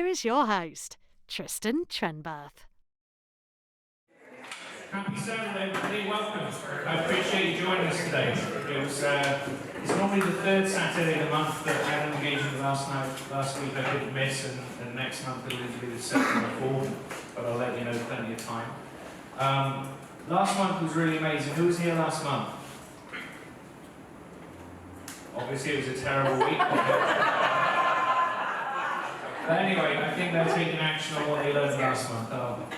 is your host, Tristan Trenberth. Happy Saturday, everybody. Welcome. I appreciate you joining us today. It's normally the third Saturday of the month that I had an engagement last week I didn't miss, and next month it'll either be the second or fourth, but I'll let you know plenty of time. Last month was really amazing. Who was here last month? Obviously it was a terrible week. But anyway, I think they're taking action on what they learned last month.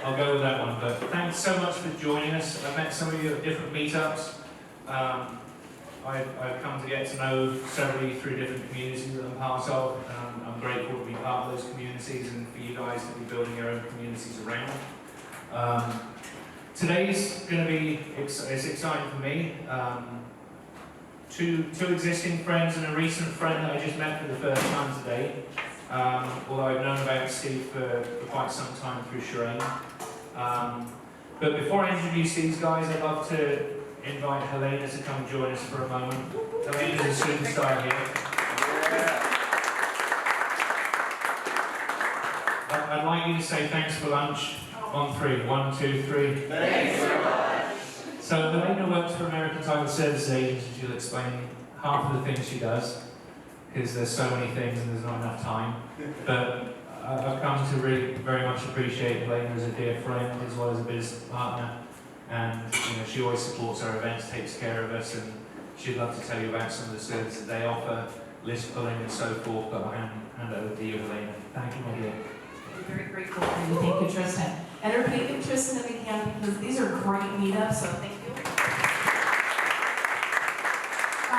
I'll go with that one. But thanks so much for joining us. I've met some of you at different meetups. I've come to get to know several of you through different communities that I'm part of. I'm grateful to be part of those communities and for you guys to be building your own communities around. Today's going to be it's exciting for me. Two existing friends and a recent friend that I just met for the first time today. Although I've known about Steve for quite some time through Sharane. But before I introduce these guys, I'd love to invite Helena to come join us for a moment. Helena's a superstar here. I'd like you to say thanks for lunch on three. 1, 2, 3. Thanks for lunch. So Helena works for American Title Services Agency. She'll explain half of the things she does, because there's so many things and there's not enough time. But I've come to really very much appreciate Helena as a dear friend as well as a business partner. And she always supports our events, takes care of us, and she'd love to tell you about some of the services they offer, list pulling and so forth. But I'll hand over to you, Helena. Thank you, my dear. I'm very grateful for you. Thank you, Tristan. And everybody give Tristan if you can, because these are great meetups, so thank you. I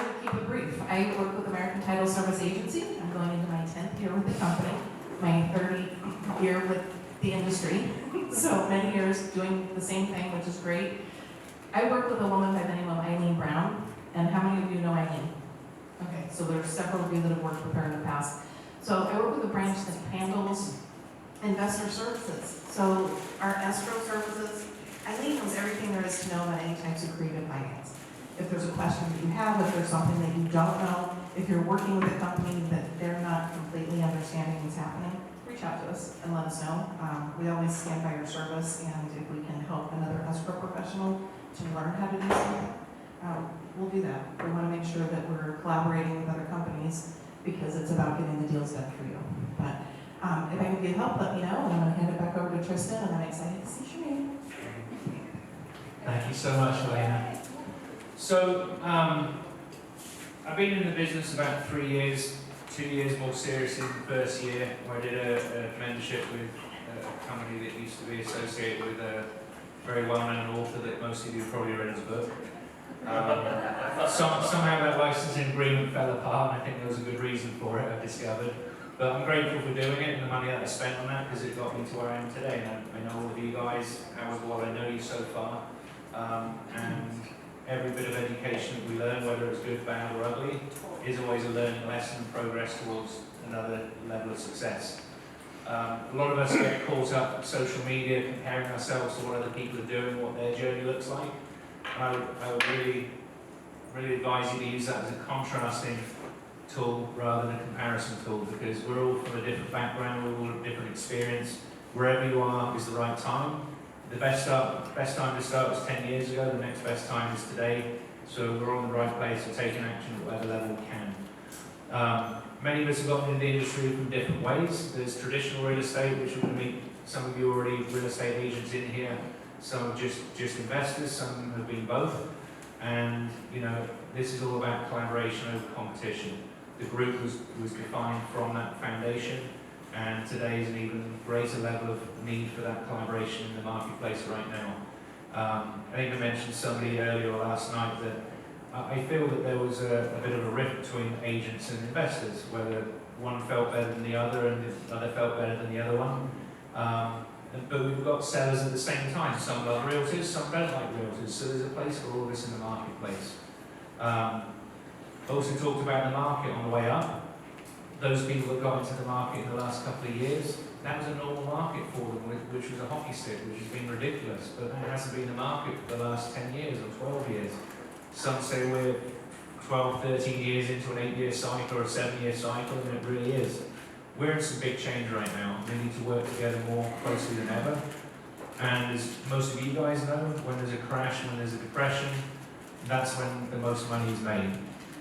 will keep it brief. I work with American Title Service Agency. I'm going into my 10th year with the company, my 30th year with the industry. So many years doing the same thing, which is great. I work with a woman by the name of Eileen Brown. And how many of you know Eileen? Okay, so there's several of you that have worked with her in the past. So I work with a branch that handles investor services. So our escrow services, Eileen knows everything there is to know about any types of creative finance. If there's a question that you have, if there's something that you don't know, if you're working with a company that they're not completely understanding what's happening, reach out to us and let us know. We always stand by your service, and if we can help another escrow professional to learn how to do something, we'll do that. We want to make sure that we're collaborating with other companies because it's about getting the deals done for you. But if I can get help, let me know, and I'm going to hand it back over to Tristan, and I'm excited to see Sharane. Thank you so much, Helena. So, I've been in the business about 3 years, 2 years more seriously than the first year, where I did a mentorship with a company that used to be associated with a very well-known author that most of you probably read his book. Somehow that licensing agreement fell apart, and I think there was a good reason for it, I've discovered. But I'm grateful for doing it and the money that I spent on that, because it got me to where I am today. And I know all of you guys, however well I know you so far, and every bit of education that we learn, whether it's good, bad or ugly, is always a learning lesson and progress towards another level of success. A lot of us get caught up in social media, comparing ourselves to what other people are doing, what their journey looks like. And I would really advise you to use that as a contrasting tool rather than a comparison tool, because we're all from a different background, we're all from a different experience. Wherever you are is the right time. The best time to start was 10 years ago, the next best time is today. So we're on the right place to take action at whatever level we can. Many of us have gotten into the industry from different ways. There's traditional real estate, which we're going to meet some of you already real estate agents in here. Some are just investors, some have been both. And this is all about collaboration over competition. The group was defined from that foundation, and today is an even greater level of need for that collaboration in the marketplace right now. I think I mentioned somebody earlier or last night that I feel that there was a bit of a rift between agents and investors, whether one felt better than the other and the other felt better than the other one. But we've got sellers at the same time. Some love realtors, some don't like realtors, so there's a place for all this in the marketplace. Also talked about the market on the way up. Those people that got into the market in the last couple of years, that was a normal market for them, which was a hockey stick, which has been ridiculous, but that hasn't been the market for the last 10 years or 12 years. Some say we're 12, 13 years into an 8-year cycle or a 7-year cycle, and it really is. we're in some big change right now. We need to work together more closely than ever. And as most of you guys know, when there's a crash, when there's a depression, that's when the most money is made.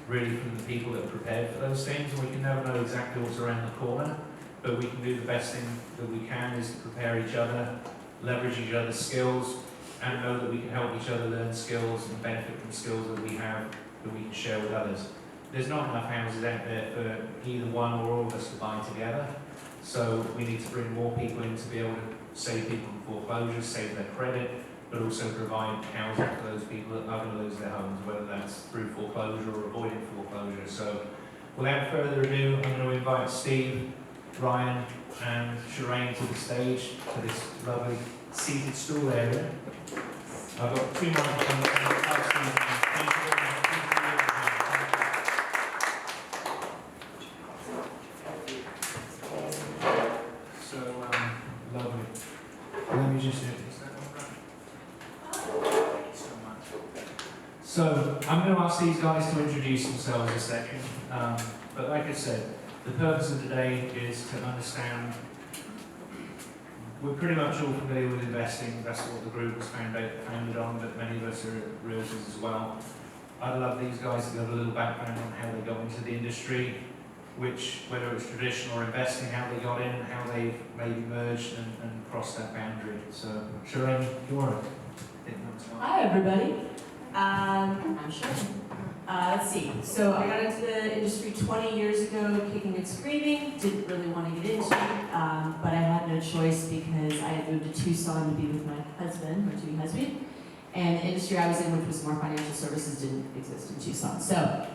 Really from the people that are prepared for those things. And we can never know exactly what's around the corner, but we can do the best thing that we can is to prepare each other, leverage each other's skills, and know that we can help each other learn skills and benefit from skills that we have that we can share with others. There's not enough houses out there for either one or all of us to buy together, so we need to bring more people in to be able to save people from foreclosures, save their credit, but also provide housing for those people that are going to lose their homes, whether that's through foreclosure or avoiding foreclosure. So without further ado, I'm going to invite Steve, Ryan and Sharane to the stage, to this lovely seated stool area. I've got 2 microphones. Thank you very much. So, lovely. Let me just do this. Thank you so much. So, I'm going to ask these guys to introduce themselves a second. But like I said, the purpose of today is to understand. We're pretty much all familiar with investing. That's what the group was founded on, but many of us are realtors as well. I'd love these guys to give a little background on how they got into the industry, whether it was traditional or investing, how they got in, how they've maybe merged and crossed that boundary. So, Sharane, do you want to take that? Hi, everybody. I'm Sharane. Let's see. So I got into the industry 20 years ago, kicking and screaming. Didn't really want to get into it, but I had no choice because I had moved to Tucson to be with my husband, my to-be husband. And the industry I was in, which was more financial services, didn't exist in Tucson. So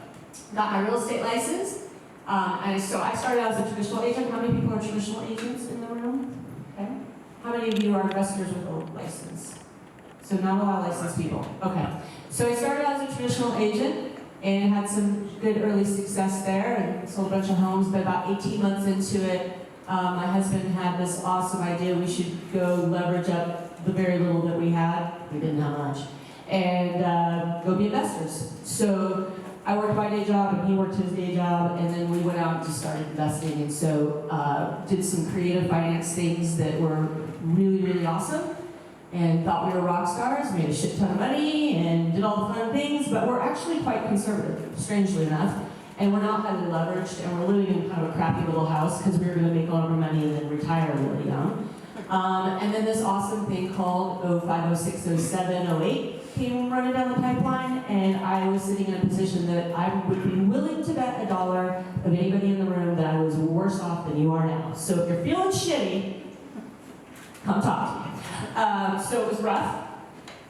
got my real estate license. So I started out as a traditional agent. How many people are traditional agents in the room? Okay. How many of you are investors with a license? So not a lot of licensed people. Okay. So I started out as a traditional agent and had some good early success there and sold a bunch of homes, but about 18 months into it, my husband had this awesome idea we should go leverage up the very little that we had, we didn't have much, and go be investors. So I worked my day job and he worked his day job, and then we went out and just started investing, and so did some creative finance things that were really, really awesome. And thought we were rock stars, made a shit ton of money, and did all the fun things, but we're actually quite conservative, strangely enough. And we're not highly leveraged, and we're living in kind of a crappy little house because we were going to make all of our money and then retire really young. And then this awesome thing called 05, 06, 07, 08 came running down the pipeline, and I was sitting in a position that I would be willing to bet $1 of anybody in the room that I was worse off than you are now. So if you're feeling shitty, come talk to me. So it was rough,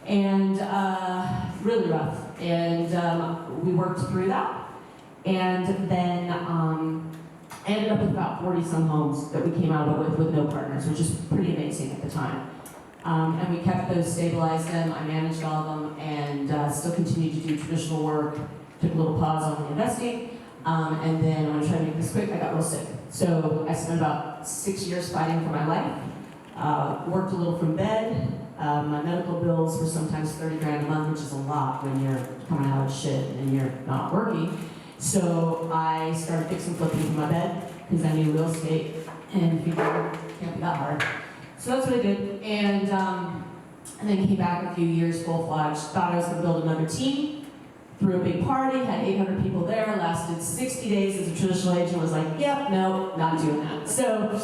and really rough, and we worked through that, and then I ended up with about 40-some homes that we came out of it with no partners, which is pretty amazing at the time. And we kept those, stabilized them, I managed all of them, and still continued to do traditional work, took a little pause on the investing, and then I'm going to try to make this quick, I got real sick. So I spent about 6 years fighting for my life. Worked a little from bed. My medical bills were sometimes 30 grand a month, which is a lot when you're coming out of shit and you're not working. So I started fixing flipping from my bed because I knew real estate and figured it can't be that hard. So that's what I did. And then came back a few years full-fledged. Thought I was going to build another team. Threw a big party, had 800 people there, lasted 60 days as a traditional agent, was like, yep, no, not doing that. So,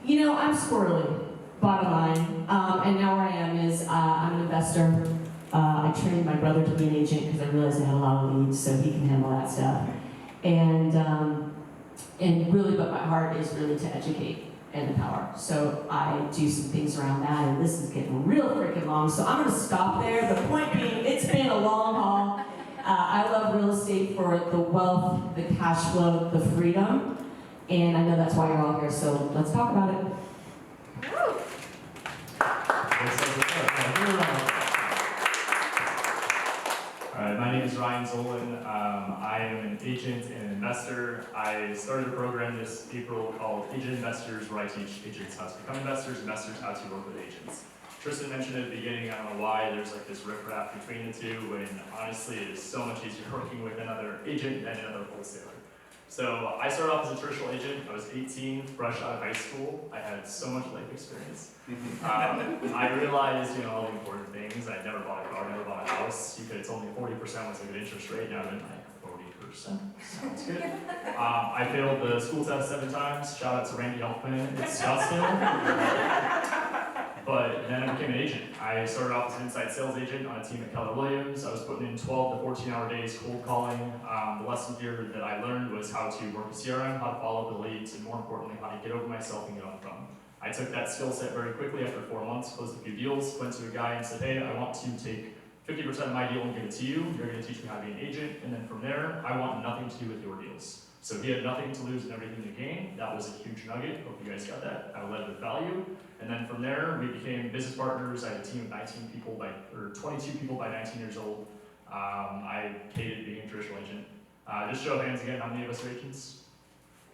you know, I'm squirrely. Bottom line, and now where I am is I'm an investor. I trained my brother to be an agent because I realized I had a lot of leads, so he can handle that stuff. And really, but my heart is really to educate and empower. So I do some things around that, and this is getting real freaking long. So I'm going to stop there. The point being, it's been a long haul. I love real estate for the wealth, the cash flow, the freedom, and I know that's why you're all here. So let's talk about it. Alright, my name is Ryan Zolin. I am an agent and an investor. I started a program this April called Agent Investors, where I teach agents how to become investors how to work with agents. Tristan mentioned at the beginning, I don't know why, there's like this riffraff between the two, when honestly it is so much easier working with another agent than another wholesaler. So I started off as a traditional agent. I was 18, fresh out of high school. I had so much life experience. I realized, all the important things. I never bought a car, never bought a house. You could have told me 40% was a good interest rate. Now I've been like 40%. Sounds good. I failed the school test 7 times. Shout out to Randy Elfman. It's Justin. But then I became an agent. I started off as an inside sales agent on a team at Keller Williams. I was putting in 12 to 14-hour days cold calling. The lesson here that I learned was how to work a CRM, how to follow the leads, and more importantly, how to get over myself and get on the phone. I took that skill set very quickly after 4 months, closed a few deals, went to a guy and said, hey, I want to take 50% of my deal and give it to you. You're going to teach me how to be an agent. And then from there, I want nothing to do with your deals. So he had nothing to lose and everything to gain. That was a huge nugget. Hope you guys got that. I led with value. And then from there, we became business partners. I had a team of 19 people 22 people by 19 years old. I hated being a traditional agent. Just show of hands again, how many of us are agents?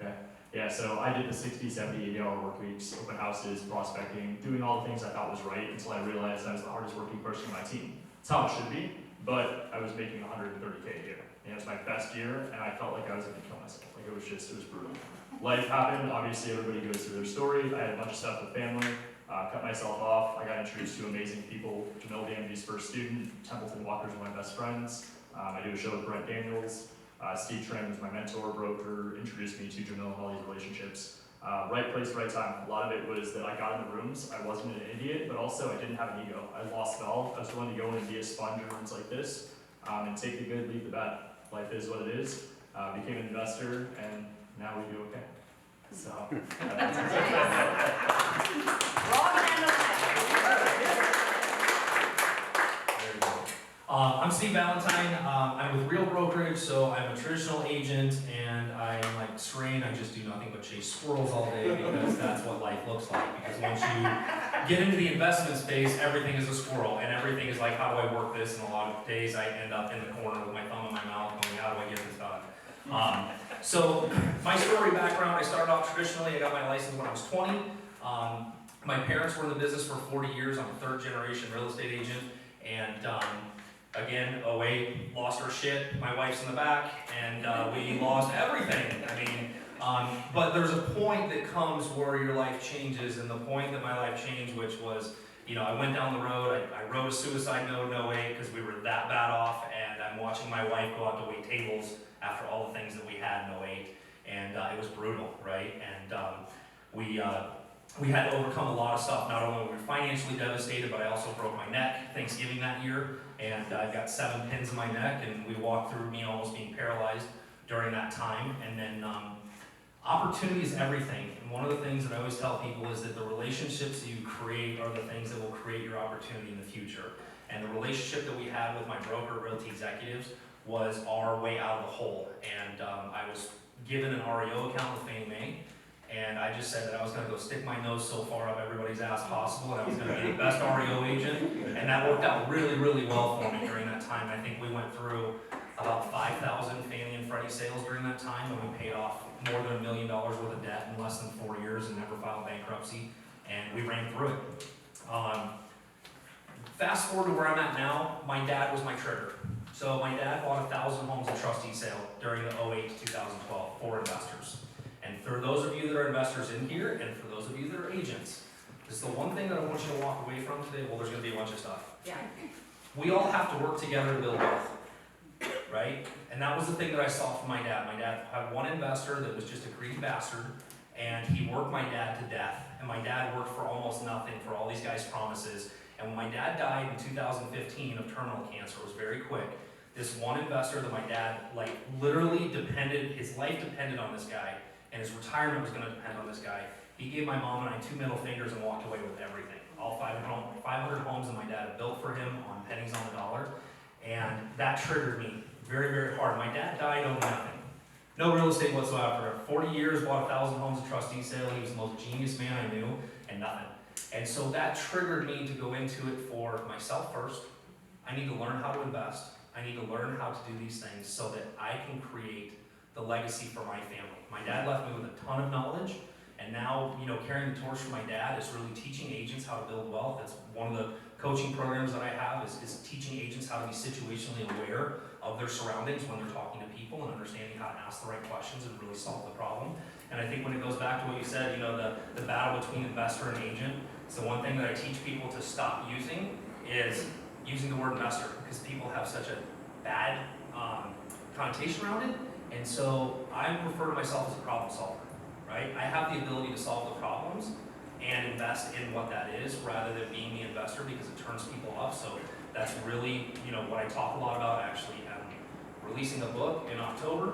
Okay. Yeah, so I did the 60, 70, 80-hour work weeks, open houses, prospecting, doing all the things I thought was right until I realized I was the hardest working person on my team. It's how it should be, but I was making $130K a year. And it was my best year, and I felt like I was going to kill myself. Like it was brutal. Life happened. Obviously, everybody goes through their story. I had a bunch of stuff with family. Cut myself off. I got introduced to amazing people. Jamil Danby's first student. Templeton Walker's one of my best friends. I do a show with Brent Daniels. Steve Tran was my mentor, broker, introduced me to Jamil and all these relationships. Right place, right time. A lot of it was that I got in the rooms. I wasn't an idiot, but also I didn't have an ego. I lost it all. I was willing to go in and be a sponge in rooms like this and take the good, leave the bad. Life is what it is. Became an investor, and now we do okay. So. I'm Steve Valentine. I'm with Real Brokerage, so I'm a traditional agent, and I'm like Sharane. I just do nothing but chase squirrels all day because that's what life looks like. Because once you get into the investment space, everything is a squirrel, and everything is like, how do I work this? And a lot of days I end up in the corner with my thumb in my mouth going, how do I get this done? So my story background, I started off traditionally. I got my license when I was 20. My parents were in the business for 40 years. I'm a 3rd generation real estate agent, and again, 08, lost our shit. My wife's in the back, and we lost everything. I mean, but there's a point that comes where your life changes, and the point that my life changed, which was, I went down the road. I wrote a suicide note in 08 because we were that bad off, and I'm watching my wife go out to wait tables after all the things that we had in 08, and it was brutal, right? And we had to overcome a lot of stuff. Not only were we financially devastated, but I also broke my neck Thanksgiving that year, and I got 7 pins in my neck, and we walked through me almost being paralyzed during that time. And then opportunity is everything. And one of the things that I always tell people is that the relationships that you create are the things that will create your opportunity in the future. And the relationship that we had with my broker, Realty Executives, was our way out of the hole. And I was given an REO account with Fannie Mae, and I just said that I was going to go stick my nose so far up everybody's ass possible, and I was going to be the best REO agent, and that worked out really, really well for me during that time. I think we went through about 5,000 Fannie and Freddie sales during that time, and we paid off more than $1 million worth of debt in less than 4 years and never filed bankruptcy, and we ran through it. Fast forward to where I'm at now, my dad was my trigger. So my dad bought 1,000 homes in trustee sale during the 08 to 2012 for investors. And for those of you that are investors in here, and for those of you that are agents, this is the one thing that I want you to walk away from today. Well, there's going to be a bunch of stuff. Yeah. We all have to work together to build wealth, right? And that was the thing that I saw from my dad. My dad had one investor that was just a greedy bastard, and he worked my dad to death. And my dad worked for almost nothing for all these guys' promises. And when my dad died in 2015 of terminal cancer, it was very quick. This one investor that my dad, literally his life depended on this guy, and his retirement was going to depend on this guy. He gave my mom and I 2 middle fingers and walked away with everything. All 500 homes that my dad had built for him on pennies on the dollar, and that triggered me very, very hard. My dad died owning nothing. No real estate whatsoever. 40 years, bought 1,000 homes at trustee sale. He was the most genius man I knew, and nothing. And so that triggered me to go into it for myself first. I need to learn how to invest. I need to learn how to do these things so that I can create the legacy for my family. My dad left me with a ton of knowledge, And now, carrying the torch from my dad is really teaching agents how to build wealth. That's one of the coaching programs that I have is teaching agents how to be situationally aware of their surroundings when they're talking to people and understanding how to ask the right questions and really solve the problem. And I think when it goes back to what you said, the battle between investor and agent, it's the one thing that I teach people to stop using is using the word investor, because people have such a bad connotation around it. And so I refer to myself as a problem solver, right? I have the ability to solve the problems and invest in what that is rather than being the investor, because it turns people off. So that's really, what I talk a lot about. Actually, I'm releasing a book in October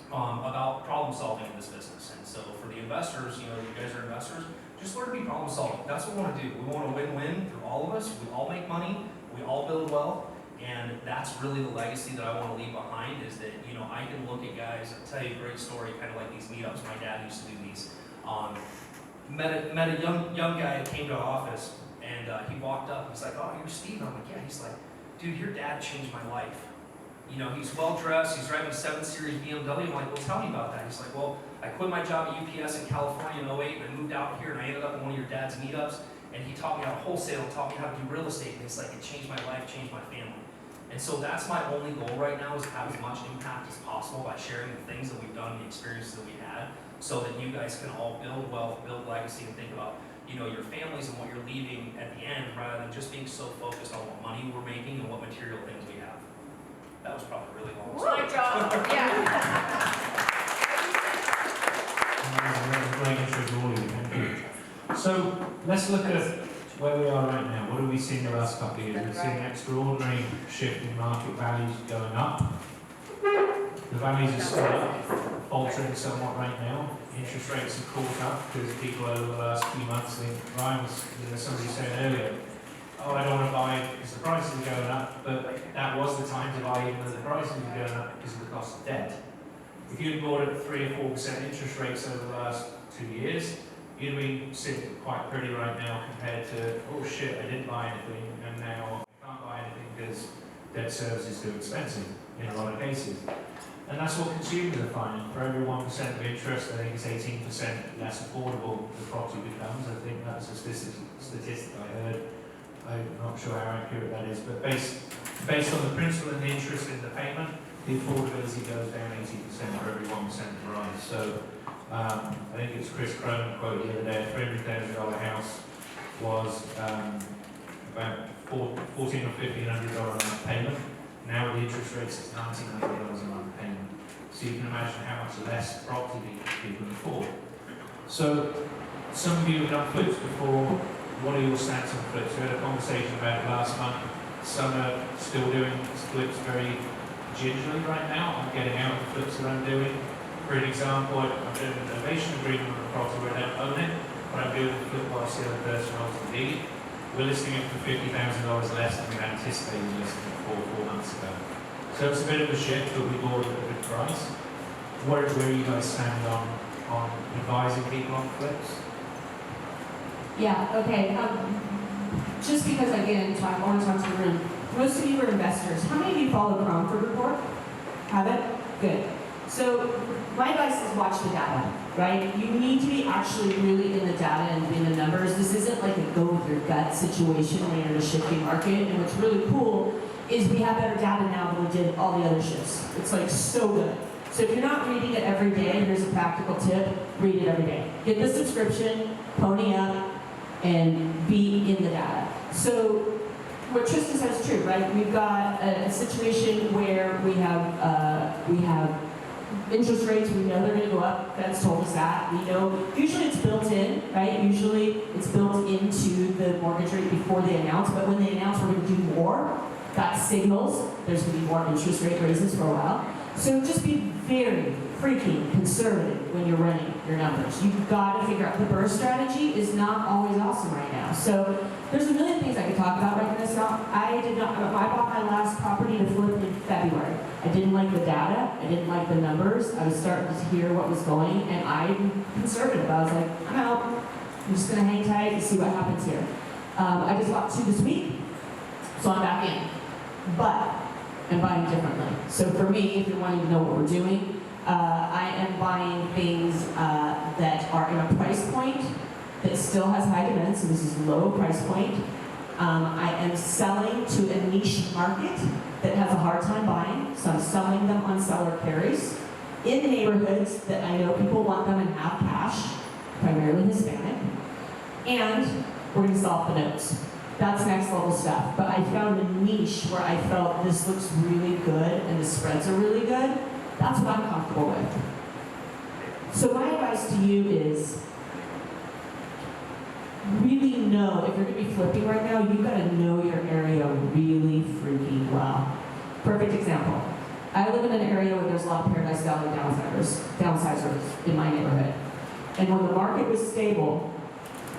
about problem solving in this business. And so for the investors, you guys are investors, just learn to be problem solving. That's what we want to do. We want to win-win for all of us. We all make money. We all build wealth. And that's really the legacy that I want to leave behind, is that, I can look at guys, I'll tell you a great story, kind of like these meetups. My dad used to do these. Met a young guy that came to our office, and he walked up, he's like, "Oh, you're Steve?" I'm like, "Yeah." He's like, "Dude, your dad changed my life. He's well-dressed, he's driving a 7 Series BMW. I'm like, "Well, tell me about that." He's like, "Well, I quit my job at UPS in California in 08, and I moved out here, and I ended up in one of your dad's meetups, and he taught me how to wholesale, taught me how to do real estate, and it's like, it changed my life, changed my family." And so that's my only goal right now, is to have as much impact as possible by sharing the things that we've done, the experiences that we had, so that you guys can all build wealth, build legacy, and think about, your families and what you're leaving at the end, rather than just being so focused on what money we're making and what material things we have. That was probably really long. Great job. Yeah. Great intro to all of you, thank you. So let's look at where we are right now. What have we seen the last couple of years? We've seen an extraordinary shift in market values going up. The values are still up, faltering somewhat right now. Interest rates have caught up because people over the last few months think, Ryan was, somebody said earlier, "Oh, I don't want to buy because the prices are going up," but that was the time to buy even though the prices were going up because of the cost of debt. If you'd bought at 3 or 4% interest rates over the last 2 years, you'd be sitting quite pretty right now compared to, "Oh shit, I didn't buy anything and now I can't buy anything because debt service is too expensive," in a lot of cases. And that's what consumers are finding. For every 1% of interest, I think it's 18% less affordable the property becomes. I think that's a statistic I heard. I'm not sure how accurate that is, but based on the principal and the interest in the payment, the affordability goes down 80% for every 1% rise. So I think it's Chris Cronin quote the other day, a $300,000 house was about $1,400 or $1,500 a month payment. Now with the interest rates, it's $1,900 a month payment. So you can imagine how much less property people can afford. So some of you have done flips before. What are your stats on flips? We had a conversation about it last month. Some are still doing flips very gingerly right now. I'm getting out of the flips that I'm doing. For an example, I'm doing an innovation agreement on a property where I don't own it, but I'm doing the flip whilst the other person holds the deed. We're listing it for $50,000 less than we anticipated listing it for 4 months ago. So it's a bit of a shift, but we bought it at a good price. Where are you guys stand on advising people on flips? Yeah, okay. Just because, again, I want to talk to the room. Most of you are investors. How many of you follow the Cromford Report? Have it? Good. So my advice is watch the data, right? You need to be actually really in the data and in the numbers. This isn't like a go with your gut situation when you're in a shifting market. And what's really cool is we have better data now than we did all the other shifts. It's like so good. So if you're not reading it every day, here's a practical tip, read it every day. Get the subscription, pony up, and be in the data. So what Tristan said is true, right? We've got a situation where we have interest rates, we know they're going to go up. Fed's told us that. We know, usually it's built in, right? Usually it's built into the mortgage rate before they announce, but when they announce we're going to do more, that signals there's going to be more interest rate raises for a while. So just be very freaking conservative when you're running your numbers. You've got to figure out, the burst strategy is not always awesome right now. So there's a million things I could talk about right now. I bought my last property to flip in February. I didn't like the data, I didn't like the numbers, I was starting to hear what was going, and I'm conservative. I was like, I'm out. I'm just gonna hang tight and see what happens here. I just bought 2 this week, so I'm back in. But I'm buying differently. So for me, if you're wanting to know what we're doing, I am buying things that are in a price point that still has high demand, so this is low price point. I am selling to a niche market that has a hard time buying, so I'm selling them on seller carries in neighborhoods that I know people want them and have cash, primarily Hispanic, and we're going to sell off the notes. That's next level stuff, but I found a niche where I felt this looks really good and the spreads are really good. That's what I'm comfortable with. So my advice to you is really know, if you're going to be flipping right now, you've got to know your area really freaking well. Perfect example. I live in an area where there's a lot of Paradise Valley downsizers in my neighborhood. And when the market was stable,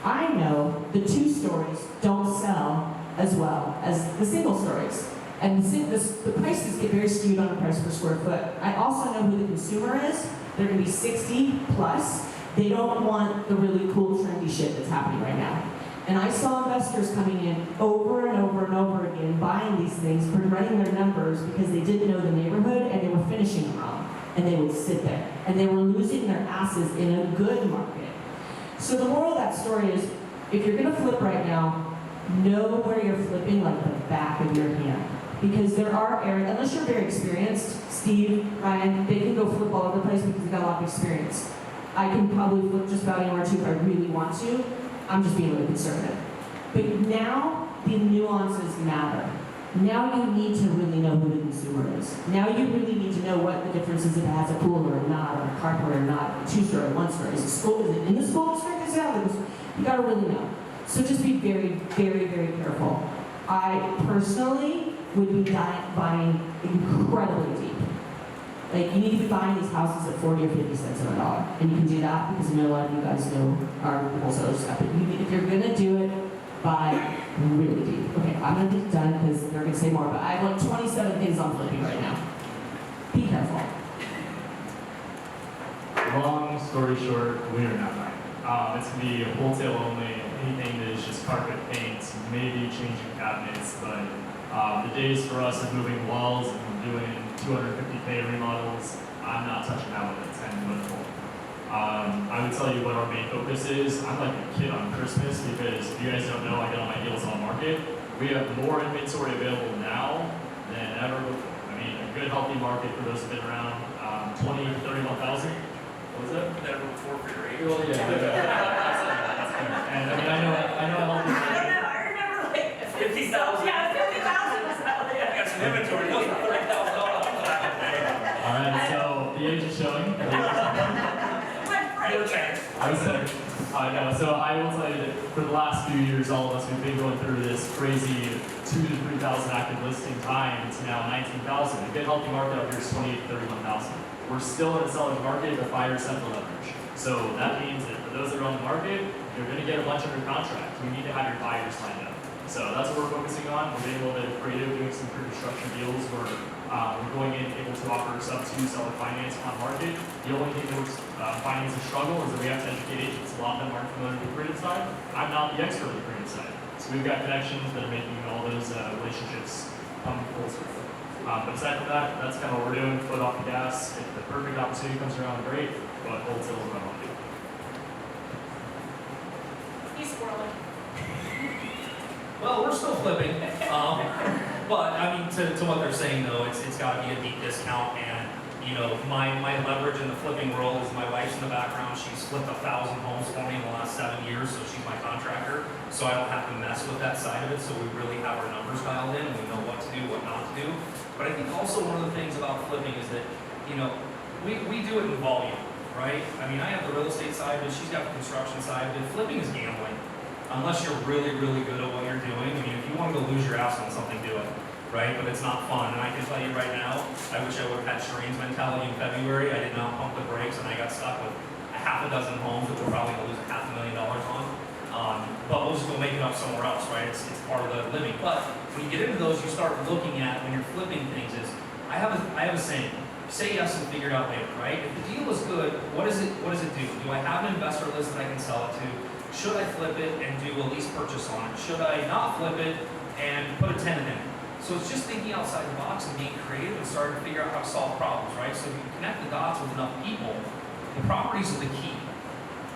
I know the 2 stories don't sell as well as the single stories. And the prices get very skewed on the price per square foot. I also know who the consumer is. They're going to be 60 plus. They don't want the really cool, trendy shit that's happening right now. And I saw investors coming in over and over and over again, buying these things, running their numbers because they didn't know the neighborhood and they were finishing them wrong. And they would sit there. And they were losing their asses in a good market. So the moral of that story is, if you're going to flip right now, know where you're flipping like the back of your hand. Because there are areas, unless you're very experienced, Steve, Ryan, they can go flip all over the place because they've got a lot of experience. I can probably flip just about anywhere too if I really want to. I'm just being really conservative. But now, the nuances matter. Now you need to really know who the consumer is. Now you really need to know what the difference is if it has a pool or not, or a carport or not, a 2-story, 1-story. Is it in the school district? Is it out? You gotta really know. So just be very, very, very careful. I personally would be buying incredibly deep. Like, you need to be buying these houses at 40 or 50 cents on the dollar. And you can do that because I know a lot of you guys know our wholesaler stuff. But if you're gonna do it, buy really deep. Okay, I'm gonna be done because they're gonna say more, but I have like 27 things on flipping right now. Be careful. Long story short, we are not buying. It's gonna be wholesale only. Anything that is just carpet paint, maybe changing cabinets, but the days for us of moving walls and doing 250K remodels, I'm not touching that with a 10-foot pole. I would tell you what our main focus is. I'm like a kid on Christmas because if you guys don't know, I get all my deals on market. We have more inventory available now than ever before. I mean, a good healthy market for those who've been around, 20 to 31,000. What was that? Never before for your age. Well, yeah. And I mean, I know how healthy. I don't know, I remember like 50,000. Yeah, 50,000 was out there. I got some inventory. Those are $30,000. All right, so the age is showing. I was saying, no, so I will tell you that for the last few years, all of us, we've been going through this crazy 2,000 to 3,000 active listing time. It's now 19,000. A good healthy market up here is 28 to 31,000. We're still in a seller's market, but buyers have the leverage. So that means that for those that are on the market, you're going to get a bunch under contract. You need to have your buyers lined up. So that's what we're focusing on. We're being a little bit creative, doing some pre-construction deals where we're going in able to offer sub-2 seller finance on market. The only thing that we're finding as a struggle is that we have to educate agents. A lot of them aren't familiar with the creative side. I'm not the expert on the creative side. So we've got connections that are making all those relationships come full circle. But aside from that, that's kind of what we're doing. Foot off the gas. If the perfect opportunity comes around, great. But wholesale is what I want to do. He's squirreling. Well, we're still flipping, but I mean, to what they're saying though, it's got to be a deep discount, and you know, my leverage in the flipping world is my wife's in the background. She's flipped 1,000 homes for me in the last 7 years, so she's my contractor. So I don't have to mess with that side of it. So we really have our numbers dialed in, and we know what to do, what not to do. But I think also one of the things about flipping is that, you know, we do it in volume, right? I mean, I have the real estate side, but she's got the construction side. But flipping is gambling. Unless you're really, really good at what you're doing. I mean, if you want to go lose your ass on something, do it, right? But it's not fun. And I can tell you right now, I wish I would have had Sharane's mentality in February. I did not pump the brakes, and I got stuck with a half a dozen homes that we're probably going to lose $500,000 on. But we'll just go make it up somewhere else, right? It's part of the living. But when you get into those, you start looking at, when you're flipping things, is I have a saying. Say yes and figure it out later, right? If the deal is good, what does it do? Do I have an investor list that I can sell it to? Should I flip it and do a lease purchase on it? Should I not flip it and put a tenant in it? So it's just thinking outside the box and being creative and starting to figure out how to solve problems, right? So if you connect the dots with enough people, the properties are the key.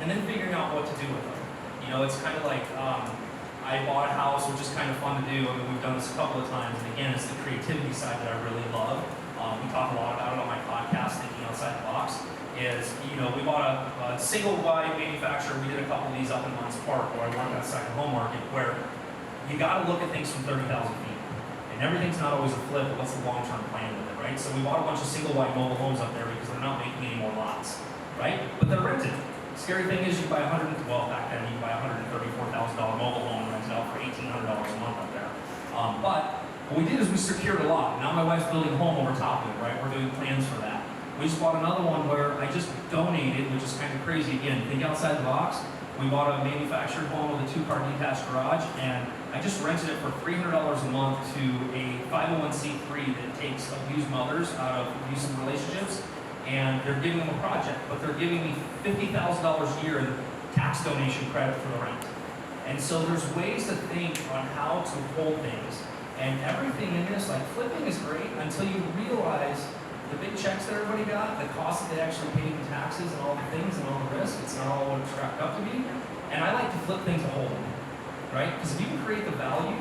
And then figuring out what to do with them. You know, it's kind of like, I bought a house, which is kind of fun to do. I mean, we've done this a couple of times, and again, it's the creativity side that I really love. We talk a lot about it on my podcast, Thinking Outside the Box, is, you know, we bought a single wide manufacturer. We did a couple of these up in Monts Park, where I work on a second home market, where you got to look at things from 30,000 feet. And everything's not always a flip, but what's the long-term plan with it, right? So we bought a bunch of single wide mobile homes up there because they're not making any more lots, right? But they're rented. Scary thing is you buy well, back then you buy $134,000 mobile home and rent it out for $1,800 a month up there. But what we did is we secured a lot. Now my wife's building a home over top of it, right? We're doing plans for that. We just bought another one where I just donated, which is kind of crazy. Again, think outside the box. We bought a manufactured home with a 2-car detached garage, and I just rented it for $300 a month to a 501c3 that takes abused mothers out of abusive relationships. And they're giving them a project, but they're giving me $50,000 a year in tax donation credit for the rent. And so there's ways to think on how to hold things. And everything in this, like flipping is great until you realize the big checks that everybody got, the cost that they actually paid in taxes and all the things and all the risk, it's not all what it's cracked up to be. And I like to flip things to hold, right? Because if you can create the value,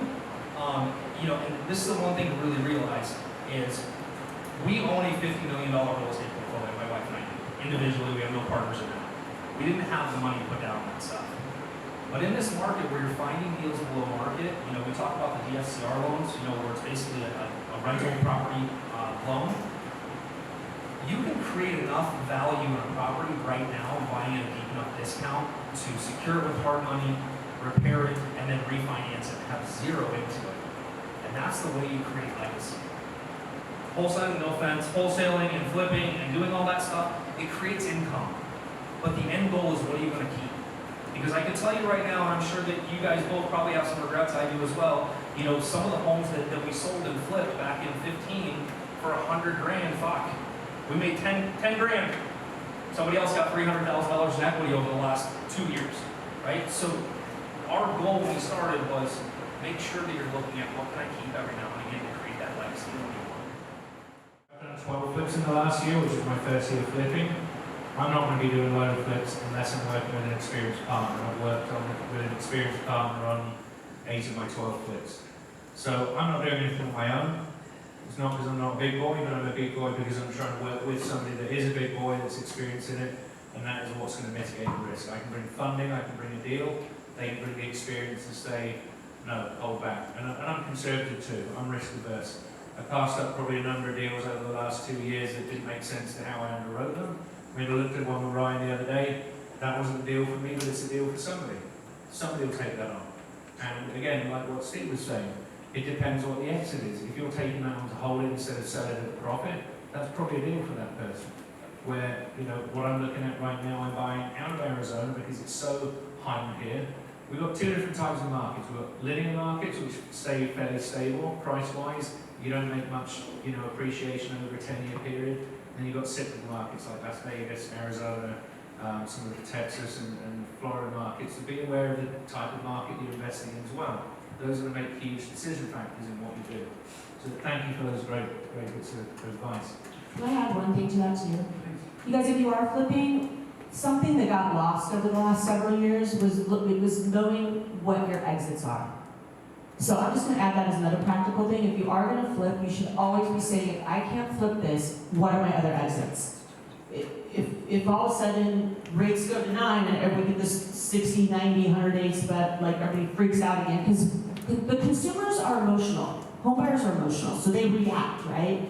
you know, and this is the one thing to really realize is we own a $50 million real estate portfolio, my wife and I do. Individually, we have no partners in that. We didn't have the money to put down on that stuff. But in this market where you're finding deals below market, you know, we talk about the DSCR loans, you know, where it's basically a rental property loan. You can create enough value in a property right now, buying it at a deep enough discount to secure it with hard money, repair it, and then refinance it, have zero into it. And that's the way you create legacy. Wholesaling, no offense, wholesaling and flipping and doing all that stuff, it creates income. But the end goal is what are you going to keep? Because I can tell you right now, and I'm sure that you guys both probably have some regrets, I do as well, you know, some of the homes that we sold and flipped back in 15 for $100 grand, fuck. We made 10 grand. Somebody else got $300,000 in equity over the last 2 years, right? So our goal when we started was make sure that you're looking at what can I keep every now and again to create that legacy. I've done 12 flips in the last year, which is my first year flipping. I'm not going to be doing a load of flips unless I'm working with an experienced partner. I've worked with an experienced partner on 8 of my 12 flips. So I'm not doing anything on my own. It's not because I'm not a big boy, but I'm a big boy because I'm trying to work with somebody that is a big boy that's experienced in it, and that is what's going to mitigate the risk. I can bring funding, I can bring a deal, they can bring the experience and say, no, hold back. And I'm conservative too, I'm risk averse. I passed up probably a number of deals over the last 2 years that didn't make sense to how I underwrote them. I mean, I looked at one with Ryan the other day, that wasn't a deal for me, but it's a deal for somebody. Somebody will take that on. And again, like what Steve was saying, it depends what the exit is. If you're taking that on to hold it instead of selling it at a profit, that's probably a deal for that person. Where, you know, what I'm looking at right now, I'm buying out of Arizona because it's so high on here. We've got 2 different types of markets. We've got linear markets, which stay fairly stable price-wise. You don't make much, you know, appreciation over a 10-year period. And then you've got cyclical markets like Las Vegas, Arizona, some of the Texas and Florida markets. So be aware of the type of market you're investing in as well. Those are going to make huge decision factors in what you do. So thank you for those great bits of advice. Can I add one thing to that too? You guys, if you are flipping, something that got lost over the last several years was knowing what your exits are. So I'm just going to add that as another practical thing. If you are going to flip, you should always be saying, if I can't flip this, what are my other exits? If all of a sudden rates go to 9 and everybody get this 60, 90, 100 but like everybody freaks out again, because the consumers are emotional. Home buyers are emotional, so they react, right?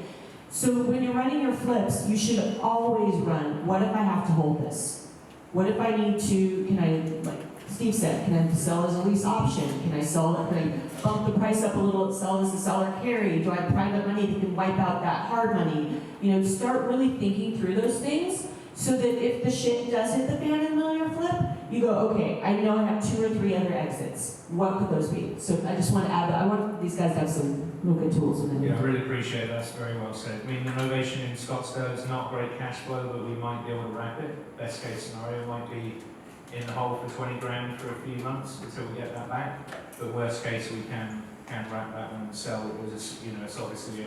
So when you're running your flips, you should always run, what if I have to hold this? What if I need to, can I, like Steve said, can I sell as a lease option? Can I sell it, can I bump the price up a little, sell as a seller carry? Do I have private money that can wipe out that hard money? You know, start really thinking through those things so that if the shit does hit the fan in the middle of your flip, you go, okay, I know I have 2 or 3 other exits. What could those be? So I just want to add that. I want these guys to have some real good tools. Yeah, I really appreciate that. That's very well said. I mean, the novation in Scottsdale is not great cash flow, but we might be able to wrap it. Best case scenario might be in the hole for 20 grand for a few months until we get that back. But worst case, we can can wrap that and sell it was, it's obviously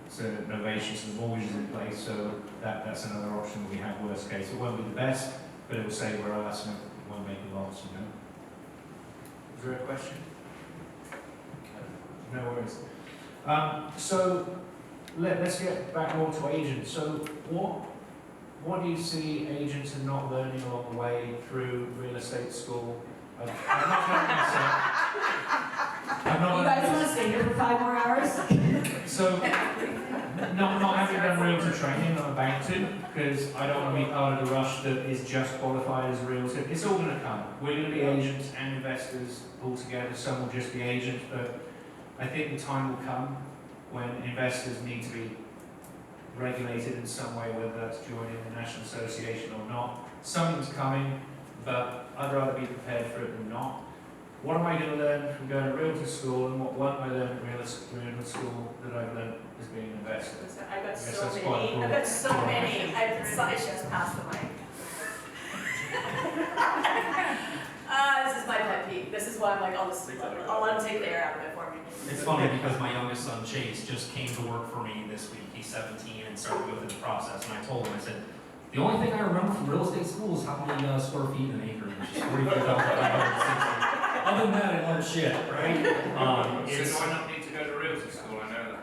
it's an innovation, so the mortgage is in place, so that's another option we have. Worst case, it won't be the best, but it will save our ass and it won't make a loss. Is there a question? No worries. So let's get back more to agents. So what do you see agents are not learning along the way through real estate school? I'm not going to say. You guys want to stay here for 5 more hours? So, not having done realtor training, I'm about to, because I don't want to be part of the rush that is just qualified as a realtor. It's all going to come. We're going to be agents and investors all together. Some will just be agents, but I think the time will come when investors need to be regulated in some way, whether that's joining the National Association or not. Something's coming, but I'd rather be prepared for it than not. What am I going to learn from going to realtor school, and what won't I learn at realtor school that I've learned as being an investor? I've got guess so that's many. quite cool. I've got so many. I just passed the mic. This is my pet peeve. This is why I'm like, I'll let him take the air out of it for me. It's funny because my youngest son, Chase, just came to work for me this week. He's 17 and started to go through the process. And I told him, I said, the only thing I remember from real estate school is how many square feet in an acre, which is 43,560. Other than that, I learned shit, right? So do I not need to go to realtor school? I know that.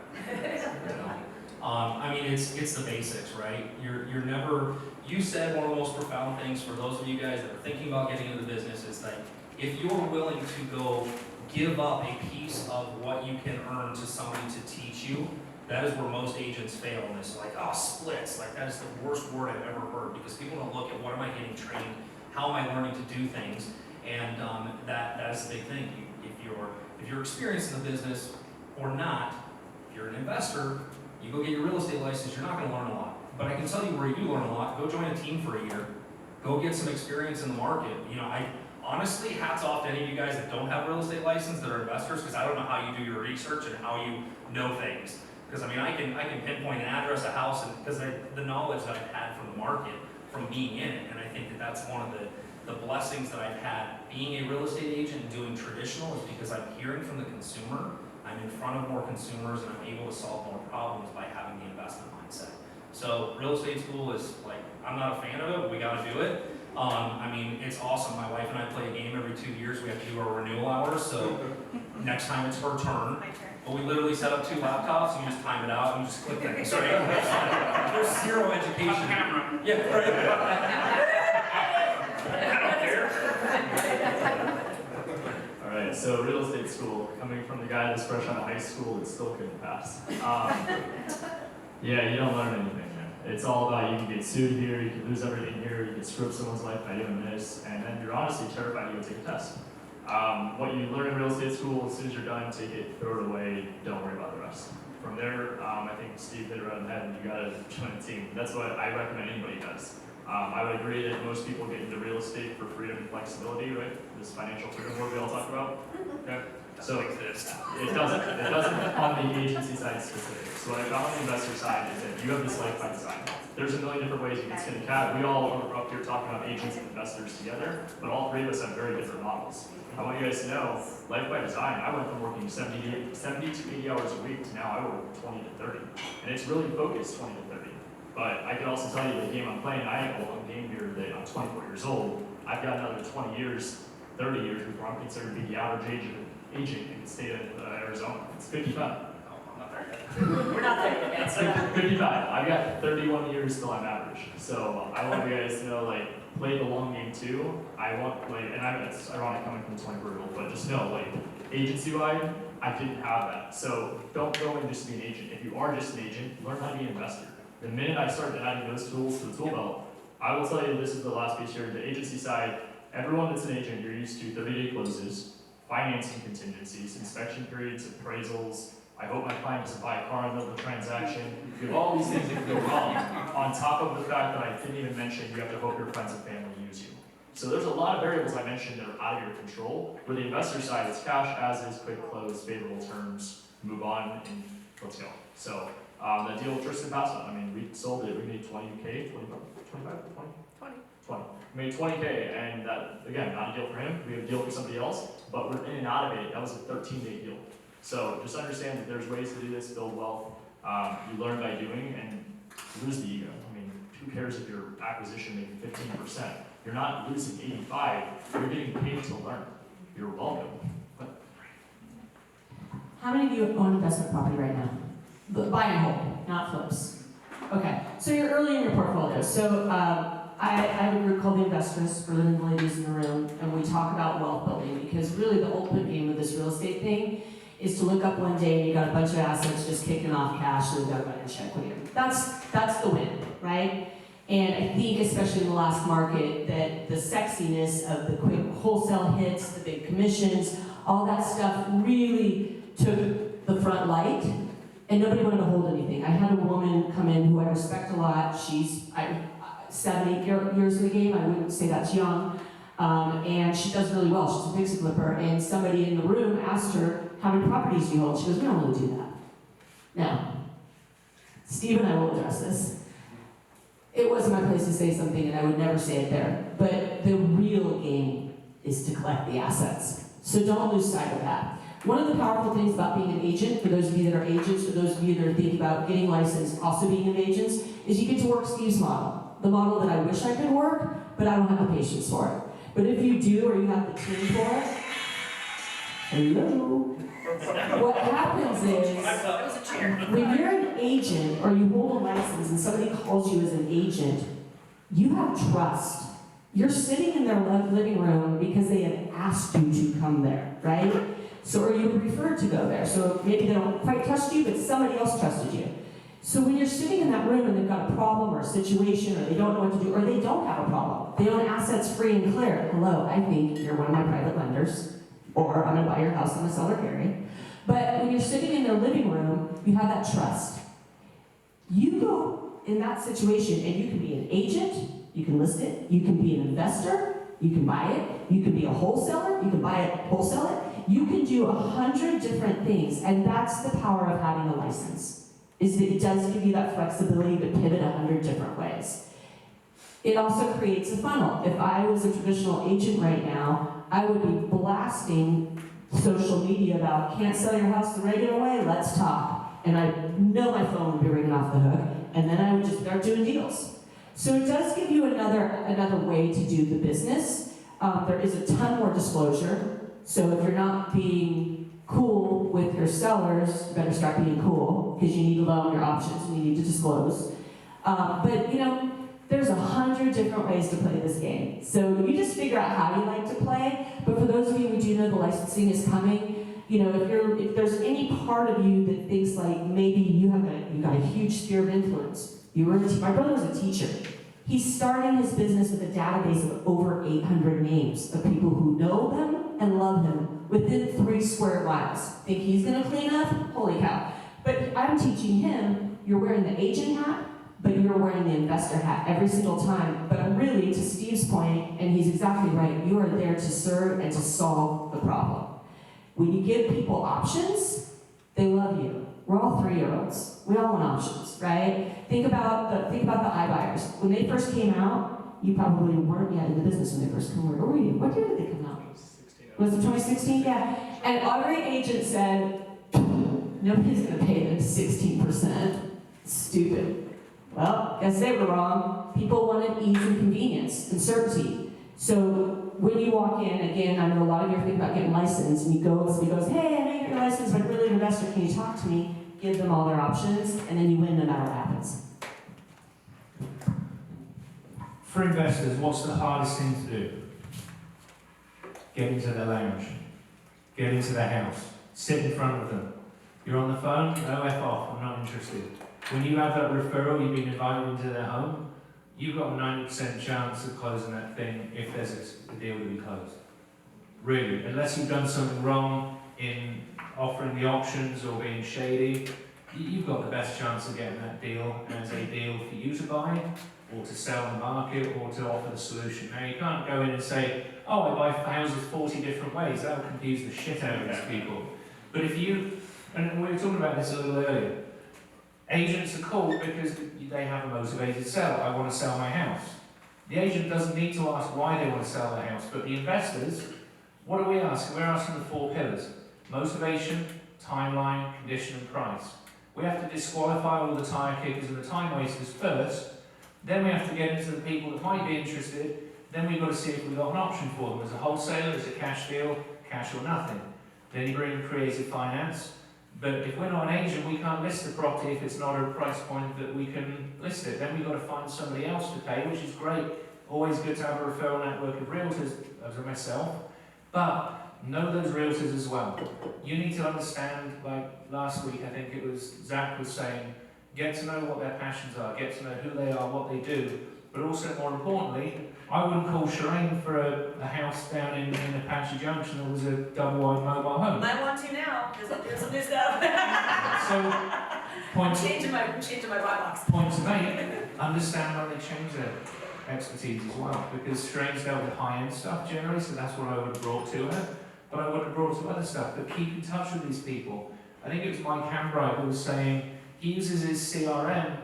I mean, it's the basics, right? You're never. You said one of the most profound things for those of you guys that are thinking about getting into the business is like, if you're willing to go give up a piece of what you can earn to somebody to teach you, that is where most agents fail in this. Like, oh, splits. Like, that is the worst word I've ever heard, because people don't look at what am I getting trained, how am I learning to do things, and that is the big thing. If you're experienced in the business or not, if you're an investor, you go get your real estate license, you're not going to learn a lot. But I can tell you where you do learn a lot. Go join a team for a year. Go get some experience in the market. I honestly, hats off to any of you guys that don't have a real estate license that are investors, because I don't know how you do your research and how you know things. Because I can pinpoint an address, a house, and because the knowledge that I've had from the market, from being in it, and I think that's one of the blessings that I've had being a real estate agent and doing traditional, is because I'm hearing from the consumer. I'm in front of more consumers, and I'm able to solve more problems by having the investment mindset. So real estate school is like, I'm not a fan of it, but we got to do it. It's awesome. My wife and I play a game every 2 years. We have to do our renewal hours, so next time it's her turn. My turn. But we literally set up 2 laptops, and you just time it out, and you just click things, right? There's zero education. Camera. Yeah, right. I don't care. All right, so real estate school, coming from the guy that's fresh out of high school that still couldn't pass. Yeah, you don't learn anything, man. It's all about you can get sued here, you can lose everything here, you can screw up someone's life by doing this, and then you're honestly terrified to go take a test. What you learn in real estate school, as soon as you're done, take it, throw it away, don't worry about the rest. From there, I think Steve hit it right on the head, and you gotta join a team. That's what I recommend anybody does. I would agree that most people get into real estate for freedom and flexibility, right? This financial freedom word we all talk about. Okay. So it doesn't on the agency side specific. So what I found on the investor side is that you have this life by design. There's a million different ways you can skin a cat. We all are up here talking about agents and investors together, but all 3 of us have very different models. I want you guys to know, life by design, I went from working 70 to 80 hours a week to now I work 20 to 30. And it's really focused 20 to 30. But I can also tell you the game I'm playing, I have a long game here that I'm 24 years old. I've got another 20 years, 30 years before I'm considered to be the average agent in the state of Arizona. It's 55. We're not there yet. It's 55. I've got 31 years till I'm average. So I want you guys to know, play the long game too. It's ironic coming from the 24-year-old, but just know, agency-wide, I didn't have that. So don't go in just to be an agent. If you are just an agent, learn how to be an investor. The minute I started adding those tools to the tool belt, I will tell you this is the last piece here. The agency side, everyone that's an agent, you're used to 30-day closes, financing contingencies, inspection periods, appraisals. I hope my client doesn't buy a car in the middle of the transaction. You have all these things that can go wrong. On top of the fact that I didn't even mention, you have to hope your friends and family use you. So there's a lot of variables I mentioned that are out of your control. Where the investor side is cash, as is, quick close, favorable terms, move on, and let's go. So the deal with Tristan passed on. We sold it. We made 20K, 20. We made 20K, and that, again, not a deal for him. We have a deal for somebody else, but we're in and out of it. That was a 13-day deal. So just understand that there's ways to do this, build wealth. You learn by doing and lose the ego. I mean, who cares if your acquisition made 15%? You're not losing 85, you're getting paid to learn. You're welcome. How many of you own investment property right now? Buy and hold, not flips. Okay, so you're early in your portfolio. So I have a group called the Investors for the ladies in the room, and we talk about wealth building because really the ultimate aim of this real estate thing is to look up one day and you got a bunch of assets just kicking off cash and you've got a bunch of equity. That's the win, right? And I think especially in the last market that the sexiness of the quick wholesale hits, the big commissions, all that stuff really took the front light and nobody wanted to hold anything. I had a woman come in who I respect a lot. She's 7, 8 years in the game. I wouldn't say that's young. And she does really well. She's a pixie flipper. And somebody in the room asked her, how many properties do you hold? She goes, we don't really do that. Now, Steve and I will address this. It wasn't my place to say something, and I would never say it there. But the real game is to collect the assets. So don't lose sight of that. One of the powerful things about being an agent, for those of you that are agents, for those of you that are thinking about getting licensed, also being an agent, is you get to work Steve's model. The model that I wish I could work, but I don't have the patience for it. But if you do, or you have the team for it, hello. What happens is, when you're an agent, or you hold a license, and somebody calls you as an agent, you have trust. You're sitting in their living room because they have asked you to come there, right? So, or you were referred to go there. So maybe they don't quite trust you, but somebody else trusted you. So when you're sitting in that room and they've got a problem or a situation, or they don't know what to do, or they don't have a problem, they own assets free and clear. Hello, I think you're one of my private lenders, or I'm gonna buy your house, I'm a seller carry. But when you're sitting in their living room, you have that trust. You go in that situation and you can be an agent, you can list it, you can be an investor, you can buy it, you can be a wholesaler, you can buy it, wholesale it, you can do 100 different things, and that's the power of having a license, is that it does give you that flexibility to pivot 100 different ways. It also creates a funnel. If I was a traditional agent right now, I would be blasting social media about can't sell your house the regular way, let's talk. And I know my phone would be ringing off the hook, and then I would just start doing deals. So it does give you another way to do the business. There is a ton more disclosure. So if you're not being cool with your sellers, you better start being cool, because you need to know your options and you need to disclose. But you know, there's 100 different ways to play this game. So you just figure out how you like to play. But for those of you who do know the licensing is coming, you know, if there's any part of you that thinks like maybe you've got a huge sphere of influence. My brother was a teacher. He's starting his business with a database of over 800 names of people who know them and love him within 3 square miles. Think he's gonna clean up? Holy cow. But I'm teaching him, you're wearing the agent hat, but you're wearing the investor hat every single time. But really, to Steve's point, and he's exactly right, you are there to serve and to solve the problem. When you give people options, they love you. We're all 3-year-olds. We all want options, right? Think about the iBuyers. When they first came out, you probably weren't yet in the business when they first came out. Where were you? What year did they come out? Was it 2016? Yeah. And every agent said, nobody's gonna pay them 16%. Stupid. Well, guess they were wrong. People wanted ease and convenience and certainty. So when you walk in, again, I know a lot of you are thinking about getting licensed, and somebody goes, hey, I know you're licensed, but I'm really an investor, can you talk to me? Give them all their options, and then you win no matter what happens. For investors, what's the hardest thing to do? Get into the lounge. Get into the house. Sit in front of them. You're on the phone? No, F off, I'm not interested. When you have that referral, you've been invited into their home, you've got a 90% chance of closing that thing if there's a deal to be closed. Really, unless you've done something wrong in offering the options or being shady, you've got the best chance of getting that deal as a deal for you to buy or to sell in the market or to offer the solution. Now you can't go in and say, oh, I buy houses 40 different ways. That will confuse the shit out of these people. But if you, and we were talking about this a little earlier, agents are cool because they have a motivated sell. I want to sell my house. The agent doesn't need to ask why they want to sell their house, but the investors, what do we ask? We're asking the 4 pillars. Motivation, timeline, condition and price. We have to disqualify all the tyre kickers and the time wasters first, then we have to get into the people that might be interested, then we've got to see if we've got an option for them. As a wholesaler, as a cash deal, cash or nothing. Then you bring in creative finance, but if we're not an agent, we can't list the property if it's not at a price point that we can list it. Then we've got to find somebody else to pay, which is great. Always good to have a referral network of realtors, as myself, but know those realtors as well. You need to understand, like last week, I think it was Zach was saying, get to know what their passions are, get to know who they are, what they do, but also more importantly, I wouldn't call Sharane for a house down in Apache Junction that was a double-wide mobile home. I want to now, because I'm doing some new stuff. So, I'm changing my buy box. point to make, understand when they change their expertise as well, because Sharane's dealt with high-end stuff generally, so that's what I would have brought to her, but I would have brought to other stuff, but keep in touch with these people. I think it was Mike Hambright who was saying he uses his CRM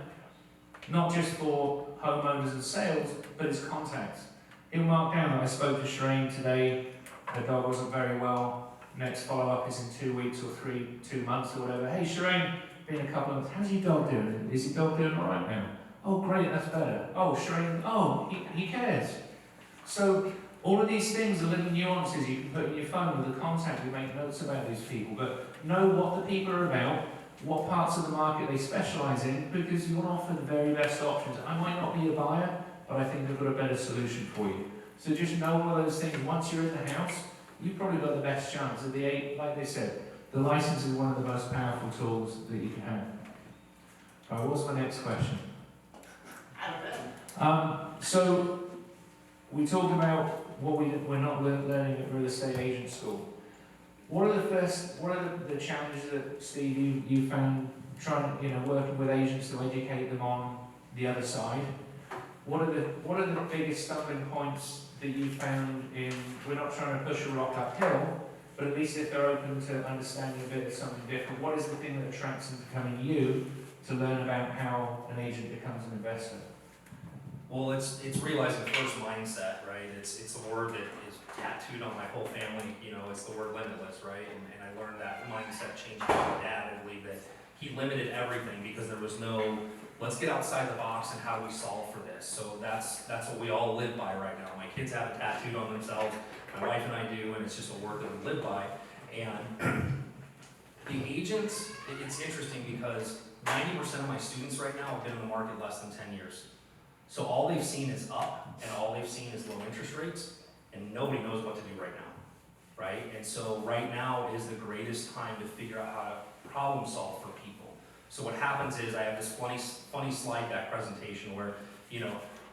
not just for homeowners and sales, but his contacts. He'll mark down that I spoke to Sharane today, her dog wasn't very well, next follow-up is in 2 weeks or 2 months or whatever. Hey Sharane, been a couple of months, how's your dog doing? Is your dog doing all right now? Oh great, that's better. Oh Sharane, oh, he cares. So all of these things are little nuances you can put in your phone with a contact, you make notes about these people, but know what the people are about, what parts of the market they specialise in, because you want to offer the very best options. I might not be a buyer, but I think I've got a better solution for you. So just know all of those things. Once you're in the house, you've probably got the best chance of like they said, the license is one of the most powerful tools that you can have. All right, what's my next question? I don't know. So we talked about what we're not learning at real estate agent school. What are the challenges that Steve you found working with agents to educate them on the other side? What are the biggest stumbling points that you found in? We're not trying to push a rock uphill, but at least if they're open to understanding a bit of something different, what is the thing that attracts them to coming to you to learn about how an agent becomes an investor? Well, it's realizing first mindset, right? It's a word that is tattooed on my whole family. It's the word limitless, right? And I learned that mindset change from my dad. I believe that he limited everything because there was no, let's get outside the box and how do we solve for this. So that's what we all live by right now. My kids have it tattooed on themselves. My wife and I do, and it's just a word that we live by. And the agents, it's interesting because 90% of my students right now have been in the market less than 10 years. So all they've seen is up, and all they've seen is low interest rates, and nobody knows what to do right now, right? And so right now is the greatest time to figure out how to problem solve for people. So what happens is I have this funny slide deck presentation where,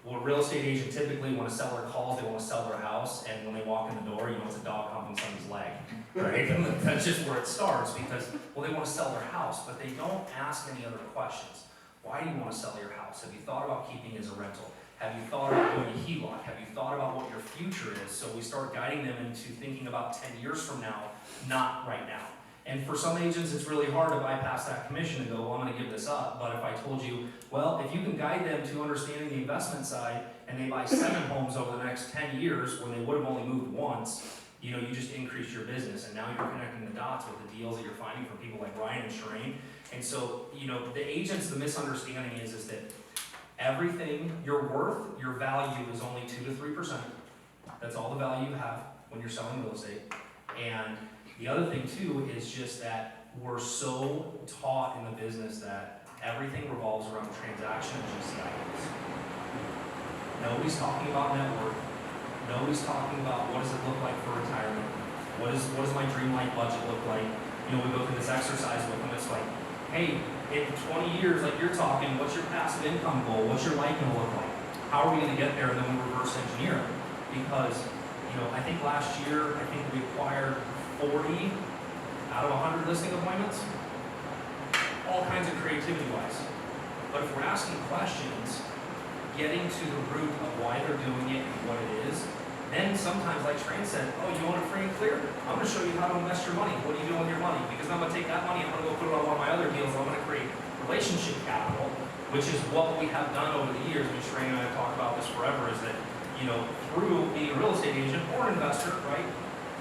well, a real estate agent typically, when a seller calls, they want to sell their house, and when they walk in the door, it's a dog humping somebody's leg, right? And that's just where it starts because, well, they want to sell their house, but they don't ask any other questions. Why do you want to sell your house? Have you thought about keeping it as a rental? Have you thought about doing a HELOC? Have you thought about what your future is? So we start guiding them into thinking about 10 years from now, not right now. And for some agents, it's really hard to bypass that commission and go, well, I'm going to give this up. But if I told you, well, if you can guide them to understanding the investment side and they buy 7 homes over the next 10 years when they would have only moved once, you just increase your business. And now you're connecting the dots with the deals that you're finding from people like Ryan and Sharane. And so, the agents, the misunderstanding is that everything you're worth, your value is only 2 to 3%. That's all the value you have when you're selling real estate. And the other thing too is just that we're so taught in the business that everything revolves around transaction and GCIs. Nobody's talking about net worth. Nobody's talking about what does it look like for retirement. What does my dream life budget look like? We go through this exercise with them. It's like, hey, in 20 years, like you're talking, what's your passive income goal? What's your life going to look like? How are we going to get there? And then we reverse engineer it. Because, I think last year, we acquired 40 out of 100 listing appointments. All kinds of creativity-wise. But if we're asking questions, getting to the root of why they're doing it and what it is, then sometimes, like Sharane said, oh, you want it free and clear? I'm going to show you how to invest your money. What are you doing with your money? Because I'm going to take that money, I'm going to go put it on one of my other deals, I'm going to create relationship capital, which is what we have done over the years. And Sharane and I have talked about this forever, is that, through being a real estate agent or an investor, right,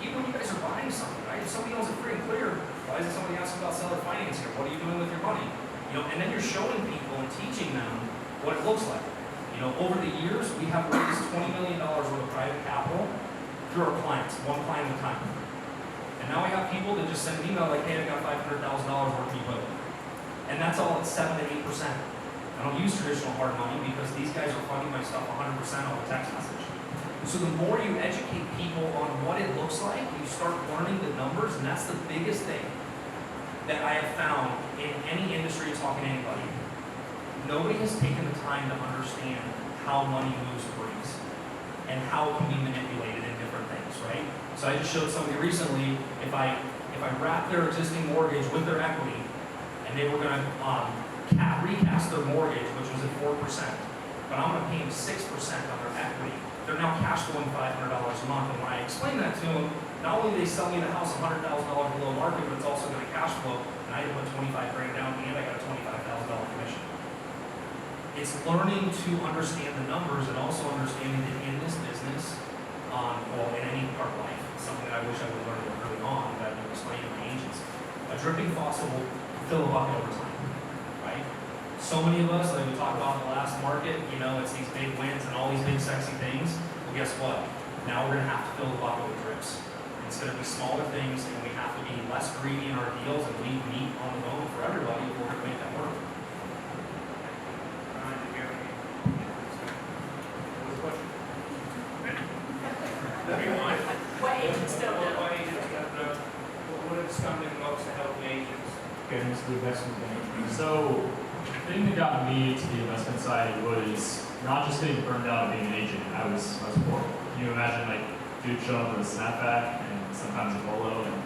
even when you guys are buying something, right, right? If somebody owns it free and clear, why isn't somebody asking about seller financing, or what are you doing with your money? You know, and then you're showing people and teaching them what it looks like. You know, over the years, we have raised $20 million worth of private capital through our clients, one client at a time. And now we have people that just send an email like, hey, I got $500,000 worth of equipment. And that's all at 7 to 8%. I don't use traditional hard money because these guys are funding my stuff 100% on a text message. So the more you educate people on what it looks like, you start learning the numbers, and that's the biggest thing that I have found in any industry talking to anybody. Nobody has taken the time to understand how money moves brings and how it can be manipulated in different things, right? So I just showed somebody recently, if I wrap their existing mortgage with their equity, and they were gonna recast their mortgage, which was at 4%, but I'm gonna pay them 6% on their equity. They're now cash flowing $500 a month, and when I explain that to them, not only do they sell me the house $100,000 below market, but it's also gonna cash flow, and I had to put 25 grand down, and I got a $25,000 commission. It's learning to understand the numbers and also understanding that in this business, well, in any part of life, something that I wish I would learn early on that I'm explaining to my agents, a dripping faucet will fill a bucket over time, right? So many of us, like we talked about in the last market, you know, it's these big wins and all these big sexy things. Well, guess what? Now we're gonna have to fill the bucket with drips. It's gonna be smaller things, and we have to be less greedy in our deals and leave meat on the bone for everybody if we're gonna make that work. What agents don't know? What are the stumbling blocks to help agents get into the investment game? So, the thing that got me to the investment side was not just getting burned out of being an agent. I was poor. Can you imagine, like, dude showing up with a snapback and sometimes a polo and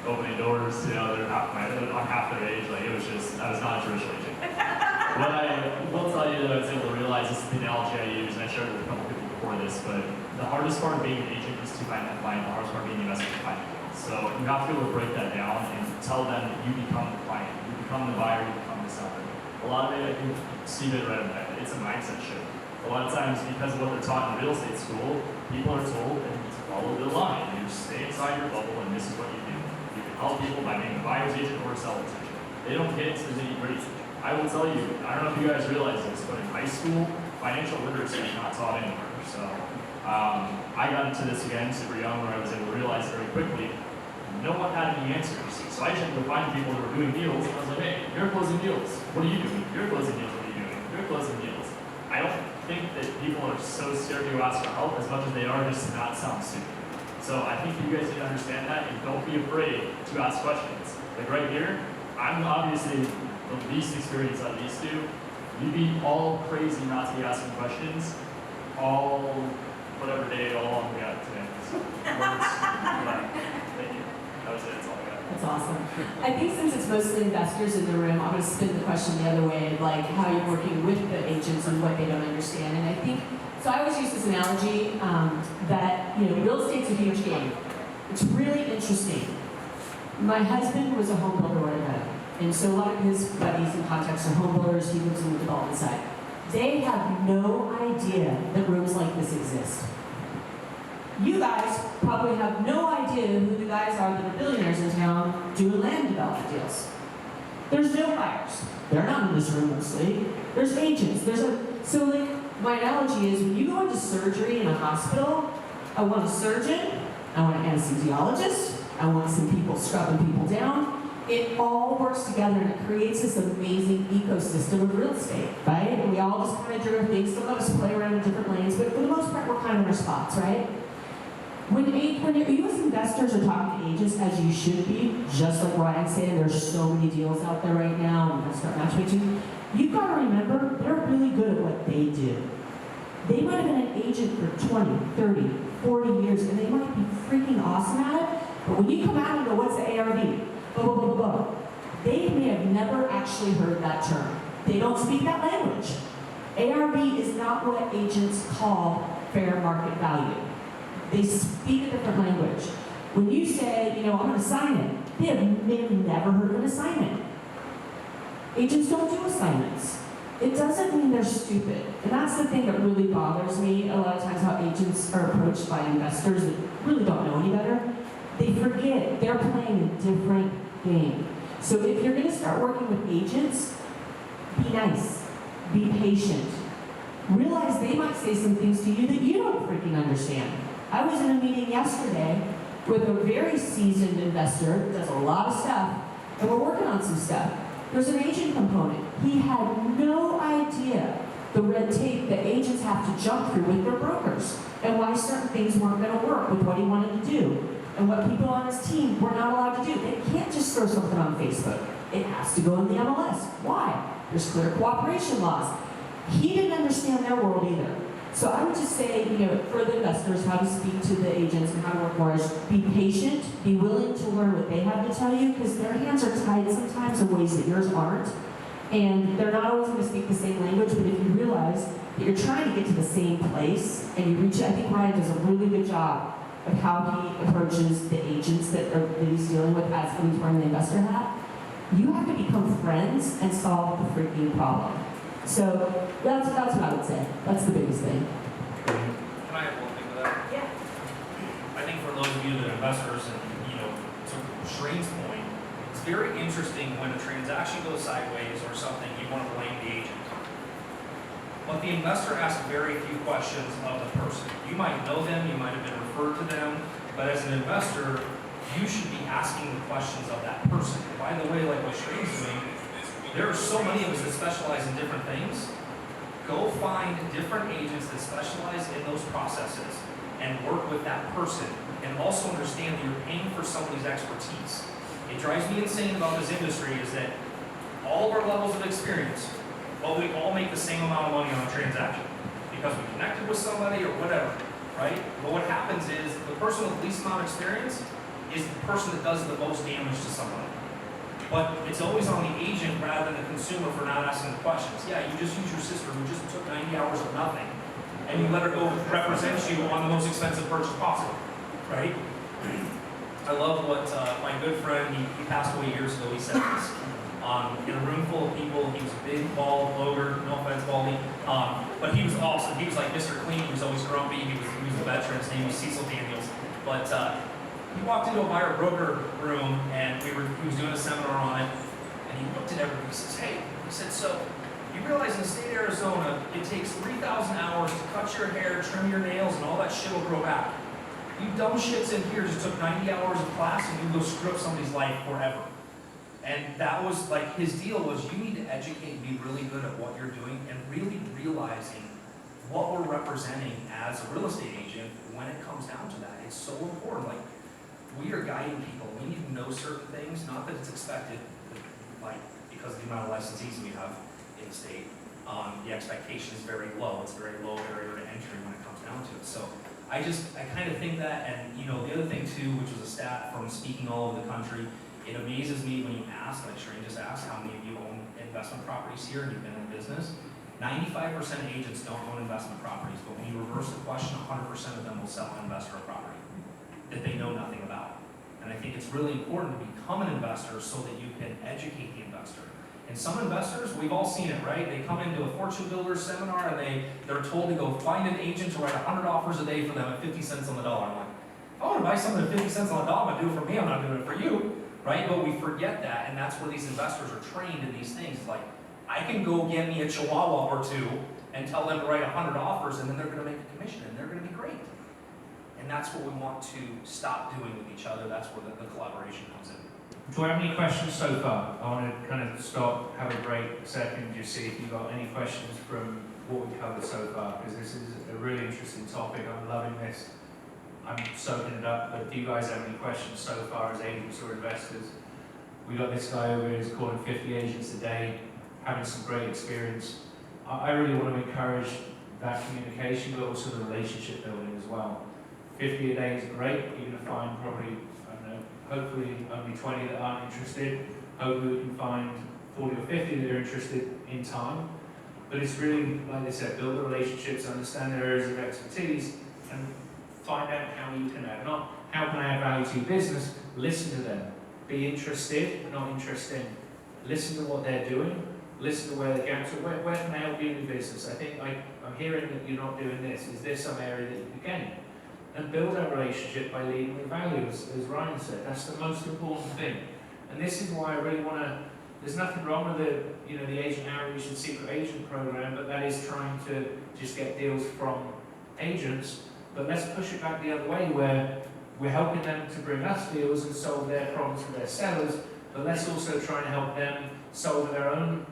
opening doors, you know, they're on half their age. Like, it was just, I was not a traditional agent. What I will tell you that I was able to realize, this is the analogy I use, and I shared it with a couple people before this, but the hardest part of being an agent is to find that client. The hardest part of being an investor is to find the deal. So you have to be able to break that down and tell them that you become the client, you become the buyer, you become the seller. A lot of it, I think Steve had read about it, it's a mindset shift. A lot of times, because of what they're taught in real estate school, people are told and follow the line. You stay inside your bubble, and this is what you do. You can help people by being a buyer's agent or a seller's agent. They don't get into the nitty-gritty. I will tell you, I don't know if you guys realize this, but in high school, financial literacy is not taught anywhere. So I got into this again super young, where I was able to realize very quickly no one had any answers. So I tried to find people that were doing deals, and I was like, hey, you're closing deals. What are you doing? You're closing deals. What are you doing? You're closing deals. I don't think that people are so scared to ask for help as much as they are just to not sound stupid. So I think you guys need to understand that, and don't be afraid to ask questions. Like right here, I'm obviously the least experienced out of these two. You'd be all crazy not to be asking questions all whatever day, all we got today. So, words, thank you. That was it. That's all I got. That's awesome. I think since it's mostly investors in the room, I'm going to spin the question the other way, like how you're working with the agents and what they don't understand. And I think, so I always use this analogy that, you know, real estate's a huge game. It's really interesting. My husband was a home builder where I met him. And so a lot of his buddies and contacts are home builders. He lives in the development side. They have no idea that rooms like this exist. You guys probably have no idea who the guys are that are billionaires in town doing land development deals. There's no buyers. They're not in this room mostly. There's agents. So like my analogy is when you go into surgery in a hospital, I want a surgeon, I want an anesthesiologist, I want some people scrubbing people down. It all works together and it creates this amazing ecosystem of real estate, right? And we all just kind of do our things. Some of us play around in different lanes, but for the most part, we're kind of in our spots, right? When you as investors are talking to agents, as you should be, just like Ryan said, there's so many deals out there right now, and that's start matchmaking. You've got to remember, they're really good at what they do. They might have been an agent for 20, 30, 40 years, and they might be freaking awesome at it, but when you come out and go, what's the ARV? Blah, blah, blah, blah. They may have never actually heard that term. They don't speak that language. ARV is not what agents call fair market value. They speak a different language. When you say, you know, I'm going to sign it, they have never heard of an assignment. Agents don't do assignments. It doesn't mean they're stupid. And that's the thing that really bothers me a lot of times, how agents are approached by investors that really don't know any better. they forget they're playing a different game. So if you're going to start working with agents, be nice, be patient. Realize they might say some things to you that you don't freaking understand. I was in a meeting yesterday with a very seasoned investor who does a lot of stuff, and we're working on some stuff. There's an agent component. He had no idea the red tape that agents have to jump through with their brokers, and why certain things weren't going to work with what he wanted to do, and what people on his team were not allowed to do. They can't just throw something on Facebook. It has to go in the MLS. Why? There's clear cooperation laws. He didn't understand their world either. So I would just say, for the investors, how to speak to the agents and how to work more is be patient, be willing to learn what they have to tell you, because their hands are tied sometimes in ways that yours aren't. And they're not always going to speak the same language, but if you realize that you're trying to get to the same place and you reach it, I think Ryan does a really good job of how he approaches the agents that he's dealing with as he's wearing the investor hat. You have to become friends and solve the freaking problem. So that's what I would say. That's the biggest thing. Can I add one thing to that? Yeah. I think for those of you that are investors and, to Sharane's point, it's very interesting when a transaction goes sideways or something, you want to blame the agent. But the investor asks very few questions of the person. You might know them, you might have been referred to them, but as an investor, you should be asking the questions of that person. And by the way, like what Sharane's doing, there are so many of us that specialize in different things. Go find different agents that specialize in those processes and work with that person, and also understand that you're paying for somebody's expertise. It drives me insane about this industry is that all of our levels of experience, well, we all make the same amount of money on a transaction because we connected with somebody or whatever, right? But what happens is the person with the least amount of experience is the person that does the most damage to somebody. But it's always on the agent rather than the consumer for not asking the questions. Yeah, you just use your sister who just took 90 hours of nothing, and you let her go represent you on the most expensive purchase possible, right? I love what my good friend, he passed away years ago, he said this. In a room full of people, he was a big, bald, ogre, no offense, baldy, but he was awesome. He was like Mr. Clean, he was always grumpy, he was a veteran, his name was Cecil Daniels. But he walked into a buyer broker room, and he was doing a seminar on it, and he looked at everybody, he says, hey, he said, so you realize in the state of Arizona, it takes 3,000 hours to cut your hair, trim your nails, and all that shit will grow back. You dumb shits in here just took 90 hours of class, and you can go screw up somebody's life forever. And that was like, his deal was you need to educate and be really good at what you're doing, and really realizing what we're representing as a real estate agent when it comes down to that. It's so important. Like, we are guiding people. We need to know certain things, not that it's expected, but like, because of the amount of licensees we have in the state, the expectation is very low. It's a very low barrier to entry when it comes down to it. So I kind of think that, and the other thing too, which was a stat from speaking all over the country, it amazes me when you ask, like Sharane just asked, how many of you own investment properties here and you've been in business? 95% of agents don't own investment properties, but when you reverse the question, 100% of them will sell an investor a property that they know nothing about. And I think it's really important to become an investor so that you can educate the investor. And some investors, we've all seen it, right? They come into a fortune builder seminar and they're told to go find an agent to write 100 offers a day for them at 50 cents on the dollar. I'm like, if I want to buy something at 50 cents on the dollar, I'm going to do it for me, I'm not doing it for you, right? But we forget that, and that's where these investors are trained in these things. It's like, I can go get me a chihuahua or two and tell them to write 100 offers, and then they're going to make a commission, and they're going to be great. And that's what we want to stop doing with each other. That's where the collaboration comes in. Do we have any questions so far? I want to kind of stop, have a break a second, just see if you've got any questions from what we've covered so far, because this is a really interesting topic. I'm loving this. I'm soaking it up. But do you guys have any questions so far as agents or investors? We got this guy over here who's calling 50 agents a day, having some great experience. I really want to encourage that communication, but also the relationship building as well. 50 a day is great. You're going to find probably, I don't know, hopefully only 20 that aren't interested. Hopefully we can find 40 or 50 that are interested in time. But it's really, like I said, build the relationships, understand their areas of expertise, and find out how you can add. Not how can I add value to your business, listen to them. Be interested, not interested. Listen to what they're doing, listen to where the gaps are. Where can I help you in your business? I think I'm hearing that you're not doing this. Is there some area that you can gain? and build that relationship by leading with value, as Ryan said. That's the most important thing. And this is why I really want to, there's nothing wrong with the agent outreach and secret agent program, but that is trying to just get deals from agents. But let's push it back the other way, where we're helping them to bring us deals and solve their problems for their sellers, but let's also try and help them solve their own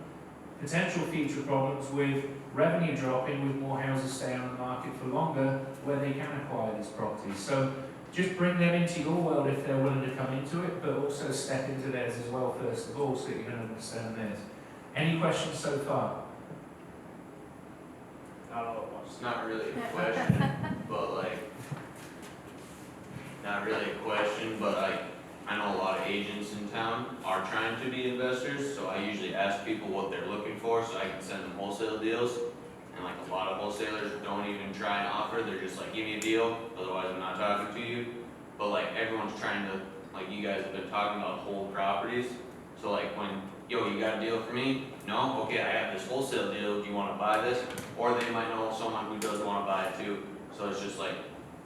potential future problems with revenue dropping, with more houses staying on the market for longer, where they can acquire these properties. So just bring them into your world if they're willing to come into it, but also step into theirs as well first of all, so that you can understand theirs. Any questions so far? It's not really a question, but not really a question, but I know a lot of agents in town are trying to be investors, so I usually ask people what they're looking for so I can send them wholesale deals. And a lot of wholesalers don't even try and offer, they're just give me a deal, otherwise I'm not talking to you. But everyone's trying to, you guys have been talking about hold properties. So when, yo, you got a deal for me? No? Okay, I have this wholesale deal, do you want to buy this? Or they might know someone who does want to buy it too. So it's just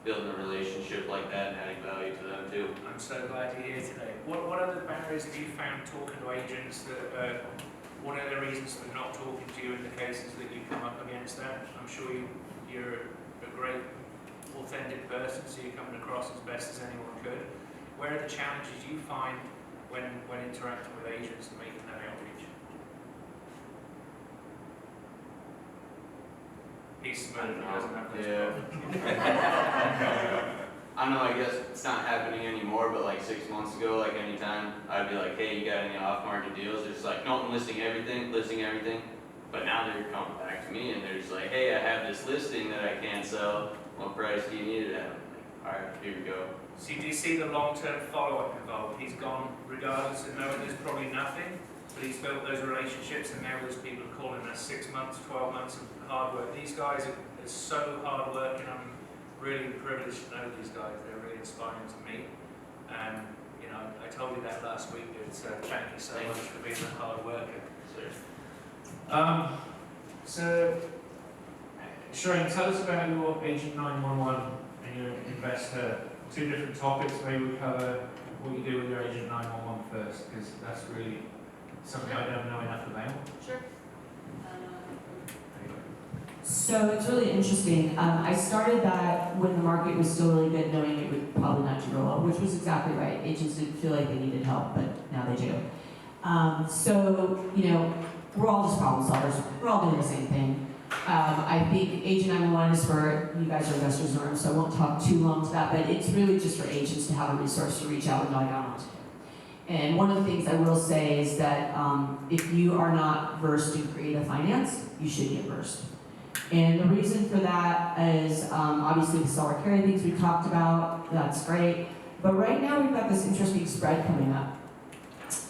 building a relationship like that and adding value to them too. I'm so glad you're here today. What other barriers have you found talking to agents that what are the reasons for not talking to you in the cases that you come up against that? I'm sure you're a great, authentic person, so you're coming across as best as anyone could. Where are the challenges you find when interacting with agents and making that outreach? He's smiling, he doesn't have this problem. I know, I guess it's not happening anymore, but 6 months ago, anytime, I'd be hey, you got any off-market deals? They're just no, I'm listing everything. But now they're coming back to me and they're just hey, I have this listing that I can't sell. What price do you need it at? All right, here we go. So do you see the long-term follow-up involved? He's gone regardless of knowing there's probably nothing, but he's built those relationships and now those people are calling us 6 months, 12 months of hard work. These guys are so hard working. I'm really privileged to know these guys. They're really inspiring to me. I told you that last week, dude, so thank you so much for being a hard worker. So, Sharane, tell us about your Agent 911 and your investor. 2 different topics. Maybe we cover what you do with your Agent 911 first, because that's really something I don't know enough about. Sure. So it's really interesting. I started that when the market was still really good, knowing it would probably not do real well, which was exactly right. Agents didn't feel like they needed help, but now they do. We're all just problem solvers. We're all doing the same thing. I think Agent 911 is for, you guys are investors in the room, so I won't talk too long to that, but it's really just for agents to have a resource to reach out and I got on to. And one of the things I will say is that if you are not versed in creative finance, you should get versed. And the reason for that is obviously the seller carry things we talked about, that's great. But right now we've got this interesting spread coming up.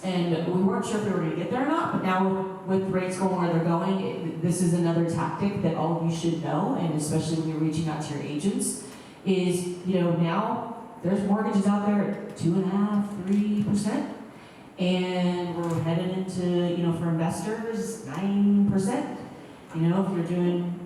And we weren't sure if we were going to get there or not, but now with rates going where they're going, this is another tactic that all of you should know, and especially when you're reaching out to your agents, is, now there's mortgages out there at 2.5%, 3%, and we're headed into, for investors, 9%, if you're doing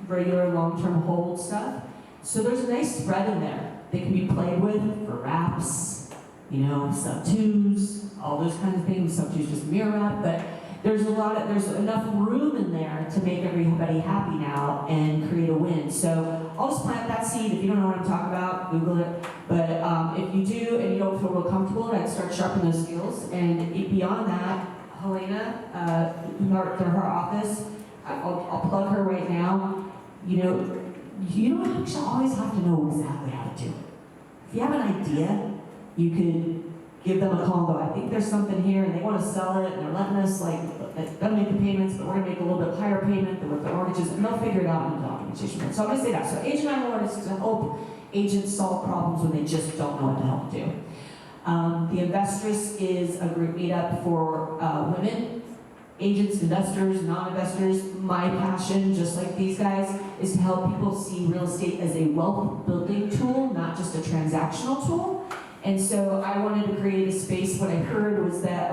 regular long-term hold stuff. So there's a nice spread in there that can be played with for wraps, sub-twos, all those kinds of things. Sub-twos just mirror wrap, but there's enough room in there to make everybody happy now and create a win. So I'll just plant that seed. If you don't know what I'm talking about, Google it. But if you do and you don't feel real comfortable, I'd start sharpening those skills. And beyond that, Helena, her office, I'll plug her right now. You don't actually always have to know exactly how to do it. If you have an idea, you could give them a call and go, I think there's something here, and they want to sell it, and they're letting us, they'll make the payments, but we're going to make a little bit higher payment than what the mortgage is, and they'll figure it out in the documentation. So I'm going to say that. So Agent 911 is to help agents solve problems when they just don't know what the hell to do. The Investress is a group meetup for women, agents, investors, non-investors. My passion, just like these guys, is to help people see real estate as a wealth building tool, not just a transactional tool. And so I wanted to create a space. What I heard was that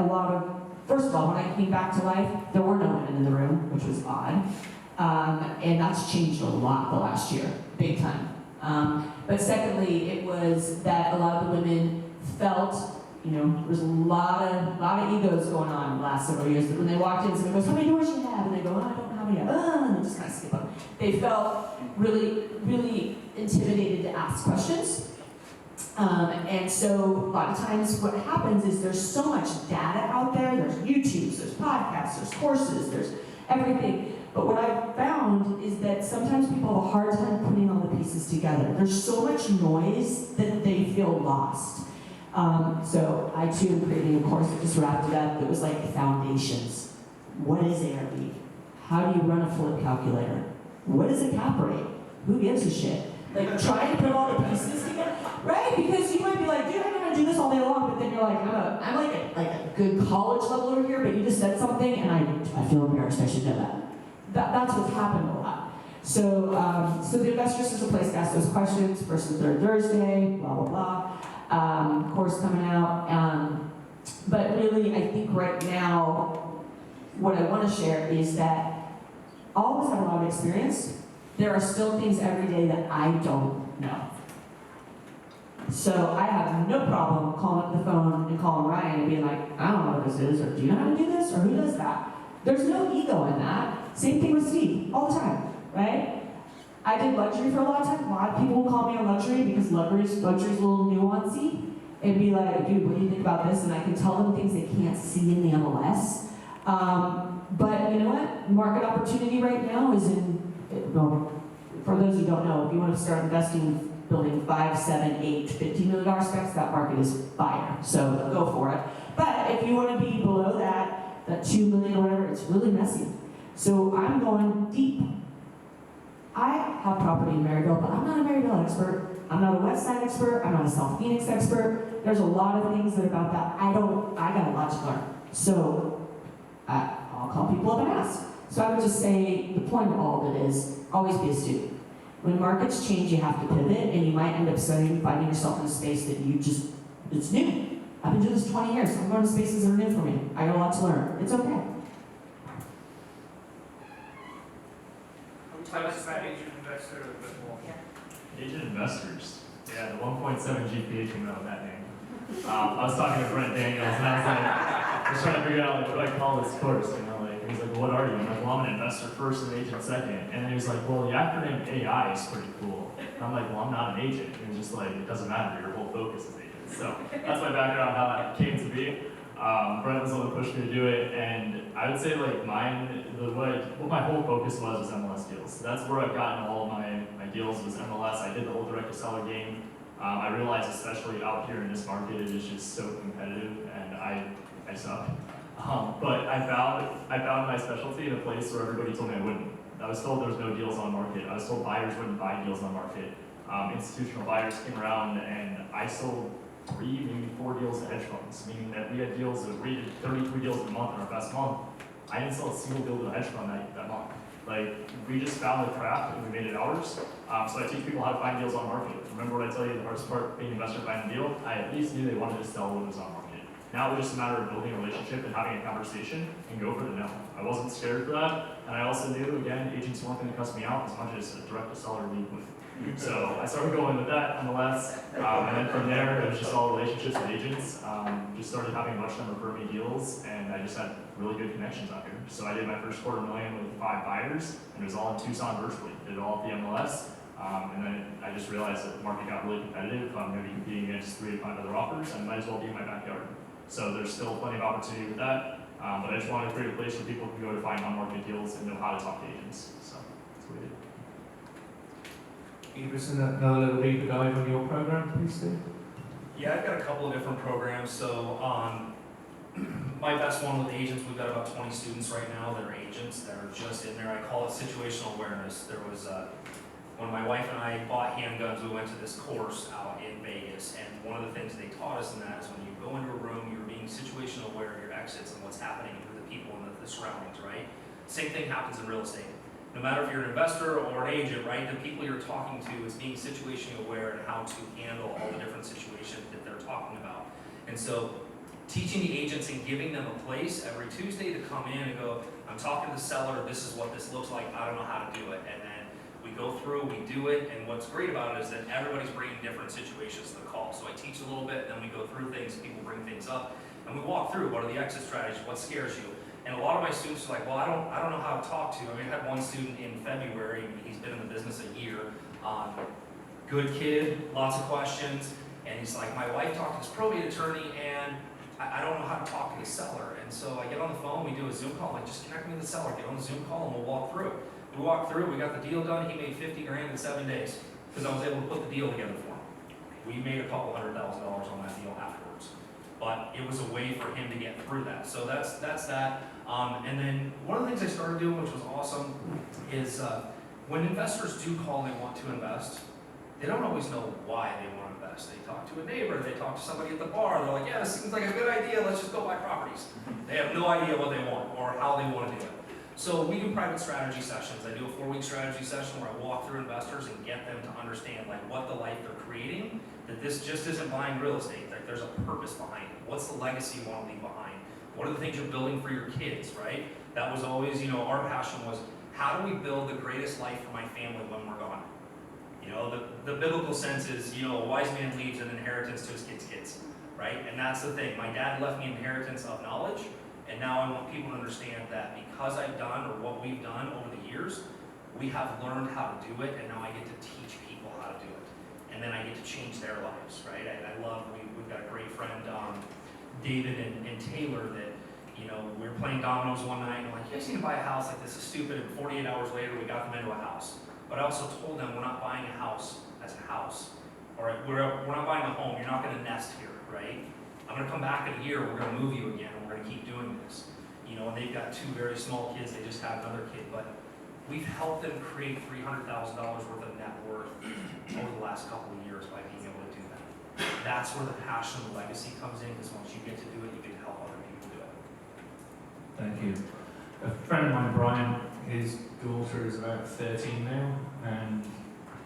first of all, when I came back to life, there were no women in the room, which was odd. And that's changed a lot the last year, big time. But secondly, it was that a lot of the women felt, there was a lot of egos going on the last several years. That when they walked in, someone goes, "How many doors do you have?" And they go, "Oh, I don't know how many." And they just kind of skip up. They felt really, really intimidated to ask questions. And so a lot of times what happens is there's so much data out there. There's YouTubes, there's podcasts, there's courses, there's everything. But what I've found is that sometimes people have a hard time putting all the pieces together. There's so much noise that they feel lost. So I too am creating a course that just wrapped it up that was like foundations. What is ARV? How do you run a flip calculator? What is a cap rate? Who gives a shit? Like try to put all the pieces together, right? Because you might be like, dude, I'm gonna do this all day long, but then you're like, I'm like a good college level over here, but you just said something and I feel embarrassed, I should know that. That's what's happened a lot. So, so the Investors is a place to ask those questions, first and third Thursday, blah, blah, blah. Course coming out. But really, I think right now, what I want to share is that all of us have a lot of experience. There are still things every day that I don't know. So I have no problem calling up the phone and calling Ryan and being like, I don't know what this is, or do you know how to do this, or who does that? There's no ego in that. Same thing with Steve, all the time, right? I did luxury for a lot of time. A lot of people will call me a luxury because luxury's a little nuancy. And be like, dude, what do you think about this? And I can tell them things they can't see in the MLS. But you know what? Market opportunity right now is well, for those who don't know, if you want to start investing, building $5, $7, $8, $15 million specs, that market is fire. So go for it. But if you want to be below that $2 million or whatever, it's really messy. So I'm going deep. I have property in Maryville, but I'm not a Maryville expert. I'm not a West Side expert. I'm not a South Phoenix expert. There's a lot of things that about that I got a lot to learn. So I'll call people up and ask. So I would just say the point of all of it is always be a student. When markets change, you have to pivot, and you might end up finding yourself in a space that it's new. I've been doing this 20 years. I'm going to spaces that are new for me. I got a lot to learn. It's okay. Tell us about Agent Investor a bit more. Agent Investors. Yeah, the 1.7 GPA came out with that name. I was talking to Brent Daniels, and I was trying to figure out, like, what do I call this course? And he's like, well, what are you? I'm like, well, I'm an investor first and agent second. And then he was like, well, the acronym AI is pretty cool. And I'm like, well, I'm not an agent. And he's just like, it doesn't matter, your whole focus is agents. So that's my background, how that came to be. Brent was the one who pushed me to do it, and I would say like what my whole focus was MLS deals. So that's where I've gotten all of my deals was MLS. I did the whole direct to seller game. I realized especially out here in this market it is just so competitive, and I suck. But I found my specialty in a place where everybody told me I wouldn't. I was told there was no deals on market. I was told buyers wouldn't buy deals on market. Institutional buyers came around, and I sold 3, maybe 4 deals to hedge funds, meaning that we had deals that we did 33 deals a month in our best month. I didn't sell a single deal to a hedge fund that month. Like, we just found the craft and we made it ours. So I teach people how to find deals on market. Remember what I tell you, the hardest part being an investor finding a deal? I at least knew they wanted to sell when it was on market. Now it was just a matter of building a relationship and having a conversation and go for the no. I wasn't scared for that, and I also knew, again, agents weren't going to cuss me out as much as a direct to seller lead would. So I started going with that nonetheless, and then from there it was just all relationships with agents. Just started having a bunch of them refer me deals, and I just had really good connections out here. So I did my first $250,000 with 5 buyers, and it was all in Tucson virtually. Did it all at the MLS, and then I just realized that the market got really competitive. I'm going to be competing against 3 to 5 other offers, and I might as well be in my backyard. So there's still plenty of opportunity with that, but I just wanted to create a place where people can go to find on-market deals and know how to talk to agents. So that's what we did. Give us another little deeper dive on your program, please, Steve. Yeah, I've got a couple of different programs. So my best one with agents, we've got about 20 students right now that are agents that are just in there. I call it situational awareness. There was when my wife and I bought handguns, we went to this course out in Vegas, and one of the things they taught us in that is when you go into a room, you're being situational aware of your exits and what's happening with the people and the surroundings, right? Same thing happens in real estate. No matter if you're an investor or an agent, right, the people you're talking to is being situationally aware and how to handle all the different situations that they're talking about. And so teaching the agents and giving them a place every Tuesday to come in and go, I'm talking to the seller, this is what this looks like, I don't know how to do it. And then We go through, we do it, and what's great about it is that everybody's bringing different situations to the call. So I teach a little bit, then we go through things, people bring things up, and we walk through what are the exit strategies, what scares you. And a lot of my students are like, well, I don't know how to talk to you. I mean, I had one student in February, he's been in the business a year, good kid, lots of questions, and he's like, my wife talked to this probate attorney, and I don't know how to talk to the seller. And so I get on the phone, we do a Zoom call, like, just connect me with the seller, get on the Zoom call, and we'll walk through. We walked through, we got the deal done, he made 50 grand in 7 days, because I was able to put the deal together for him. We made a couple $100,000 on that deal afterwards. But it was a way for him to get through that. So that's that. And then one of the things I started doing, which was awesome, is when investors do call and they want to invest, they don't always know why they want to invest. They talk to a neighbor, they talk to somebody at the bar, they're like, yeah, this seems like a good idea, let's just go buy properties. They have no idea what they want or how they want to do it. So we do private strategy sessions. I do a 4-week strategy session where I walk through investors and get them to understand like what the life they're creating, that this just isn't buying real estate, like there's a purpose behind it. What's the legacy you want to leave behind? What are the things you're building for your kids, right? That was always, our passion was, how do we build the greatest life for my family when we're gone? The biblical sense is, a wise man leaves an inheritance to his kids, right? And that's the thing. My dad left me an inheritance of knowledge, and now I want people to understand that because I've done, or what we've done over the years, we have learned how to do it, and now I get to teach people how to do it. And then I get to change their lives, right? I love, we've got a great friend, David and Taylor, that, we were playing dominoes one night, and I'm like, you guys need to buy a house, like this is stupid, and 48 hours later, we got them into a house. But I also told them, we're not buying a house as a house, or we're not buying a home, you're not gonna nest here, right? I'm gonna come back in a year, we're gonna move you again, and we're gonna keep doing this. And they've got 2 very small kids, they just had another kid, but we've helped them create $300,000 worth of net worth over the last couple of years by being able to do that. That's where the passion and the legacy comes in, because once you get to do it, you get to help other people do it. Thank you. A friend of mine, Brian, his daughter is about 13 now, and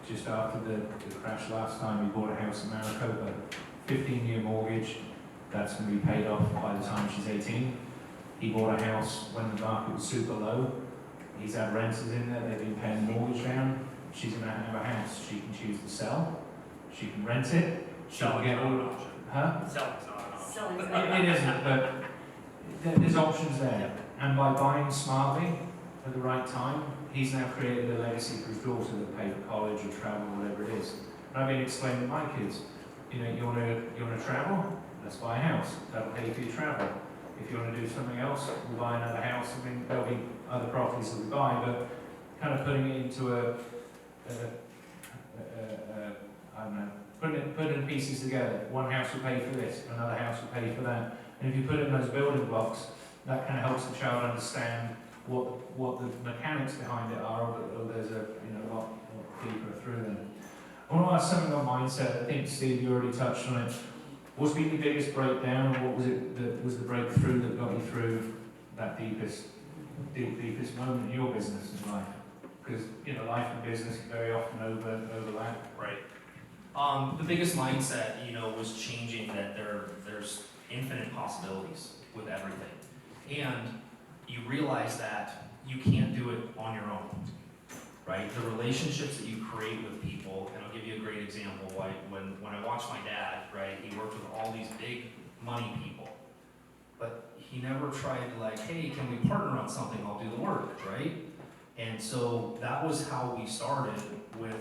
just after the crash last time, he bought a house in Maricopa, 15-year mortgage, that's going to be paid off by the time she's 18. He bought a house when the market was super low. He's had renters in there, they've been paying the mortgage down. She's going to have a house. She can choose to sell, she can rent it, she can get all option. Huh? Selling's not an option. Selling's It isn't, but there's options there. And by buying smartly at the right time, he's now created a legacy for his daughter to pay for college or travel, whatever it is. And I've been explaining to my kids, you want to travel? Let's buy a house. That'll pay for your travel. If you want to do something else, we'll buy another house. I mean, there'll be other properties that we buy, but kind of putting it into I don't know, putting pieces together. One house will pay for this, another house will pay for that. And if you put in those building blocks, that kind of helps the child understand what the mechanics behind it are, or there's a lot deeper through them. I want to ask something on mindset. I think, Steve, you already touched on it. What's been the biggest breakdown, or what was it that was the breakthrough that got you through that deepest moment in your business and life? Because life and business very often overlap. Right. The biggest mindset, was changing that there's infinite possibilities with everything, and you realize that you can't do it on your own. Right? The relationships that you create with people, and I'll give you a great example. When I watched my dad, right, he worked with all these big money people, but he never tried to like, hey, can we partner on something? I'll do the work, right? And so that was how we started with,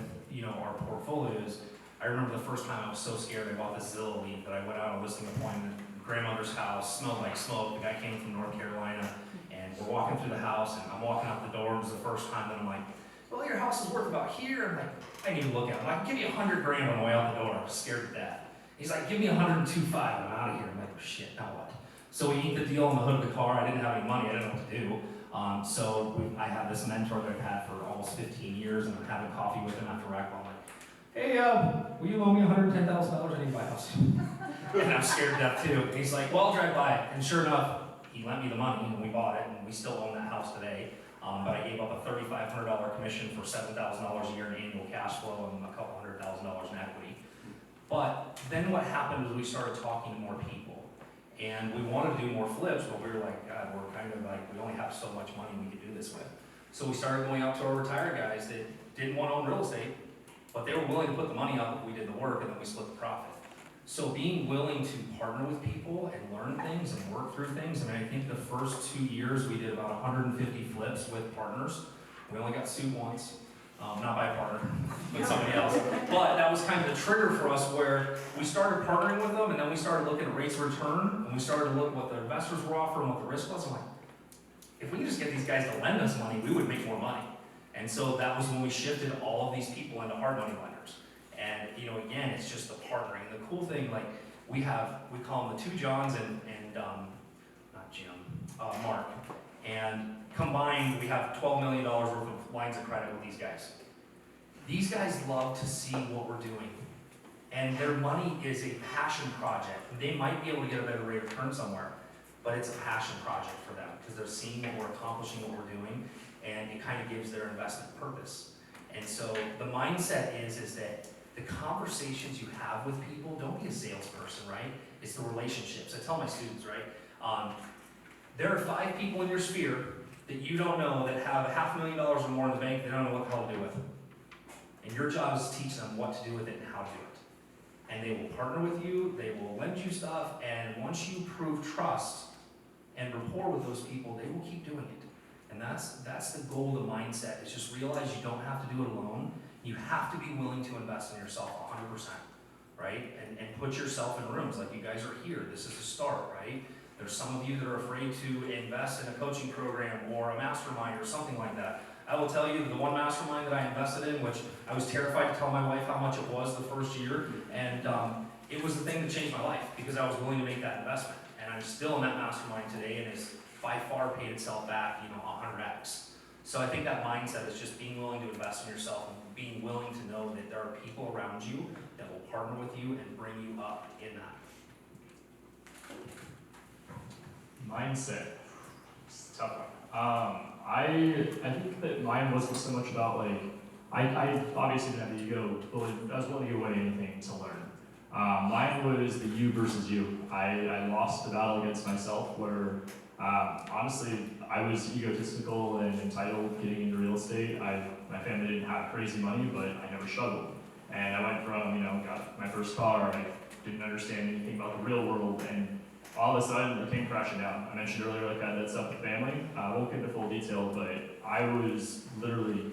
our portfolios. I remember the first time I was so scared. I bought this Zillow lead that I went out on a listing appointment. Grandmother's house smelled like smoke. The guy came from North Carolina, and we're walking through the house, and I'm walking out the door. It was the first time that I'm like, well, your house is worth about here. I'm like, I need to look at it. I'm like, give you $100 grand on the way out the door. I was scared to death. He's like, give me 102.5. I'm out of here. I'm like, oh, shit, now what? So we inked the deal on the hood of the car. I didn't have any money. I didn't know what to do. I have this mentor that I've had for almost 15 years, and I'm having coffee with him after racquetball. I'm like, hey, will you loan me $110,000? I need to buy a house. And I'm scared to death too. And he's like, well, I'll drive by it. And sure enough, he lent me the money, and we bought it, and we still own that house today. But I gave up a $3,500 commission for $7,000 a year in annual cash flow and a couple $100,000 in equity. But then what happened is we started talking to more people, and we wanted to do more flips, but we were like, God, we're kind of like, we only have so much money we could do this with. So we started going out to our retired guys that didn't want to own real estate, but they were willing to put the money up if we did the work, and then we split the profit. So being willing to partner with people and learn things and work through things, I think the first 2 years we did about 150 flips with partners. We only got sued once, not by a partner, but somebody else. But that was kind of the trigger for us where we started partnering with them, and then we started looking at rates of return, and we started to look at what the investors were offering, what the risk was. I'm like, if we could just get these guys to lend us money, we would make more money. And so that was when we shifted all of these people into hard money lenders. And again, it's just the partnering. And the cool thing, like we call them the two Johns and not Jim, Mark. And combined, we have $12 million worth of lines of credit with these guys. These guys love to see what we're doing. And their money is a passion project. They might be able to get a better rate of return somewhere, but it's a passion project for them because they're seeing what we're accomplishing, what we're doing, and it kind of gives their investment purpose. And so the mindset is that the conversations you have with people, don't be a salesperson, right? It's the relationships. I tell my students, right? There are 5 people in your sphere that you don't know that have $500,000 or more in the bank they don't know what the hell to do with. And your job is to teach them what to do with it and how to do it. And they will partner with you, they will lend you stuff, and once you prove trust and rapport with those people, they will keep doing it. And that's the goal of the mindset, is just realize you don't have to do it alone. You have to be willing to invest in yourself 100%, right? And put yourself in rooms like you guys are here. This is the start, right? There's some of you that are afraid to invest in a coaching program or a mastermind or something like that. I will tell you the one mastermind that I invested in, which I was terrified to tell my wife how much it was the first year, and it was the thing that changed my life because I was willing to make that investment. And I'm still in that mastermind today, and it's by far paid itself back, 100x. So I think that mindset is just being willing to invest in yourself and being willing to know that there are people around you that will partner with you and bring you up in that. Mindset. It's a tough one. I think that mine wasn't so much about I obviously didn't have the ego, but I was willing to give away anything to learn. Mine was the you versus you. I lost the battle against myself where honestly I was egotistical and entitled getting into real estate. My family didn't have crazy money, but I never struggled. And I went from, got my first car, I didn't understand anything about the real world, and all of a sudden it came crashing down. I mentioned earlier I had that stuff with family. I won't get into full detail, but I was literally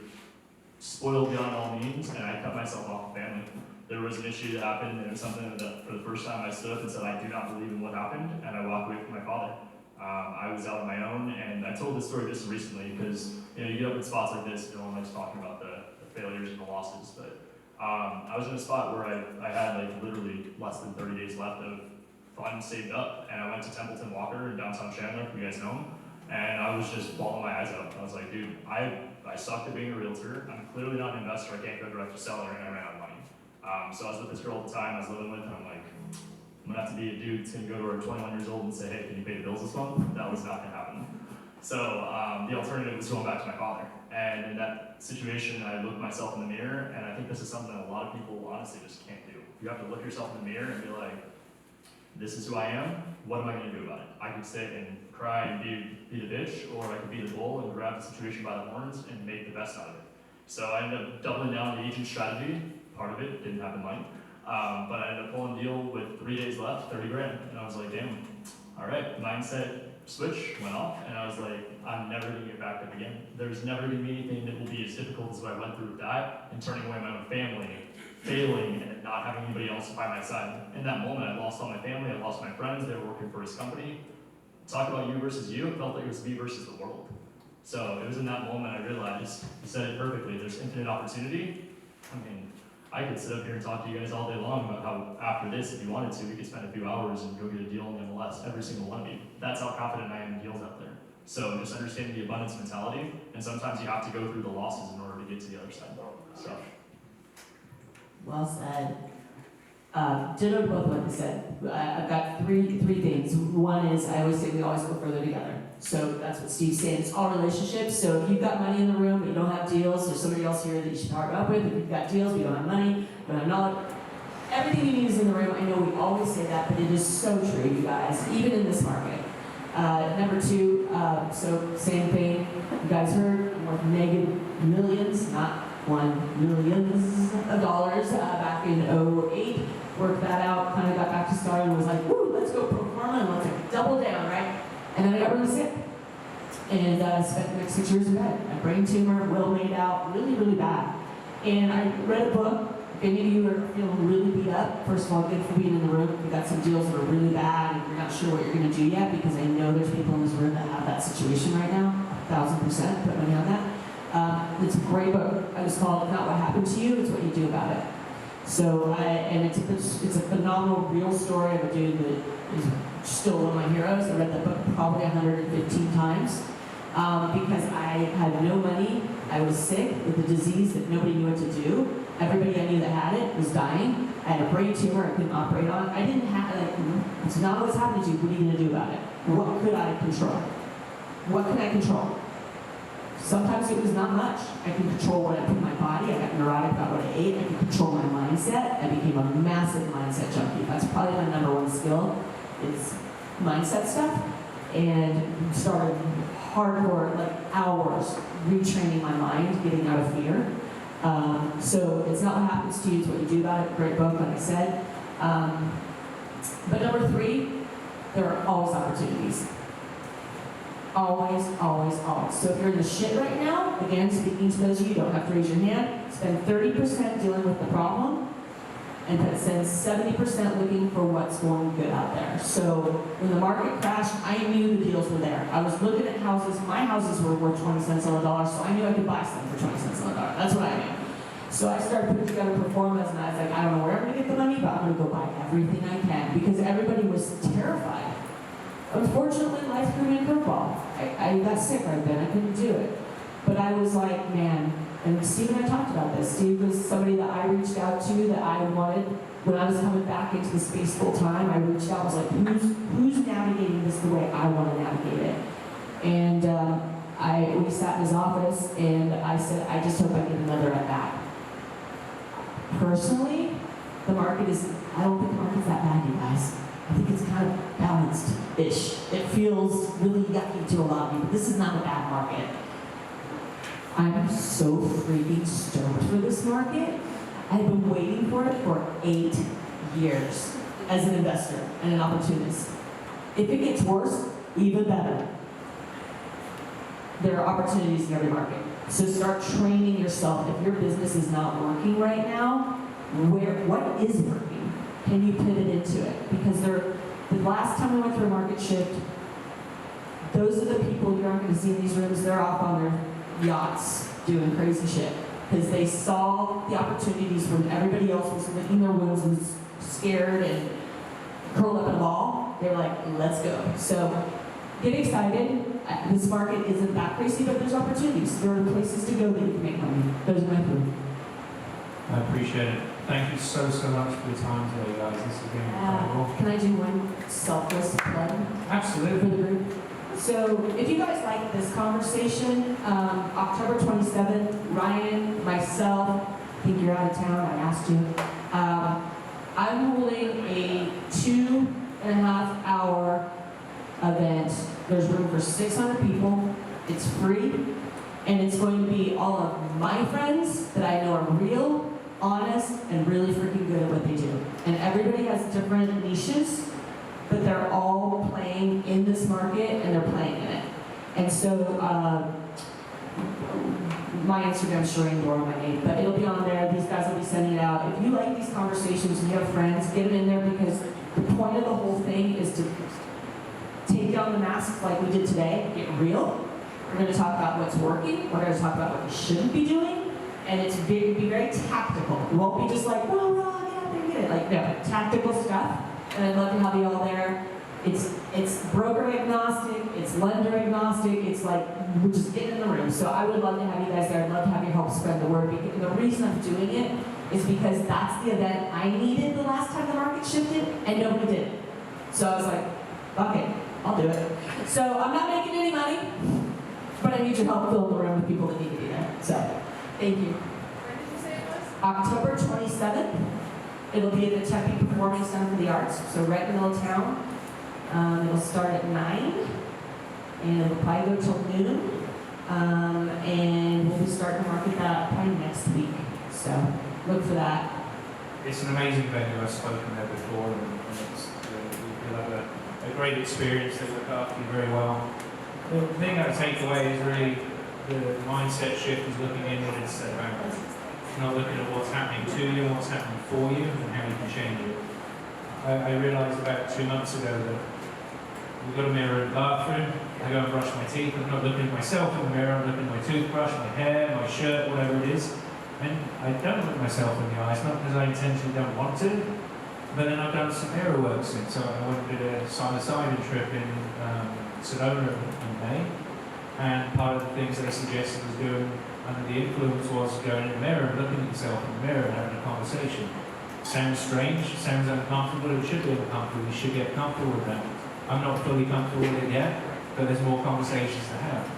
spoiled beyond all means, and I cut myself off of family. There was an issue that happened, and it was something that for the first time I stood up and said, I do not believe in what happened, and I walked away from my father. I was out on my own, and I told this story just recently because you get up in spots like this, no one likes talking about the failures and the losses, but I was in a spot where I had literally less than 30 days left of funds saved up, and I went to Templeton Walker in downtown Chandler, if you guys know him, and I was just bawling my eyes out. I was like, dude, I sucked at being a realtor. I'm clearly not an investor. I can't go direct to seller, and I ran out of money. So I was with this girl at the time I was living with, and I'm like, I'm gonna have to be a dude that's gonna go to her 21 years old and say, hey, can you pay the bills this month? That was not gonna happen. So the alternative was going back to my father. And in that situation, I looked myself in the mirror, and I think this is something that a lot of people honestly just can't do. You have to look yourself in the mirror and be like, this is who I am, what am I gonna do about it? I could sit and cry and be the bitch, or I could be the bull and grab the situation by the horns and make the best out of it. So I ended up doubling down the agent strategy. Part of it didn't happen money. But I ended up pulling a deal with 3 days left, 30 grand. And I was like, damn, all right, mindset switch went off. And I was like, I'm never gonna get back up again. There's never gonna be anything that will be as difficult as what I went through with that and turning away my own family, failing, and not having anybody else by my side. In that moment, I lost all my family, I lost my friends, they were working for his company. Talk about you versus you, it felt like it was me versus the world. So it was in that moment I realized, you said it perfectly, there's infinite opportunity. I could sit up here and talk to you guys all day long about how after this, if you wanted to, we could spend a few hours and go get a deal in MLS, every single one of you. That's how confident I am in deals out there. So just understanding the abundance mentality, and sometimes you have to go through the losses in order to get to the other side. So. Well said. Ditto to both what they said. I've got three things. One is I always say we always go further together. So that's what Steve's saying. It's all relationships. So if you've got money in the room but you don't have deals, there's somebody else here that you should partner up with. If you've got deals but you don't have money, you don't have knowledge, everything you need is in the room. I know we always say that, but it is so true, you guys, even in this market. Number two, so same thing. You guys heard, more like negative millions, not millions of dollars back in '08. Worked that out, kind of got back to starting, and was like, woo, let's go pro forma and let's like double down, right? And then I got really sick. And spent the next 6 years in bed. A brain tumor, will made out, really, really bad. And I read a book. If any of you are feeling really beat up, first of all, good for being in the room. We got some deals that are really bad and you're not sure what you're going to do yet, because I know there's people in this room that have that situation right now. 1,000%, put money on that. It's a great book. I just call it Not What Happened to You, It's What You Do About It. So, it's a phenomenal real story of a dude that is still one of my heroes. I read that book probably 115 times. Because I had no money, I was sick with a disease that nobody knew what to do. Everybody I knew that had it was dying. I had a brain tumor I couldn't operate on. I didn't have, it's not what's happening to you, what are you gonna do about it? What could I control? What can I control? Sometimes it was not much. I can control what I put in my body. I got neurotic about what I ate. I can control my mindset. I became a massive mindset junkie. That's probably my #1 skill, is mindset stuff. And started hardcore, like hours, retraining my mind, getting out of fear. So it's not what happens to you, it's what you do about it. Great book, like I said. But #3, there are always opportunities. Always, always, always. So if you're in the shit right now, again, speaking to those of you, you don't have to raise your hand, spend 30% dealing with the problem, and spend 70% looking for what's going good out there. So when the market crashed, I knew the deals were there. I was looking at houses. My houses were worth 20 cents on the dollar, so I knew I could buy some for 20 cents on the dollar. That's what I knew. So I started putting together performance, and I was like, I don't know where I'm gonna get the money, but I'm gonna go buy everything I can, because everybody was terrified. Unfortunately, life threw me a curveball. I got sick right then, I couldn't do it. But I was like, man, and Steve and I talked about this. Steve was somebody that I reached out to, that I wanted, when I was coming back into the space full time, I reached out, I was like, who's navigating this the way I want to navigate it? And we sat in his office, and I said, I just hope I get another at bat. Personally, the market is, I don't think the market's that bad, you guys. I think it's kind of balanced-ish. It feels really yucky to a lot of people. This is not a bad market. I'm so freaking stoked for this market. I've been waiting for it for 8 years as an investor and an opportunist. If it gets worse, even better. There are opportunities in every market. So start training yourself. If your business is not working right now, what is working? Can you pivot into it? Because the last time we went through a market shift, those are the people you aren't going to see in these rooms. They're off on their yachts doing crazy shit. Because they saw the opportunities when everybody else was licking their wounds and scared and curled up in a ball. They're like, let's go. So get excited. This market isn't that crazy, but there's opportunities. There are places to go that you can make money. Those are my 3. I appreciate it. Thank you so much for your time today, guys. This has been incredible. Can I do one selfless plug? Absolutely. For the group? So if you guys like this conversation, October 27th, Ryan, myself, I think you're out of town, I asked you. I'm holding a 2.5 hour event. There's room for 600 people. It's free. And it's going to be all of my friends that I know are real, honest, and really freaking good at what they do. And everybody has different niches, but they're all playing in this market, and they're playing in it. And so, my Instagram's Sharane, Dorrah, my name, but it'll be on there. These guys will be sending it out. If you like these conversations and you have friends, get them in there, because the point of the whole thing is to take down the masks like we did today, get real. We're going to talk about what's working. We're going to talk about what you shouldn't be doing, and it's be very tactical. It won't be just like, well, get out there and get it. Like, no, tactical stuff. And I'd love to have you all there. It's broker agnostic, it's lender agnostic, it's like, we're just getting in the room. So I would love to have you guys there. I'd love to have you help spread the word. And the reason I'm doing it is because that's the event I needed the last time the market shifted, and nobody did it. So I was like, okay, I'll do it. So I'm not making any money, but I need your help filling the room with people that need to be there. So, thank you. When did you say it was? October 27th. It'll be at the Tempe Performing Center for the Arts, so right in the middle of town. It'll start at 9, and it'll probably go till noon. And we'll be starting to market that probably next week. So look for that. It's an amazing venue. I've spoken there before, and you'll have a great experience. They look after you very well. The thing I take away is really the mindset shift is looking inward instead of outward. Not looking at what's happening to you, what's happening for you, and how you can change it. I realised about 2 months ago that we've got a mirror in the bathroom. I go and brush my teeth. I'm not looking at myself in the mirror. I'm looking at my toothbrush, my hair, my shirt, whatever it is. And I don't look myself in the eyes, not because I intentionally don't want to, but then I've done some mirror work since. So I went and did a psilocybin trip in Sedona in May, and part of the things they suggested was doing under the influence was going in the mirror and looking at yourself in the mirror and having a conversation. Sounds strange, sounds uncomfortable, it should be uncomfortable, you should get comfortable with that. I'm not fully comfortable with it yet, but there's more conversations to have.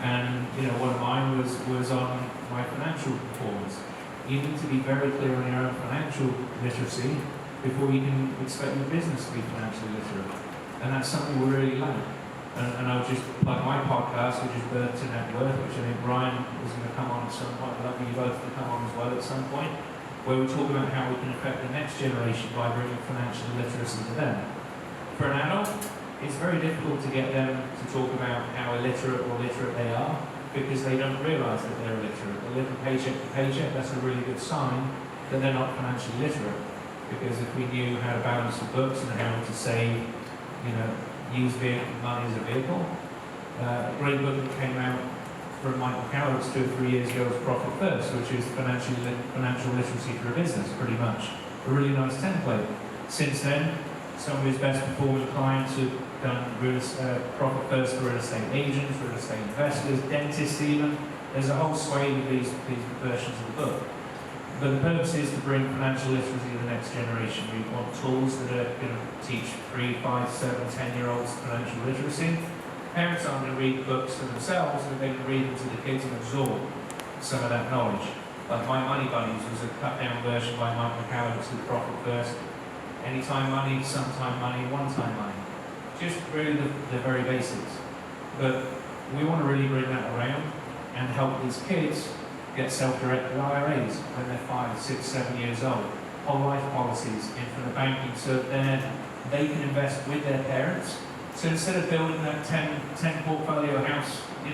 And one of mine was on my financial performance. You need to be very clear on your own financial literacy before you can expect your business to be financially literate. And that's something we really lack. And I'll just plug my podcast, which is Birth to Net Worth, which I think Ryan is going to come on at some point. I'd love you both to come on as well at some point, where we talk about how we can affect the next generation by bringing financial literacy to them. For an adult, it's very difficult to get them to talk about how illiterate or literate they are, because they don't realise that they're illiterate. They live paycheck to paycheck. That's a really good sign that they're not financially literate. Because if we knew how to balance the books and how to save, use money as a vehicle. A great book that came out from Michael Coward's 2 or 3 years ago was Profit First, which is financial literacy for a business, pretty much. A really nice template. Since then, some of his best performing clients have done Profit First for real estate agents, real estate investors, dentists even. There's a whole swathe of these versions of the book. But the purpose is to bring financial literacy to the next generation. We want tools that are going to teach 3, 5, 7, 10-year-olds financial literacy. Parents aren't going to read books for themselves, but they can read them to the kids and absorb some of that knowledge. Like My Money Buddies was a cut-down version by Michael Coward to Profit First. Anytime money, sometime money, one-time money. Just really the very basics. But we want to really bring that around and help these kids get self-directed IRAs when they're 5, 6, 7 years old. Whole life policies in from the banking so that they can invest with their parents. So instead of building that 10 portfolio house, 10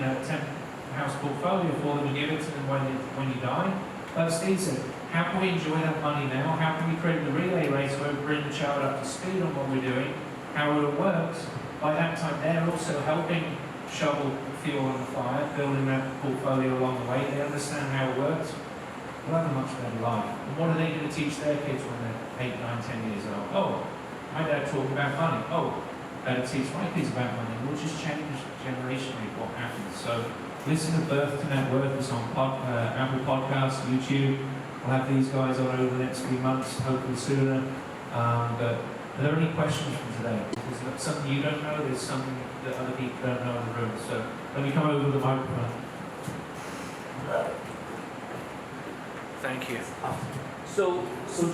house portfolio for them and give it to them when you die, like Steve said, how can we enjoy that money now? How can we create the relay race where we bring the child up to speed on what we're doing, how it works? By that time, they're also helping shovel fuel on the fire, building that portfolio along the way. They understand how it works. They'll have a much better life. And what are they going to teach their kids when they're 8, 9, 10 years old? Oh, my dad talked about money. Oh, better teach my kids about money. We'll just change generationally what happens. So listen to Birth to Net Worth. It's on Apple Podcasts, YouTube. We'll have these guys on over the next few months, hopefully sooner. But are there any questions from today? Is there something you don't know? There's something that other people don't know in the room. So let me come over to the microphone. Thank you. So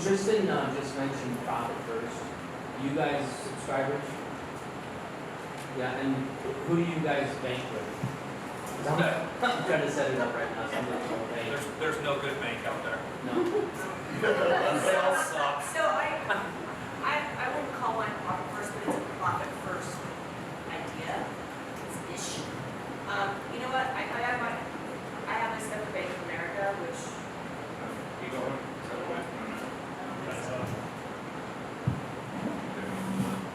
Tristan just mentioned Profit First. You guys subscribers? Yeah, and who do you guys bank with? I'm trying to set it up right now. There's no good bank out there. No. They all suck. So I wouldn't call mine Profit First, but it's a Profit First idea. It's ish. You know what? I have my stuff at Bank of America, which. You go on.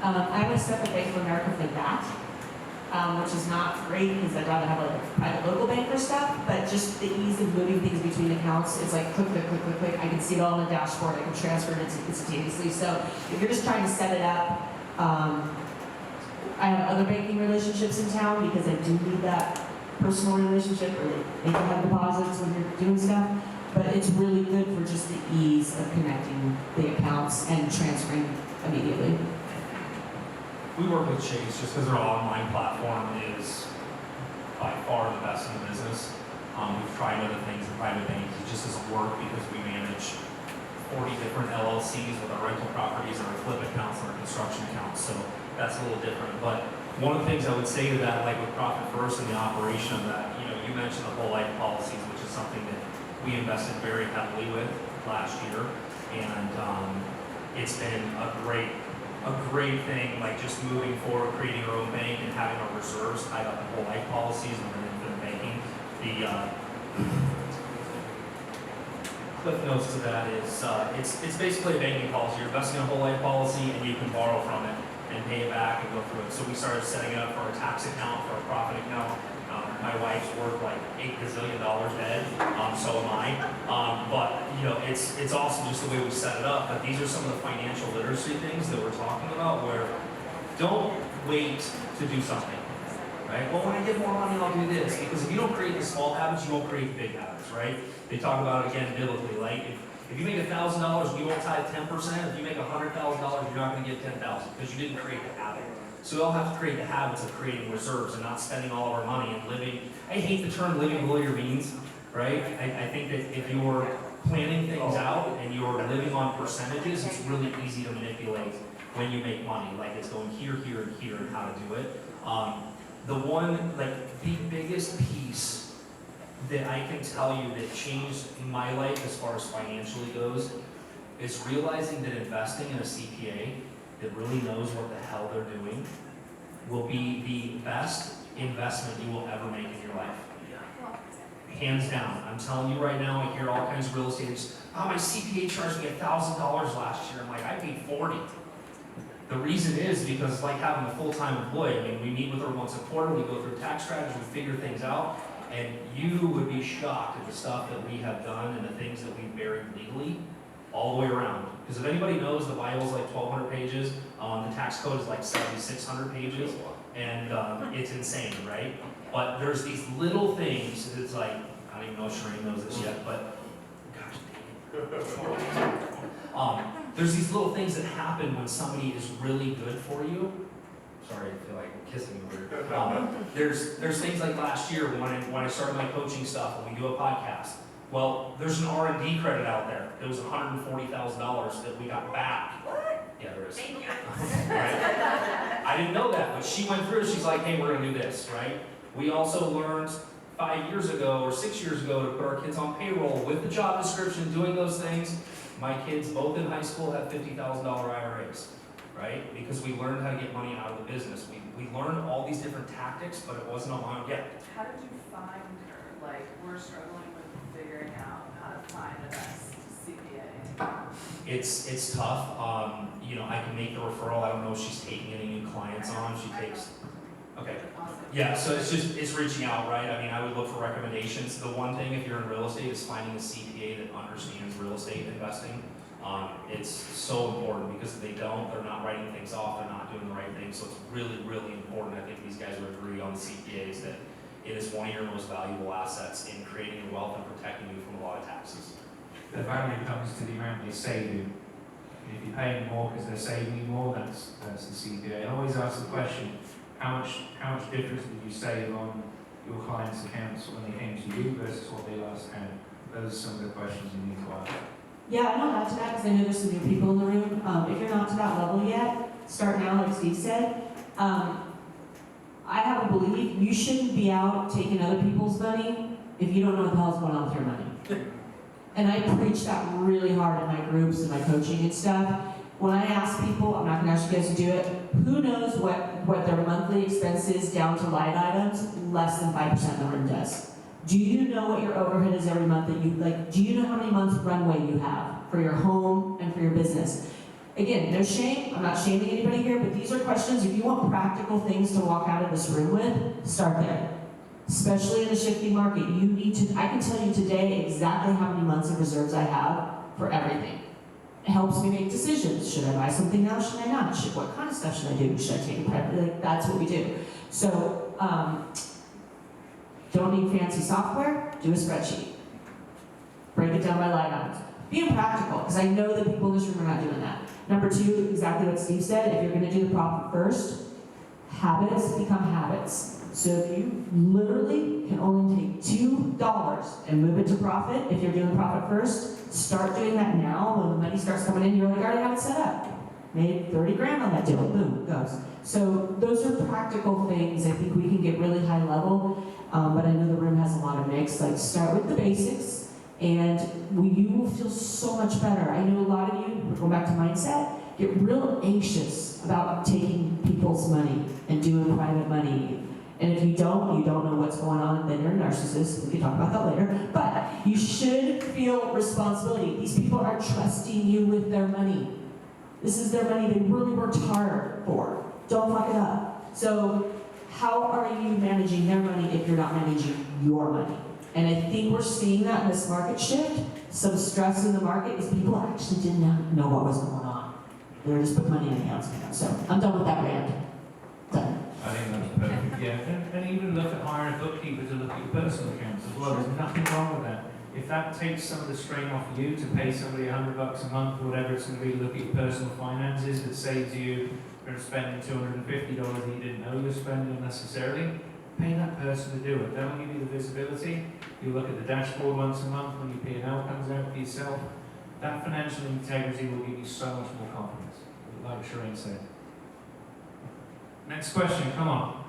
I have a step at Bank of America for that, which is not great because I'd rather have like a private local banker stuff, but just the ease of moving things between accounts, it's like click. I can see it all on the dashboard, I can transfer it instantaneously. So if you're just trying to set it up, I have other banking relationships in town because I do need that personal relationship where they can have deposits when you're doing stuff, but it's really good for just the ease of connecting the accounts and transferring immediately. We work with Chase just because their online platform is by far the best in the business. We've tried other things in private banks. It just doesn't work because we manage 40 different LLCs with our rental properties and our flip accounts and our construction accounts. So that's a little different. But one of the things I would say to that, like with Profit First and the operation of that, you mentioned the whole life policies, which is something that we invested very heavily with last year, and it's been a great thing, like just moving forward, creating our own bank and having our reserves tied up in whole life policies and then infinite banking. The cliff notes to that is it's basically a banking policy. You're investing in a whole life policy and you can borrow from it and pay it back and go through it. So we started setting it up for our tax account, for our profit account. My wife's worth like $8 gazillion dead, so am I. But you know, it's awesome just the way we set it up. But these are some of the financial literacy things that we're talking about, where don't wait to do something, right? Well, when I get more money, I'll do this. Because if you don't create the small habits, you won't create the big habits, right? They talk about it again biblically, like if you make $1,000, you won't tithe 10%. If you make $100,000, you're not going to give $10,000 because you didn't create the habit. So we all have to create the habits of creating reserves and not spending all of our money and living. I hate the term living below your means, right? I think that if you're planning things out and you're living on percentages, it's really easy to manipulate when you make money. Like it's going here, here, and here, and how to do it. The biggest piece that I can tell you that changed my life as far as financially goes is realizing that investing in a CPA that really knows what the hell they're doing will be the best investment you will ever make in your life. Hands down. I'm telling you right now, I hear all kinds of real estate agents, oh, my CPA charged me $1,000 last year. I'm like, I paid $40. The reason is because it's like having a full-time employee. I mean, we meet with her once a quarter, we go through tax strategies, we figure things out, and you would be shocked at the stuff that we have done and the things that we've buried legally all the way around. Because if anybody knows, the Bible's like 1,200 pages, the tax code is like 7,600 pages, and it's insane, right? But there's these little things, it's like, I don't even know if Sharane knows this yet, but gosh dang it. There's these little things that happen when somebody is really good for you. Sorry, I feel like I'm kissing you. There's things like last year when I started my coaching stuff and we do a podcast. Well, there's an R&D credit out there. It was $140,000 that we got back. What? Yeah, there is. Thank you. Right? I didn't know that, but she went through. She's like, hey, we're gonna do this, right? We also learned 5 years ago or 6 years ago to put our kids on payroll with the job description, doing those things. My kids, both in high school, have $50,000 IRAs, right? Because we learned how to get money out of the business. We learned all these different tactics, but it wasn't a long yet. How did you find her? Like, we're struggling with figuring out how to find the best CPA. It's tough. You know, I can make the referral. I don't know if she's taking any new clients on. She takes. Okay. Yeah, so it's reaching out, right? I mean, I would look for recommendations. The one thing if you're in real estate is finding a CPA that understands real estate investing. It's so important because if they don't, they're not writing things off, they're not doing the right thing. So it's really, really important. I think these guys would agree on the CPAs that it is one of your most valuable assets in creating your wealth and protecting you from a lot of taxes. The value comes to the amount they save you. If you're paying more because they're saving you more, that's the CPA. I always ask the question, how much difference did you save on your clients' accounts when they came to you versus what they last had? Those are some of the questions you need to ask. Yeah, I don't add to that because I know there's some new people in the room. If you're not to that level yet, start now, like Steve said. I have a belief you shouldn't be out taking other people's money if you don't know what the hell's going on with your money. And I preach that really hard in my groups and my coaching and stuff. When I ask people, I'm not going to ask you guys to do it, who knows what their monthly expense is down to line items? Less than 5% of the room does. Do you know what your overhead is every month that you, like, do you know how many months runway you have for your home and for your business? Again, no shame, I'm not shaming anybody here, but these are questions, if you want practical things to walk out of this room with, start there. Especially in a shifting market, you need to, I can tell you today exactly how many months of reserves I have for everything. It helps me make decisions. Should I buy something now? Should I not? What kind of stuff should I do? Should I take a prep? Like, that's what we do. So, don't need fancy software, do a spreadsheet. Break it down by line items. Being practical, because I know that people in this room are not doing that. Number two, exactly what Steve said, if you're gonna do the profit first, habits become habits. So if you literally can only take $2 and move it to profit, if you're doing profit first, start doing that now. When the money starts coming in, you're like, I already have it set up. Made 30 grand on that deal, boom, it goes. So those are practical things I think we can get really high level. but I know the room has a lot of mix. Like, start with the basics, and you will feel so much better. I know a lot of you, we're going back to mindset, get real anxious about taking people's money and doing private money. And if you don't know what's going on, then you're a narcissist. We can talk about that later. But you should feel responsibility. These people are trusting you with their money. This is their money they really worked hard for. Don't fuck it up. So how are you managing their money if you're not managing your money? And I think we're seeing that in this market shift. Some stress in the market is people actually didn't know what was going on. They were just put money in accounts. So I'm done with that rant. Done. I think that's perfect, yeah. And even look at hiring a bookkeeper to look at your personal accounts as well. There's nothing wrong with that. If that takes some of the strain off you to pay somebody $100 a month or whatever it's going to be, look at your personal finances that saves you from spending $250 that you didn't know you were spending unnecessarily, pay that person to do it. That'll give you the visibility. You look at the dashboard once a month when your P&L comes out for yourself. That financial integrity will give you so much more confidence, like Sharane said. Next question, come on.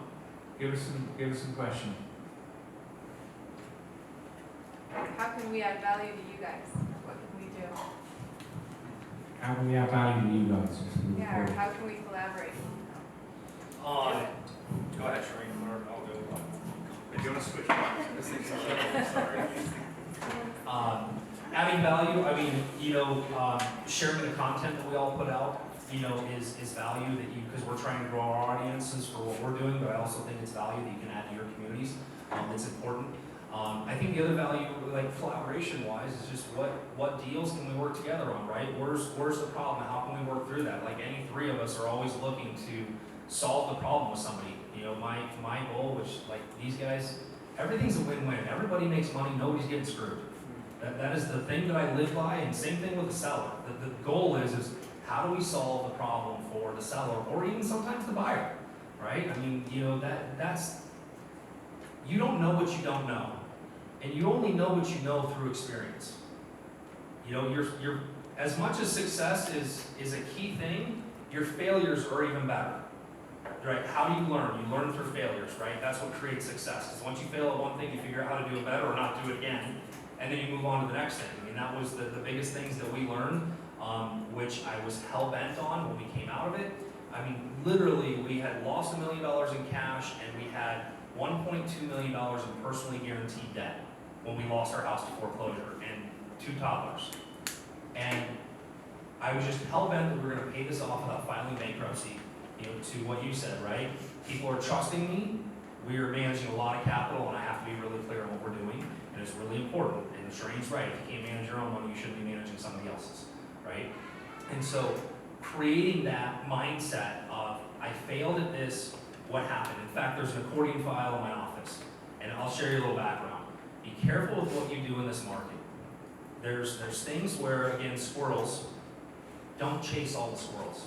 Give us some question. How can we add value to you guys? What can we do? How can we add value to you guys? Yeah, or how can we collaborate? Go ahead, Sharane, or I'll go. Do you want to switch mics? Sorry. Adding value, I mean, sharing the content that we all put out, is value that because we're trying to grow our audiences for what we're doing, but I also think it's value that you can add to your communities. It's important. I think the other value, like collaboration-wise, is just what deals can we work together on, right? Where's the problem? How can we work through that? Like any three of us are always looking to solve the problem with somebody. My goal, which like these guys, everything's a win-win. Everybody makes money. Nobody's getting screwed. That is the thing that I live by, and same thing with the seller. The goal is how do we solve the problem for the seller, or even sometimes the buyer, right? I mean, that's you don't know what you don't know. And you only know what you know through experience. You're as much as success is a key thing, your failures are even better. Right? How do you learn? You learn through failures, right? That's what creates success. Because once you fail at one thing, you figure out how to do it better or not do it again. And then you move on to the next thing. I mean, that was the biggest things that we learned, which I was hell-bent on when we came out of it. I mean, literally, we had lost $1 million in cash, and we had $1.2 million in personally guaranteed debt when we lost our house to foreclosure, and 2 toddlers. And I was just hell-bent that we were going to pay this off without filing bankruptcy. To what you said, right? People are trusting me. We are managing a lot of capital, and I have to be really clear on what we're doing, and it's really important. And Sharane's right. If you can't manage your own money, you shouldn't be managing somebody else's, right? And so creating that mindset of, I failed at this, what happened? In fact, there's an accordion file in my office, and I'll share you a little background. Be careful with what you do in this market. There's things where, again, squirrels, don't chase all the squirrels.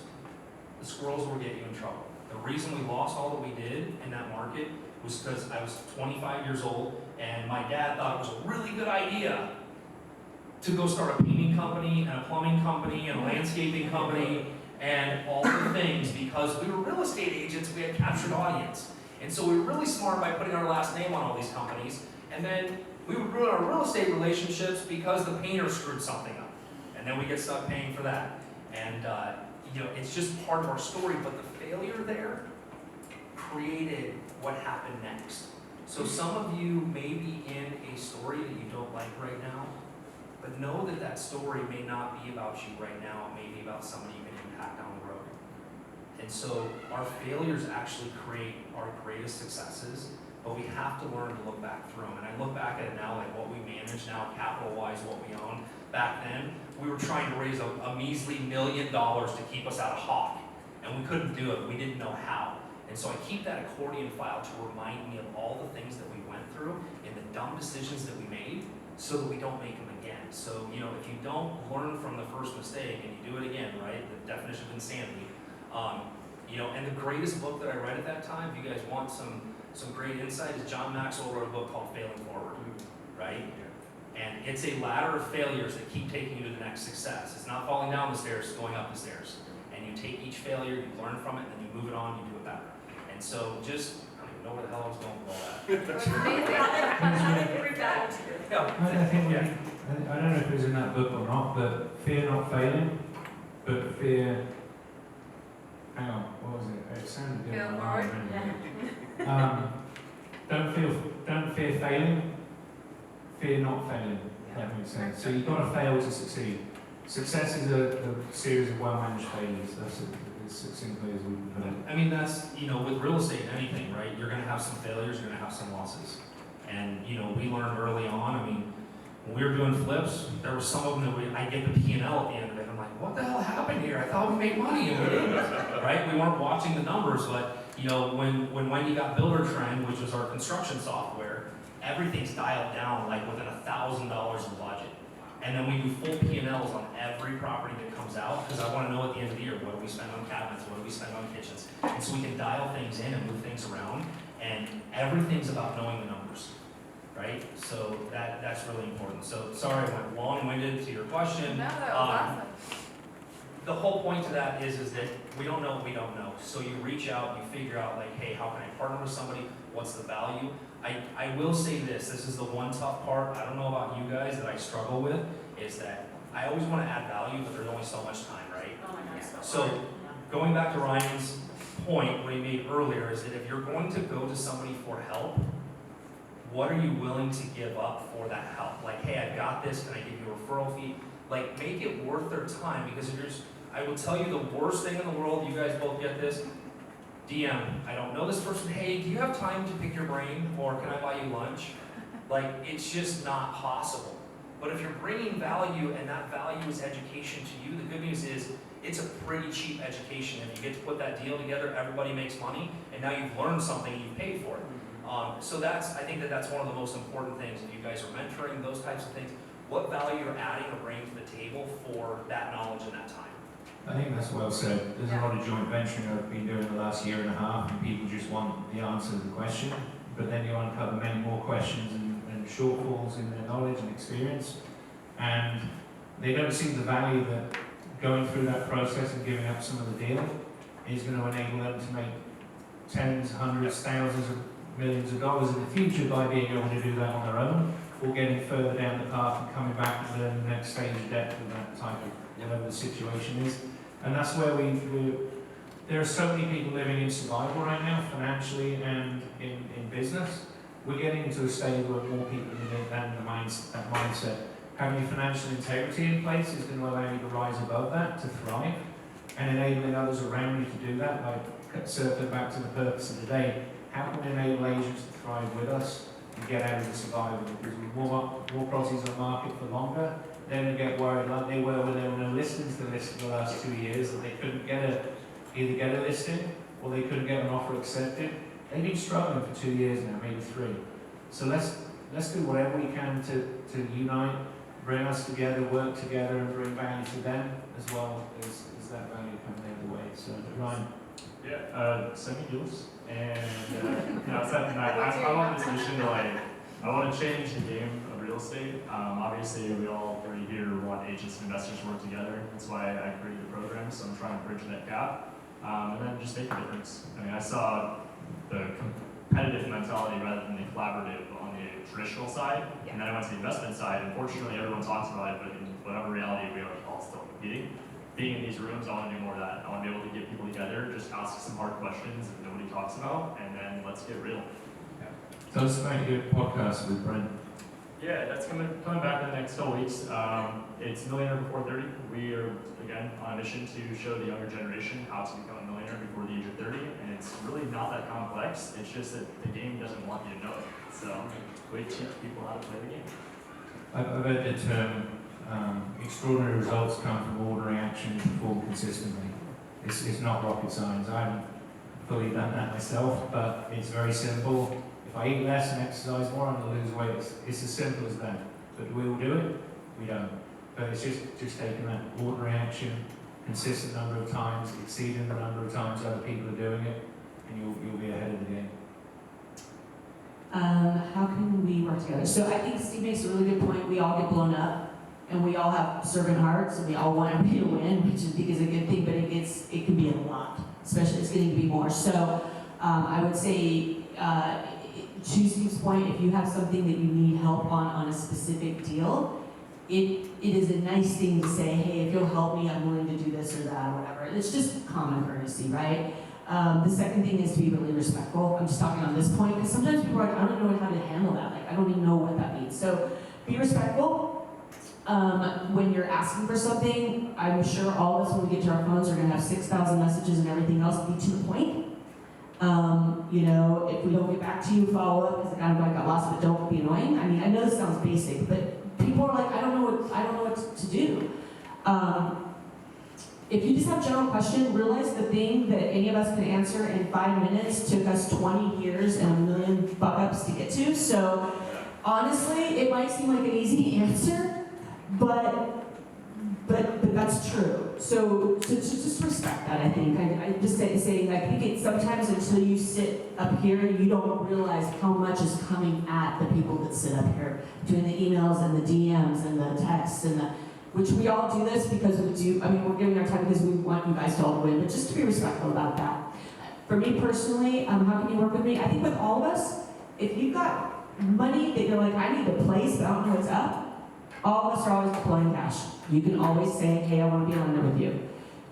The squirrels will get you in trouble. The reason we lost all that we did in that market was because I was 25 years old, and my dad thought it was a really good idea to go start a painting company, and a plumbing company, and a landscaping company, and all the things, because we were real estate agents, we had captured audience. And so we were really smart by putting our last name on all these companies, and then we would ruin our real estate relationships because the painter screwed something up. And then we get stuck paying for that. And it's just part of our story, but the failure there created what happened next. So some of you may be in a story that you don't like right now, but know that that story may not be about you right now. It may be about somebody you can impact down the road. And so our failures actually create our greatest successes, but we have to learn to look back through them. And I look back at it now, like what we manage now, capital-wise, what we own. Back then, we were trying to raise a measly $1 million to keep us out of Hawk. And we couldn't do it. We didn't know how. And so I keep that accordion file to remind me of all the things that we went through and the dumb decisions that we made so that we don't make them again. So, if you don't learn from the first mistake and you do it again, right, the definition of insanity, and the greatest book that I read at that time, if you guys want some great insight, is John Maxwell wrote a book called Failing Forward, right? And it's a ladder of failures that keep taking you to the next success. It's not falling down the stairs, it's going up the stairs. And you take each failure, you learn from it, and then you move it on, you do it better. And so just didn't know where the hell I was going with all that. It's amazing. How did you read that into it? Yeah. I think I don't know if it was in that book or not, but fear not failing, but fear. Hang on, what was it? It sounded good. Feel on the forward. line, don't fear failing, fear not failing. If that makes sense. So you've got to fail to succeed. Success is a series of well-managed failures. That's as succinctly as we can put it. I mean, that's, with real estate, anything, right? You're gonna have some failures, you're gonna have some losses. And, we learned early on, I mean, when we were doing flips, there were some of them that I get the P&L at the end of it. I'm like, what the hell happened here? I thought we'd make money and we didn't, right? We weren't watching the numbers, but, when Wendy got Builder Trend, which was our construction software, everything's dialed down like within $1,000 in budget. And then we do full P&Ls on every property that comes out, because I want to know at the end of the year, what do we spend on cabinets, what do we spend on kitchens? And so we can dial things in and move things around, and everything's about knowing the numbers, right? So that's really important. So sorry I went long-winded to your question. No, that was awesome. The whole point to that is that we don't know what we don't know. So you reach out, you figure out like, hey, how can I partner with somebody? What's the value? I will say this is the one tough part, I don't know about you guys, that I struggle with, is that I always want to add value, but there's only so much time, right? Oh my God. So going back to Ryan's point, what he made earlier, is that if you're going to go to somebody for help, what are you willing to give up for that help? Like, hey, I've got this, can I give you a referral fee? Like, make it worth their time, because I will tell you the worst thing in the world, you guys both get this, DM, I don't know this person, hey, do you have time to pick your brain, or can I buy you lunch? Like, it's just not possible. But if you're bringing value, and that value is education to you, the good news is, it's a pretty cheap education. If you get to put that deal together, everybody makes money, and now you've learned something, you've paid for it. So I think that's one of the most important things. If you guys are mentoring, those types of things, what value you're adding or bringing to the table for that knowledge and that time. I think that's well said. There's a lot of joint venturing I've been doing the last year and a half, and people just want the answer to the question, but then you uncover many more questions and shortfalls in their knowledge and experience, and they don't see the value that going through that process and giving up some of the deal is going to enable them to make tens, hundreds, thousands of millions of dollars in the future by being able to do that on their own, or getting further down the path and coming back and learning the next stage of depth of that type of whatever the situation is. And that's where there are so many people living in survival right now, financially and in business. We're getting into a stage where more people need that mindset. Having your financial integrity in place is going to allow you to rise above that, to thrive, and enabling others around you to do that. Like, circling back to the purpose of the day, how can we enable agents to thrive with us and get out of the survival? Because with more properties on the market for longer, they're going to get worried like they were when there were no listings to list for the last 2 years, that they couldn't either get a listing or they couldn't get an offer accepted. They've been struggling for 2 years now, maybe 3. So let's do whatever we can to unite, bring us together, work together, and bring value to them as well as that value coming their way. So Ryan. Yeah, send me deals. And I'm on this mission to I want to change the game of real estate. Obviously, we all already here want agents and investors to work together. That's why I created the program. So I'm trying to bridge that gap, and then just make a difference. I mean, I saw the competitive mentality rather than the collaborative on the traditional side, and then I went to the investment side. Unfortunately, everyone talks about it, but in whatever reality, we are all still competing. Being in these rooms, I want to do more of that. I want to be able to get people together, just ask some hard questions that nobody talks about, and then let's get real. Tell us about your podcast with Brent. Yeah, that's coming back in the next couple weeks. It's Millionaire Before 30. We are, again, on a mission to show the younger generation how to become a millionaire before the age of 30, and it's really not that complex. It's just that the game doesn't want you to know it. So we teach people how to play the game. I've heard the term extraordinary results come from ordinary action performed consistently. It's not rocket science. I haven't fully done that myself, but it's very simple. If I eat less and exercise more, I'm going to lose weight. It's as simple as that. But we will do it? We don't. But it's just taking that ordinary action, consistent number of times, exceeding the number of times other people are doing it, and you'll be ahead of the game. How can we work together? So I think Steve makes a really good point. We all get blown up, and we all have servant hearts, and we all want everybody to win, which I think is a good thing, but it can be a lot, especially it's getting to be more. So I would say to Steve's point, if you have something that you need help on a specific deal, it is a nice thing to say, hey, if you'll help me, I'm willing to do this or that or whatever. It's just common courtesy, right? The second thing is to be really respectful. I'm just talking on this point, because sometimes people are like, I don't know how to handle that. Like, I don't even know what that means. So be respectful. When you're asking for something, I'm sure all of us, when we get to our phones, are gonna have 6,000 messages and everything else. Be to the point. You know, if we don't get back to you, follow up, because I got lost, but don't be annoying. I mean, I know this sounds basic, but people are like, I don't know what to do. If you just have general question, realize the thing that any of us can answer in 5 minutes took us 20 years and a million fuck-ups to get to. So honestly, it might seem like an easy answer, but that's true. So just respect that, I think. I just saying, I think it's sometimes until you sit up here, you don't realize how much is coming at the people that sit up here, between the emails and the DMs and the texts and which we all do this because we're giving our time because we want you guys to all win, but just to be respectful about that. For me personally, how can you work with me? I think with all of us, if you've got money that you're like, I need to place, but I don't know what's up, all of us are always deploying cash. You can always say, hey, I want to be on there with you.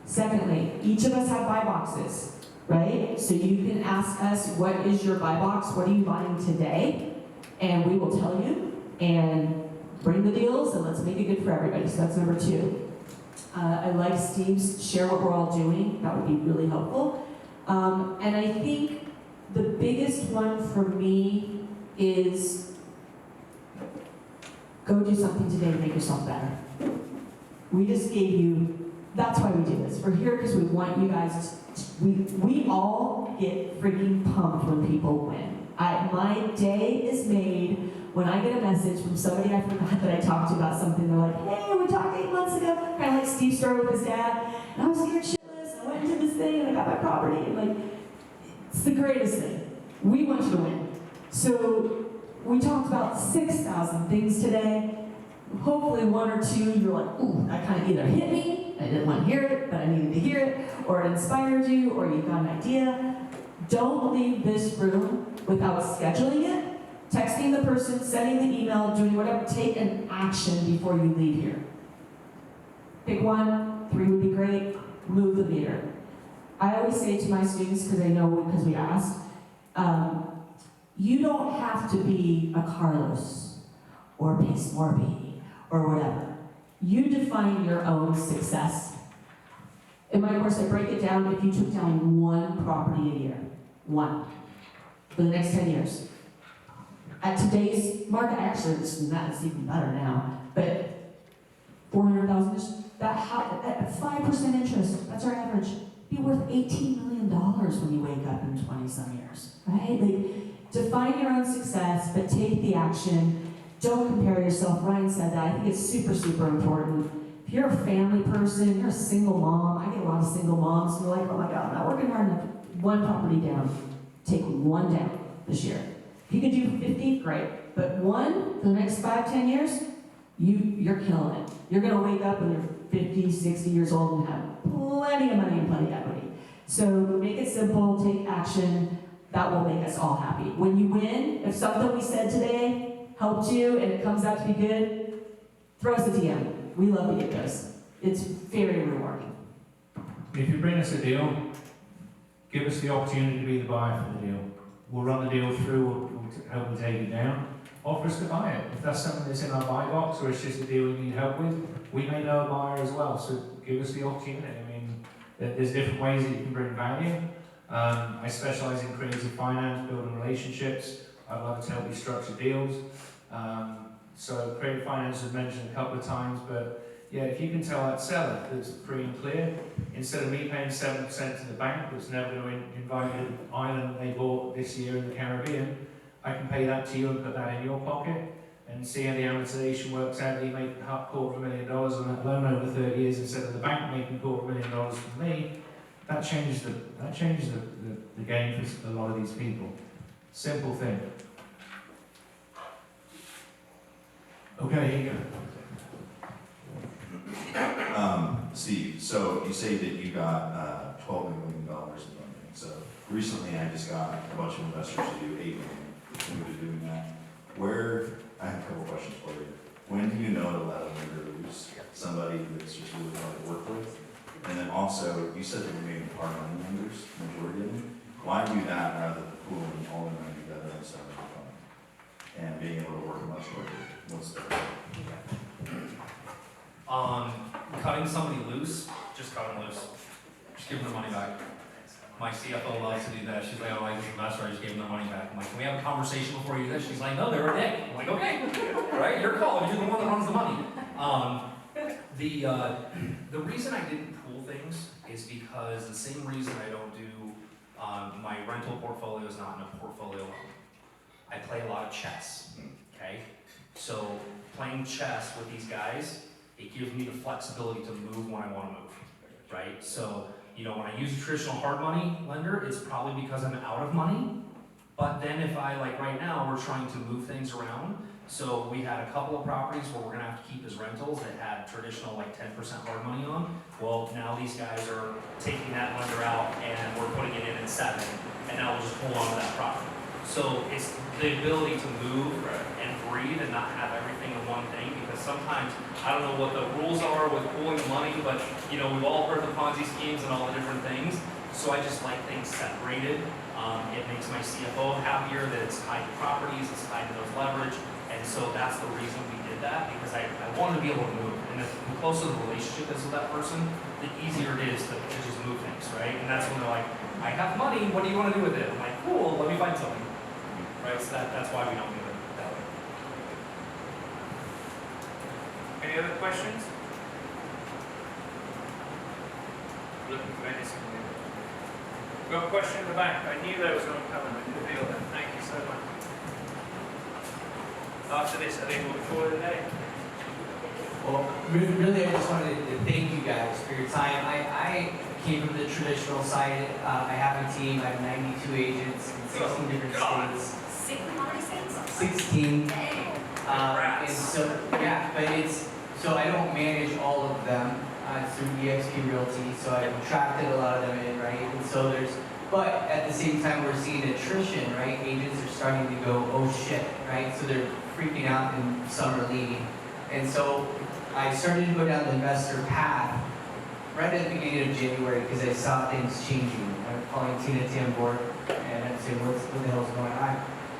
Secondly, each of us have buy boxes, right? So you can ask us, what is your buy box? What are you buying today? And we will tell you, and bring the deals, and let's make it good for everybody. So that's number 2. I like Steve's share what we're all doing. That would be really helpful. And I think the biggest one for me is go do something today to make yourself better. We just gave you, that's why we do this. We're here because we want you guys we all get freaking pumped when people win. My day is made when I get a message from somebody I forgot that I talked to about something. They're like, hey, we talked 8 months ago, kind of like Steve's story with his dad, and I was here shitless, and I went into this thing, and I got my property, and like, it's the greatest thing. We want you to win. So we talked about 6,000 things today. Hopefully 1 or 2, you're like, ooh, that kind of either hit me, I didn't want to hear it, but I needed to hear it, or it inspired you, or you got an idea. Don't leave this room without scheduling it, texting the person, sending the email, doing whatever. Take an action before you leave here. Pick 1, 3 would be great. Move the meter. I always say to my students, because I know because we asked, you don't have to be a Carlos or a Pace Morby or whatever. You define your own success. In my course, I break it down if you took down 1 property a year. 1. For the next 10 years. At today's market, actually, it's even better now, but 400,000, that at 5% interest, that's our average. Be worth $18 million when you wake up in 20-some years, right? Like, define your own success, but take the action. Don't compare yourself. Ryan said that. I think it's super, super important. If you're a family person, you're a single mom. I get a lot of single moms who are like, oh my God, I'm not working hard enough. 1 property down. Take 1 down this year. If you can do 50, great. But 1 for the next 5, 10 years, you're killing it. You're gonna wake up when you're 50, 60 years old and have plenty of money and plenty of equity. So make it simple, take action. That will make us all happy. When you win, if something we said today helped you and it comes out to be good, throw us a DM. We love to get those. It's very rewarding. If you bring us a deal, give us the opportunity to be the buyer for the deal. We'll run the deal through, we'll help you take it down. Offer us to buy it. If that's something that's in our buy box or it's just a deal you need help with, we may know a buyer as well, so give us the opportunity. I mean, there's different ways that you can bring value. I specialize in creative finance, building relationships. I'd love to help you structure deals. So creative finance was mentioned a couple of times, but yeah, if you can tell that seller that's free and clear, instead of me paying 7% to the bank that's never going to invite you to the island they bought this year in the Caribbean, I can pay that to you and put that in your pocket and see how the amortization works out. You make $250,000 on that loan over 30 years instead of the bank making $250,000 from me. That changes the game for a lot of these people. Simple thing. Okay, here you go. Steve, so you say that you got $12 million in funding. So recently I just got a bunch of investors to do 8 million. When we were doing that, I have a couple questions for you. When do you know to let a lender lose somebody that's just really hard to work with? And then also, you said that you're making hard money lenders, majority of them. Why do that rather than pooling all the money together and selling the fund? And being able to work much quicker? What's the Cutting somebody loose, just cut them loose. Just give them their money back. My CFO loves to do that. She's like, oh, I just investor, I just gave them their money back. I'm like, can we have a conversation before you do this? She's like, no, they're a dick. I'm like, okay, right, your call, you're the one that runs the money. The reason I didn't pool things is because the same reason I don't do, my rental portfolio is not in a portfolio loan. I play a lot of chess, okay? So playing chess with these guys, it gives me the flexibility to move when I want to move, right? So, you know, when I use a traditional hard money lender, it's probably because I'm out of money. But then if I, like right now, we're trying to move things around. So we had a couple of properties where we're gonna have to keep as rentals that had traditional like 10% hard money on. Well, now these guys are taking that lender out and we're putting it in at 7, and now we'll just hold on to that property. So it's the ability to move and breathe and not have everything in one thing, because sometimes, I don't know what the rules are with pooling money, but you know, we've all heard the Ponzi schemes and all the different things. So I just like things separated. It makes my CFO happier that it's tied to properties, it's tied to those leverage. And so that's the reason we did that, because I wanted to be able to move. And the closer the relationship is with that person, the easier it is to just move things, right? And that's when they're like, I have money, what do you want to do with it? I'm like, cool, let me find something. Right, so that's why we don't do it that way. Any other questions? Looking for any something. We've got a question in the back. I knew that was going to come and I could feel that. Thank you so much. After this, I think we'll call it a day. Well, really, I just wanted to thank you guys for your time. I came from the traditional side. I have a team. I have 92 agents in 16 different states. How many states? 16. And so, yeah, but so I don't manage all of them. It's through EXP Realty, so I've attracted a lot of them in, right? And so but at the same time, we're seeing attrition, right? Agents are starting to go, oh shit, right? So they're freaking out and some are leaving. And so I started to go down the investor path right at the beginning of January because I saw things changing. I'm calling Tina Tambor and I'm saying, what the hell's going on?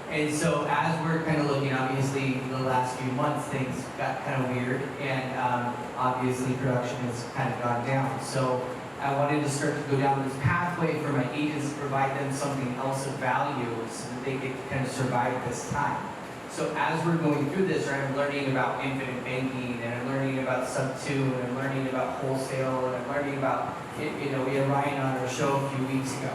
And so as we're kind of looking, obviously the last few months things got kind of weird, and obviously production has kind of gone down. So I wanted to start to go down this pathway for my agents to provide them something else of value so that they could kind of survive this time. So as we're going through this, right, I'm learning about infinite banking, and I'm learning about sub-2, and I'm learning about wholesale, and I'm learning about, you know, we had Ryan on our show a few weeks ago.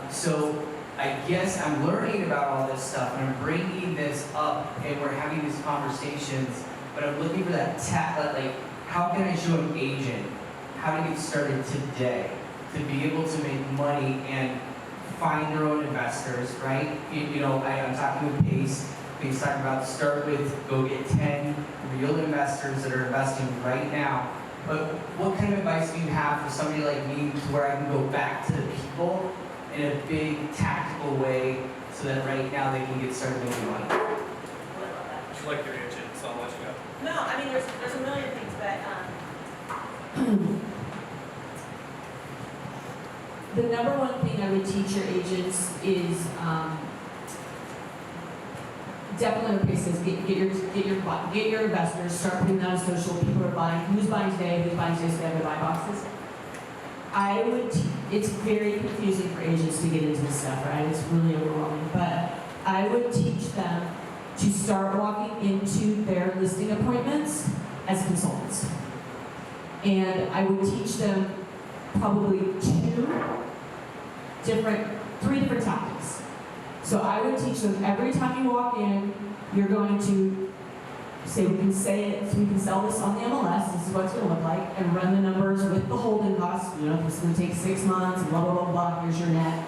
So I guess I'm learning about all this stuff, and I'm bringing this up, and we're having these conversations, but I'm looking for that like, how can I show an agent how to get started today to be able to make money and find their own investors, right? You know, I'm talking with Pace. He's talking about start with, go get 10 real investors that are investing right now. But what kind of advice do you have for somebody like me to where I can go back to the people in a big tactical way so that right now they can get started making money? Would you like to answer it? So I'll let you go. No, I mean, there's a million things, but the number one thing I would teach your agents is definitely what Pace says, get your investors, start putting them on social. People are buying. Who's buying today? Who's buying today? So they have to buy boxes. I would. It's very confusing for agents to get into this stuff, right? It's really overwhelming. But I would teach them to start walking into their listing appointments as consultants, and I would teach them probably three different tactics. So I would teach them every time you walk in, you're going to say, we can sell this on the MLS, this is what it's going to look like, and run the numbers with the holding costs. You know, this is going to take 6 months, blah, blah, blah, blah, here's your net.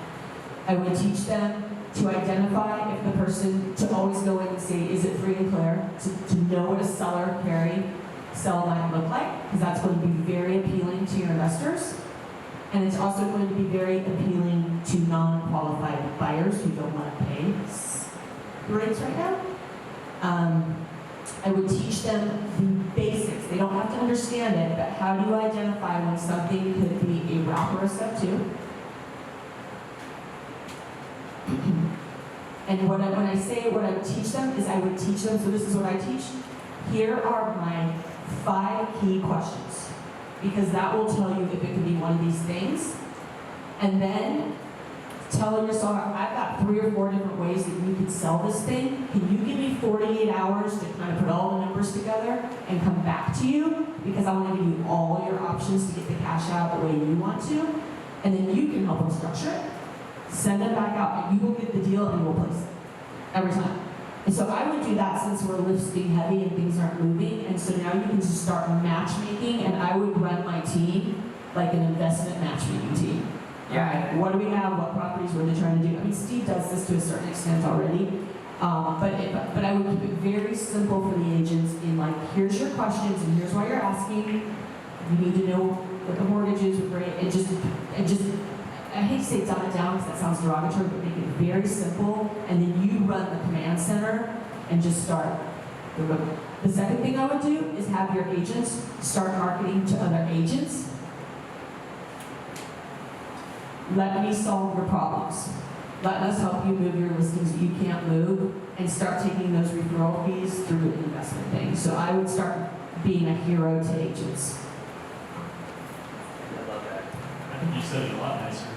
I would teach them to identify if the person, to always go in and say, is it free and clear, to know what a seller sell might look like, because that's going to be very appealing to your investors. And it's also going to be very appealing to non-qualified buyers who don't want to pay the rates right now. I would teach them the basics. They don't have to understand it, but how do you identify when something could be a route or a step 2? And when I say what I would teach them is I would teach them, so this is what I teach. Here are my 5 key questions, because that will tell you if it could be one of these things. And then tell yourself, I've got 3 or 4 different ways that you could sell this thing. Can you give me 48 hours to kind of put all the numbers together and come back to you? Because I want to give you all your options to get the cash out the way you want to. And then you can help them structure it. Send them back out, and you will get the deal and we'll place it. Every time. And so I would do that since we're lifting heavy and things aren't moving. And so now you can just start matchmaking, and I would run my team like an investment matchmaking team. Yeah. What do we have? What properties were they trying to do? I mean, Steve does this to a certain extent already. But I would keep it very simple for the agents in like, here's your questions and here's why you're asking. You need to know what the mortgage is, what rate, and just I hate to say dumb it down because that sounds derogatory, but make it very simple, and then you run the command center and just start. The second thing I would do is have your agents start marketing to other agents. Let me solve your problems. Let us help you move your listings that you can't move, and start taking those referral fees through an investment thing. So I would start being a hero to agents. I love that. I think you said it a lot nicer than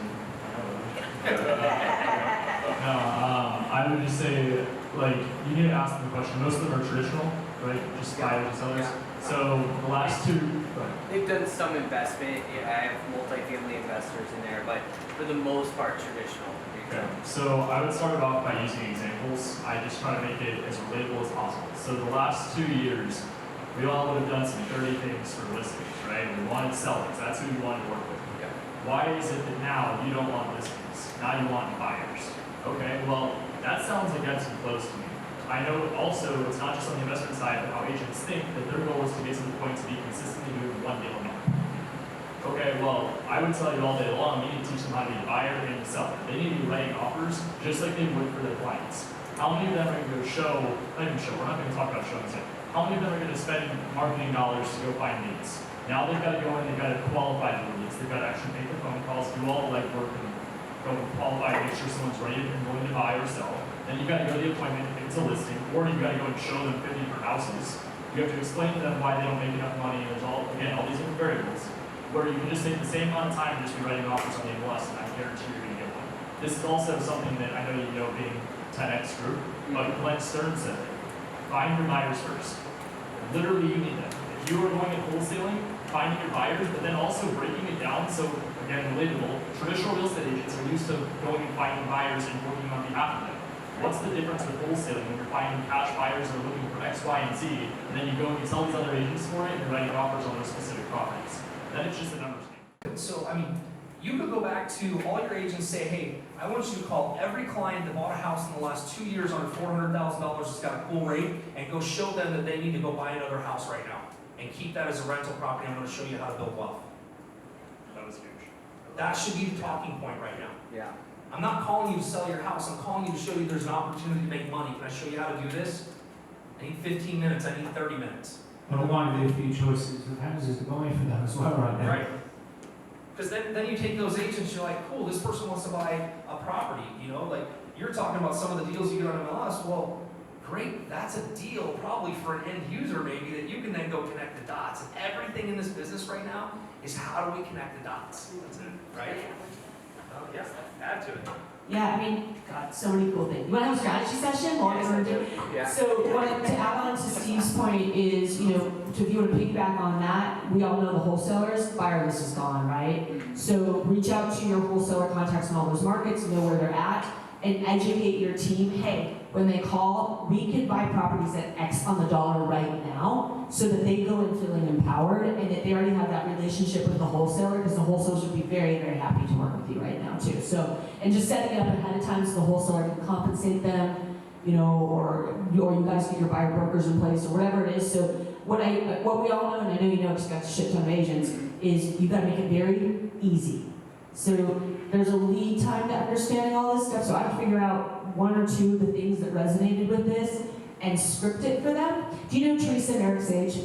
I would just say, like, you need to ask them the question. Most of them are traditional, right? Just buyers and sellers. So the last 2, They've done some investment. Yeah, I have multifamily investors in there, but for the most part, traditional. okay. So I would start it off by using examples. I just try to make it as relatable as possible. So the last 2 years, we all would have done some dirty things for listings, right? We wanted sellers. That's who we wanted to work with. Yeah. Why is it that now you don't want listings? Now you want buyers. Okay, well, that sounds like ebbs and flows to me. I know also it's not just on the investment side, but how agents think that their goal is to get to the point to be consistently doing 1 deal a month. Okay, well, I would tell you all day long, you need to teach them how to be a buyer and a seller. They need to be writing offers just like they would for their clients. How many of them are going to go not even show, we're not going to talk about showings yet. How many of them are going to spend marketing dollars to go find leads? Now they've got to go in, they've got to qualify the leads, they've got to actually make the phone calls, do all the legwork, and go and qualify, make sure someone's ready and willing to buy or sell. Then you've got to go to the appointment if it's a listing, or you've got to go and show them 50 different houses. You have to explain to them why they don't make enough money, and there's all these different variables. Where you can just take the same amount of time and just be writing offers on the MLS, and I guarantee you're going to get one. This is also something that I know you know being 10X group, but Glenn Stern said, find your buyers first. Literally, you need them. If you are going at wholesaling, finding your buyers, but then also breaking it down, so again, relatable, traditional real estate agents are used to going and finding buyers and working on behalf of them. What's the difference with wholesaling when you're finding cash buyers that are looking for X, Y, and Z, and then you go and you tell these other agents for it, and you're writing offers on those specific properties? Then it's just a numbers game. So, I mean, you could go back to all your agents, say, hey, I want you to call every client that bought a house in the last 2 years under $400,000 that's got a cool rate, and go show them that they need to go buy another house right now. And keep that as a rental property. I'm going to show you how to build wealth. That was huge. That should be the talking point right now. Yeah. I'm not calling you to sell your house. I'm calling you to show you there's an opportunity to make money. Can I show you how to do this? I need 15 minutes. I need 30 minutes. But I want to be a few choices of houses to go in for them as well right now. Right. Because then you take those agents, you're like, cool, this person wants to buy a property, you know, like you're talking about some of the deals you get on MLS. Well, great, that's a deal probably for an end user maybe that you can then go connect the dots. And everything in this business right now is how do we connect the dots? That's it, right? Oh, yes, add to it. Yeah, I mean, God, so many cool things. You want to have a strategy session? Yeah. So to add on to Steve's point is, you know, if you want to piggyback on that, we all know the wholesalers, buyer list is gone, right? So reach out to your wholesaler contacts in all those markets, know where they're at, and educate your team. Hey, when they call, we can buy properties at X on the dollar right now, so that they go in feeling empowered, and that they already have that relationship with the wholesaler, because the wholesalers would be very, very happy to work with you right now too. So, and just setting it up ahead of time so the wholesaler can compensate them, you know, or you guys get your buyer brokers in place or whatever it is. So what we all know, and I know you know, because you got a shit ton of agents, is you got to make it very easy. So there's a lead time to understanding all this stuff, so I have to figure out one or two of the things that resonated with this and script it for them. Do you know Teresa and Eric Sage?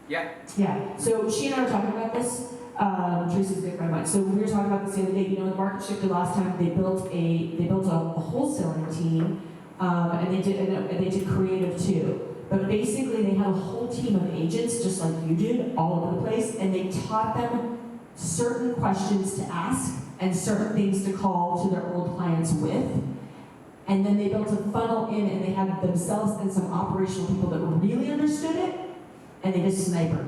Yeah. Yeah, so she and I were talking about this. Teresa's a good friend of mine. So we were talking about this the other day. You know, the market shifted last time. They built a wholesaling team, and they did creative too. But basically, they had a whole team of agents, just like you did, all over the place, and they taught them certain questions to ask and certain things to call to their old clients with. And then they built a funnel in, and they had themselves and some operational people that really understood it, and they just snipered.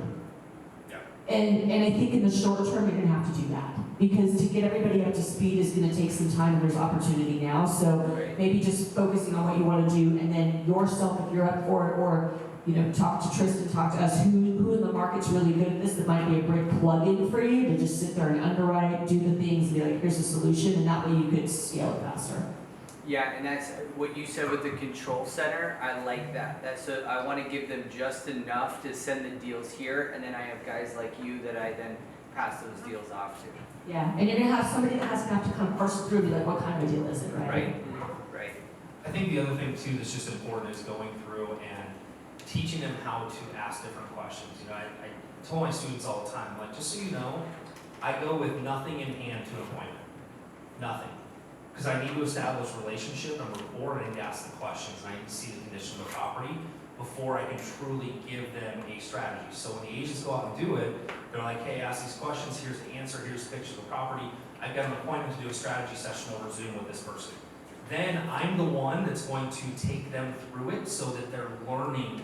And I think in the short term, you're gonna have to do that. Because to get everybody up to speed is gonna take some time, and there's opportunity now. So maybe just focusing on what you wanna do, and then yourself, if you're up for it, or talk to Tristan, talk to us, who in the market's really good at this, that might be a great plug-in for you to just sit there and underwrite, do the things, and be like, here's a solution, and that way you could scale it faster. Yeah, and that's what you said with the control center. I like that. I want to give them just enough to send the deals here, and then I have guys like you that I then pass those deals off to. Yeah, and you're gonna have somebody that has to have to come parse through and be like, what kind of a deal is it, right? Right. I think the other thing too that's just important is going through and teaching them how to ask different questions. I tell my students all the time, like, just so you know, I go with nothing in hand to an appointment. Nothing. Because I need to establish relationship and rapport, and I need to ask the questions, and I need to see the condition of the property before I can truly give them a strategy. So when the agents go out and do it, they're like, hey, ask these questions, here's the answer, here's the picture of the property. I've got an appointment to do a strategy session over Zoom with this person. Then I'm the one that's going to take them through it so that they're learning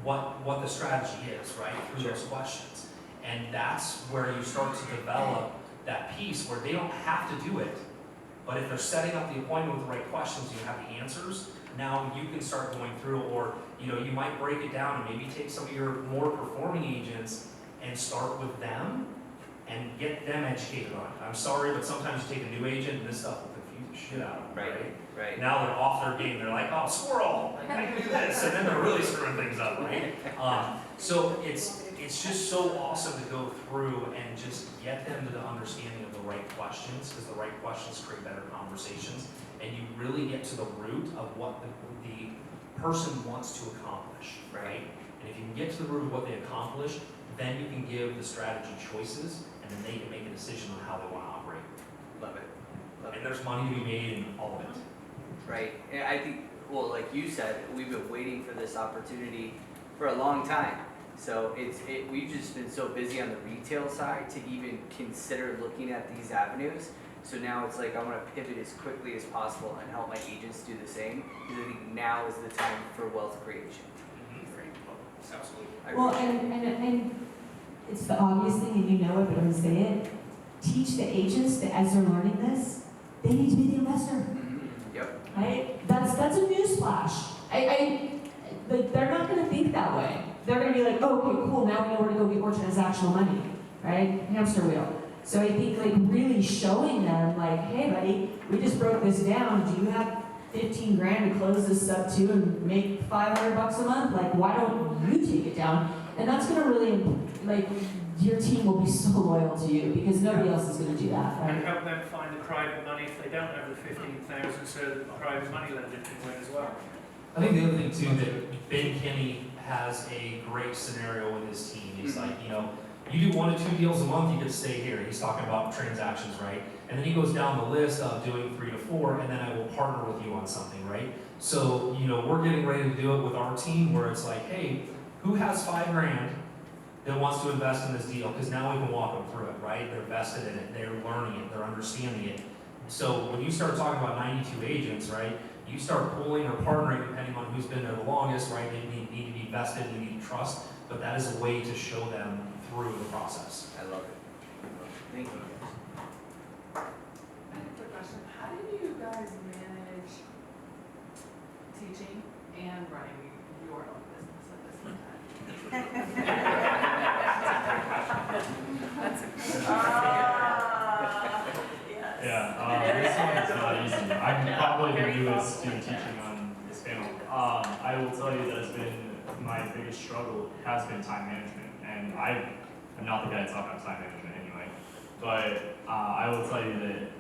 what the strategy is, right, through those questions. And that's where you start to develop that piece where they don't have to do it. But if they're setting up the appointment with the right questions, you have the answers, now you can start going through, or you might break it down and maybe take some of your more performing agents and start with them and get them educated on it. I'm sorry, but sometimes you take a new agent and this stuff will confuse the shit out of them, right? Now they're off their game, they're like, oh, squirrel, I can do this, and then they're really screwing things up, right? So it's just so awesome to go through and just get them to the understanding of the right questions, because the right questions create better conversations, and you really get to the root of what the person wants to accomplish, right? And if you can get to the root of what they accomplish, then you can give the strategy choices, and then they can make a decision on how they want to operate. Love it. And there's money to be made in all of it. Right. And I think, well, like you said, we've been waiting for this opportunity for a long time. So we've just been so busy on the retail side to even consider looking at these avenues. So now it's like I want to pivot as quickly as possible and help my agents do the same, because I think now is the time for wealth creation. Absolutely. Well, and it's the obvious thing, and you know it, but I'm gonna say it. Teach the agents that as they're learning this, they need to be the investor. Yep. Right? That's a newsflash. They're not gonna think that way. They're gonna be like, oh, okay, cool, now we know where to go get more transactional money, right? Hamster wheel. So I think really showing them hey buddy, we just broke this down. Do you have 15 grand to close this sub to and make $500 a month? Why don't you take it down? And that's gonna really, your team will be so loyal to you because nobody else is gonna do that, right? And help them find the private money if they don't have the 15,000, so that the private money lender can win as well. I think the other thing too, that Ben Kinney has a great scenario with his team. He's like, you do 1 to 2 deals a month, you get to stay here. He's talking about transactions, right? And then he goes down the list of doing 3 to 4, and then I will partner with you on something, right? So, we're getting ready to do it with our team where it's like, hey, who has $5 grand that wants to invest in this deal? Because now we can walk them through it, right? They're vested in it, they're learning it, they're understanding it. So when you start talking about 92 agents, right, you start pulling or partnering depending on who's been there the longest, right? They need to be vested, they need to trust, but that is a way to show them through the process. I love it. Thank you. I have a quick question. How do you guys manage teaching and running your own business at the same time? That's a question. This one is not easy. I'm probably the newest student teaching on this panel. I will tell you that it's been my biggest struggle has been time management, and I'm not the guy to talk about time management anyway. but I will tell you that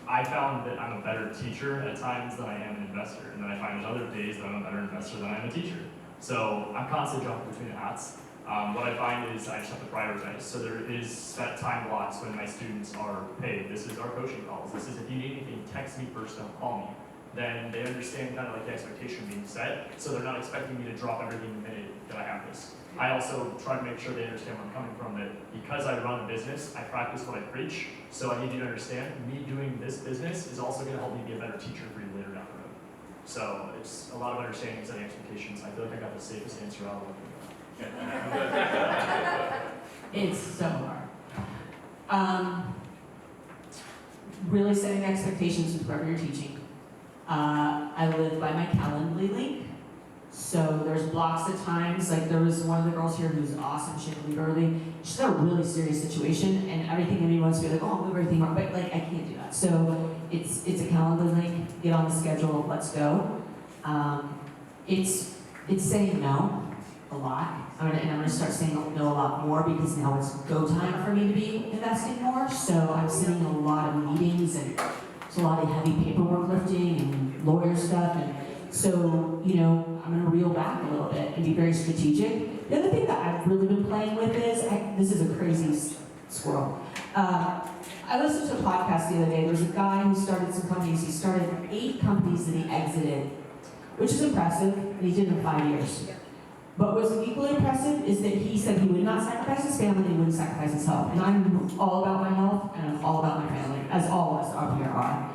I found that I'm a better teacher at times than I am an investor, and then I find there's other days that I'm a better investor than I am a teacher. So I'm constantly jumping between the hats. What I find is I just have to prioritize. So there is set time blocks when my students are, hey, this is our coaching calls. This is, if you need anything, text me first, don't call me. Then they understand kind of like the expectation being set, so they're not expecting me to drop everything the minute that I have this. I also try to make sure they understand where I'm coming from, that because I run a business, I practice what I preach, so I need you to understand, me doing this business is also gonna help me be a better teacher for you later down the road. So it's a lot of understanding, setting expectations. I feel like I got the safest answer out of it. It's so hard. Really setting expectations with whoever you're teaching. I live by my Calendly link, so there's blocks at times. Like there was one of the girls here who's awesome. She had to leave early. She's got a really serious situation, and everything in me wants to be like, oh, I'll move everything wrong, but like I can't do that. So it's a Calendly link. Get on the schedule. Let's go. It's saying no a lot. I'm gonna start saying no a lot more because now it's go time for me to be investing more. So I'm sitting in a lot of meetings and there's a lot of heavy paperwork lifting and lawyer stuff. And so, you know, I'm gonna reel back a little bit and be very strategic. The other thing that I've really been playing with is, this is a crazy squirrel. I listened to a podcast the other day. There was a guy who started some companies. He started 8 companies that he exited, which is impressive, and he did it in 5 years. But what's equally impressive is that he said he would not sacrifice his family and he wouldn't sacrifice his health. And I'm all about my health and I'm all about my family, as all of us up here are.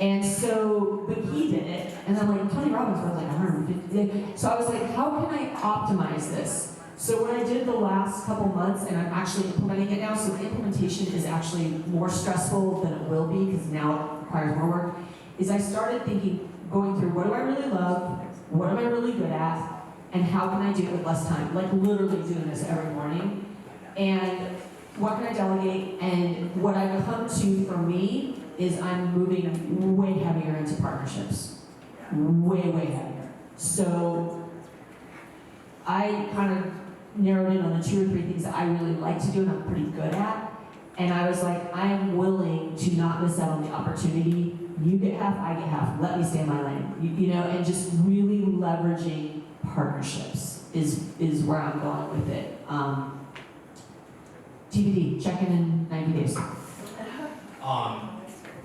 And so, but he did it, and then like Tony Robbins was like 150. So I was like, how can I optimize this? So what I did the last couple months, and I'm actually implementing it now, so the implementation is actually more stressful than it will be because now it requires more work, is I started thinking, going through what do I really love, what am I really good at, and how can I do it with less time? Like literally doing this every morning. And what can I delegate? And what I've come to for me is I'm moving way heavier into partnerships. Way heavier. So I kind of narrowed in on the 2 or 3 things that I really like to do and I'm pretty good at. And I was like, I am willing to not miss out on the opportunity. You get half, I get half. Let me stay in my lane. You know, and just really leveraging partnerships is where I'm going with it. TBD, check in 90 days.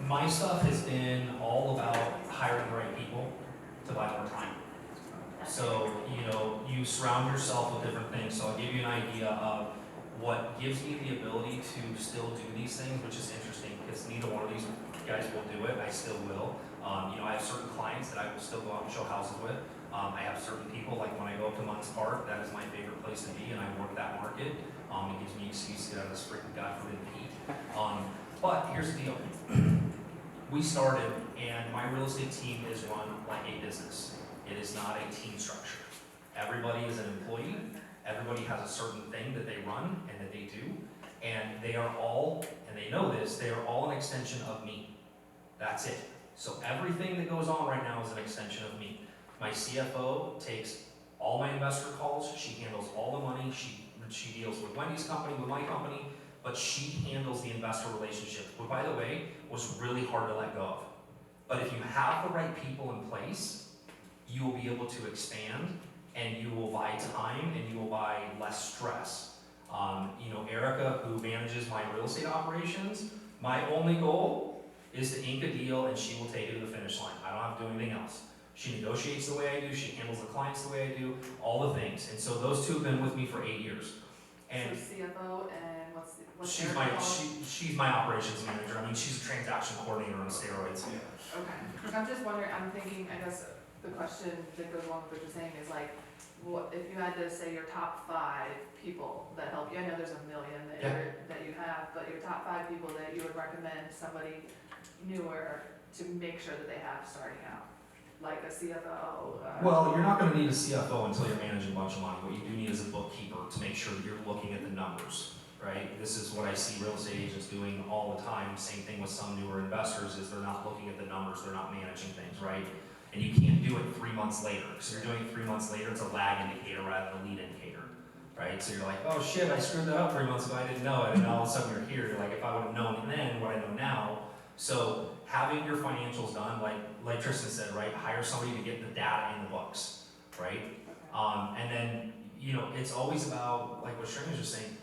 My stuff has been all about hiring the right people to buy more time. So, you know, you surround yourself with different things. So I'll give you an idea of what gives me the ability to still do these things, which is interesting because neither one of these guys will do it. I still will. You know, I have certain clients that I will still go out and show houses with. I have certain people, like when I go up to Munns Park, that is my favorite place to be, and I work that market. It gives me an excuse to get out of this freaking God forbid heat. But here's the deal. We started, and my real estate team is run like a business. It is not a team structure. Everybody is an employee. Everybody has a certain thing that they run and that they do. And they are all, and they know this, they are all an extension of me. That's it. So everything that goes on right now is an extension of me. My CFO takes all my investor calls. She handles all the money. She deals with Wendy's company, with my company, but she handles the investor relationship, which, by the way, was really hard to let go of. But if you have the right people in place, you will be able to expand, and you will buy time, and you will buy less stress. You know, Erica, who manages my real estate operations, my only goal is to ink a deal, and she will take it to the finish line. I don't have to do anything else. She negotiates the way I do, she handles the clients the way I do, all the things. And so those two have been with me for 8 years. And so CFO and what's she's my operations manager. I mean, she's a transaction coordinator on steroids. Yeah. Okay. I'm just wondering, I'm thinking, I guess the question that goes along with what you're saying is like, what if you had to say your top 5 people that help you? I know there's a million that you have, but your top 5 people that you would recommend somebody newer to make sure that they have starting out. Like a CFO? Well, you're not going to need a CFO until you're managing a bunch of money. What you do need is a bookkeeper to make sure that you're looking at the numbers, right? This is what I see real estate agents doing all the time. Same thing with some newer investors is they're not looking at the numbers, they're not managing things, right? And you can't do it 3 months later. Because if you're doing it 3 months later, it's a lag indicator rather than a lead indicator. right? So you're like, oh shit, I screwed that up 3 months ago, I didn't know it, and all of a sudden you're here, you're like, if I would have known then what I know now. So having your financials done, like Tristan said, right, hire somebody to get the data in the books, right? And then, you know, it's always about, like what Sharane was just saying,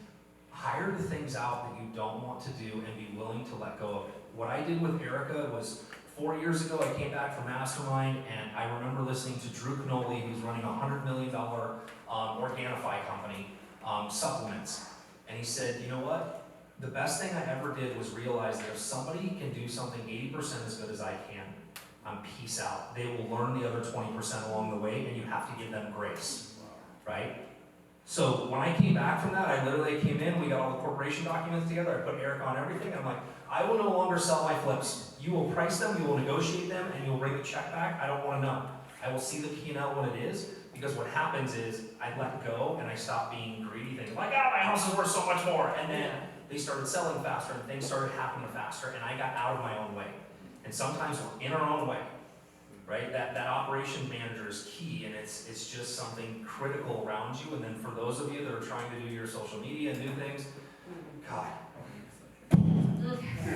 hire the things out that you don't want to do and be willing to let go of it. What I did with Erica was 4 years ago, I came back from Mastermind, and I remember listening to Drew Canoli, who's running a $100 million Organifi company, supplements. And he said, you know what? The best thing I ever did was realize that if somebody can do something 80% as good as I can, peace out. They will learn the other 20% along the way, and you have to give them grace, right? So when I came back from that, I literally came in, we got all the corporation documents together, I put Eric on everything, and I'm like, I will no longer sell my flips. You will price them, you will negotiate them, and you'll bring the check back. I don't want to know. I will see the P&L when it is, because what happens is I let go and I stop being greedy, thinking like, oh, my house is worth so much more. And then they started selling faster and things started happening faster, and I got out of my own way. And sometimes we're in our own way, right? That operation manager is key, and it's just something critical around you. And then for those of you that are trying to do your social media and do things, God,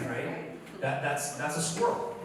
right? That's a squirrel.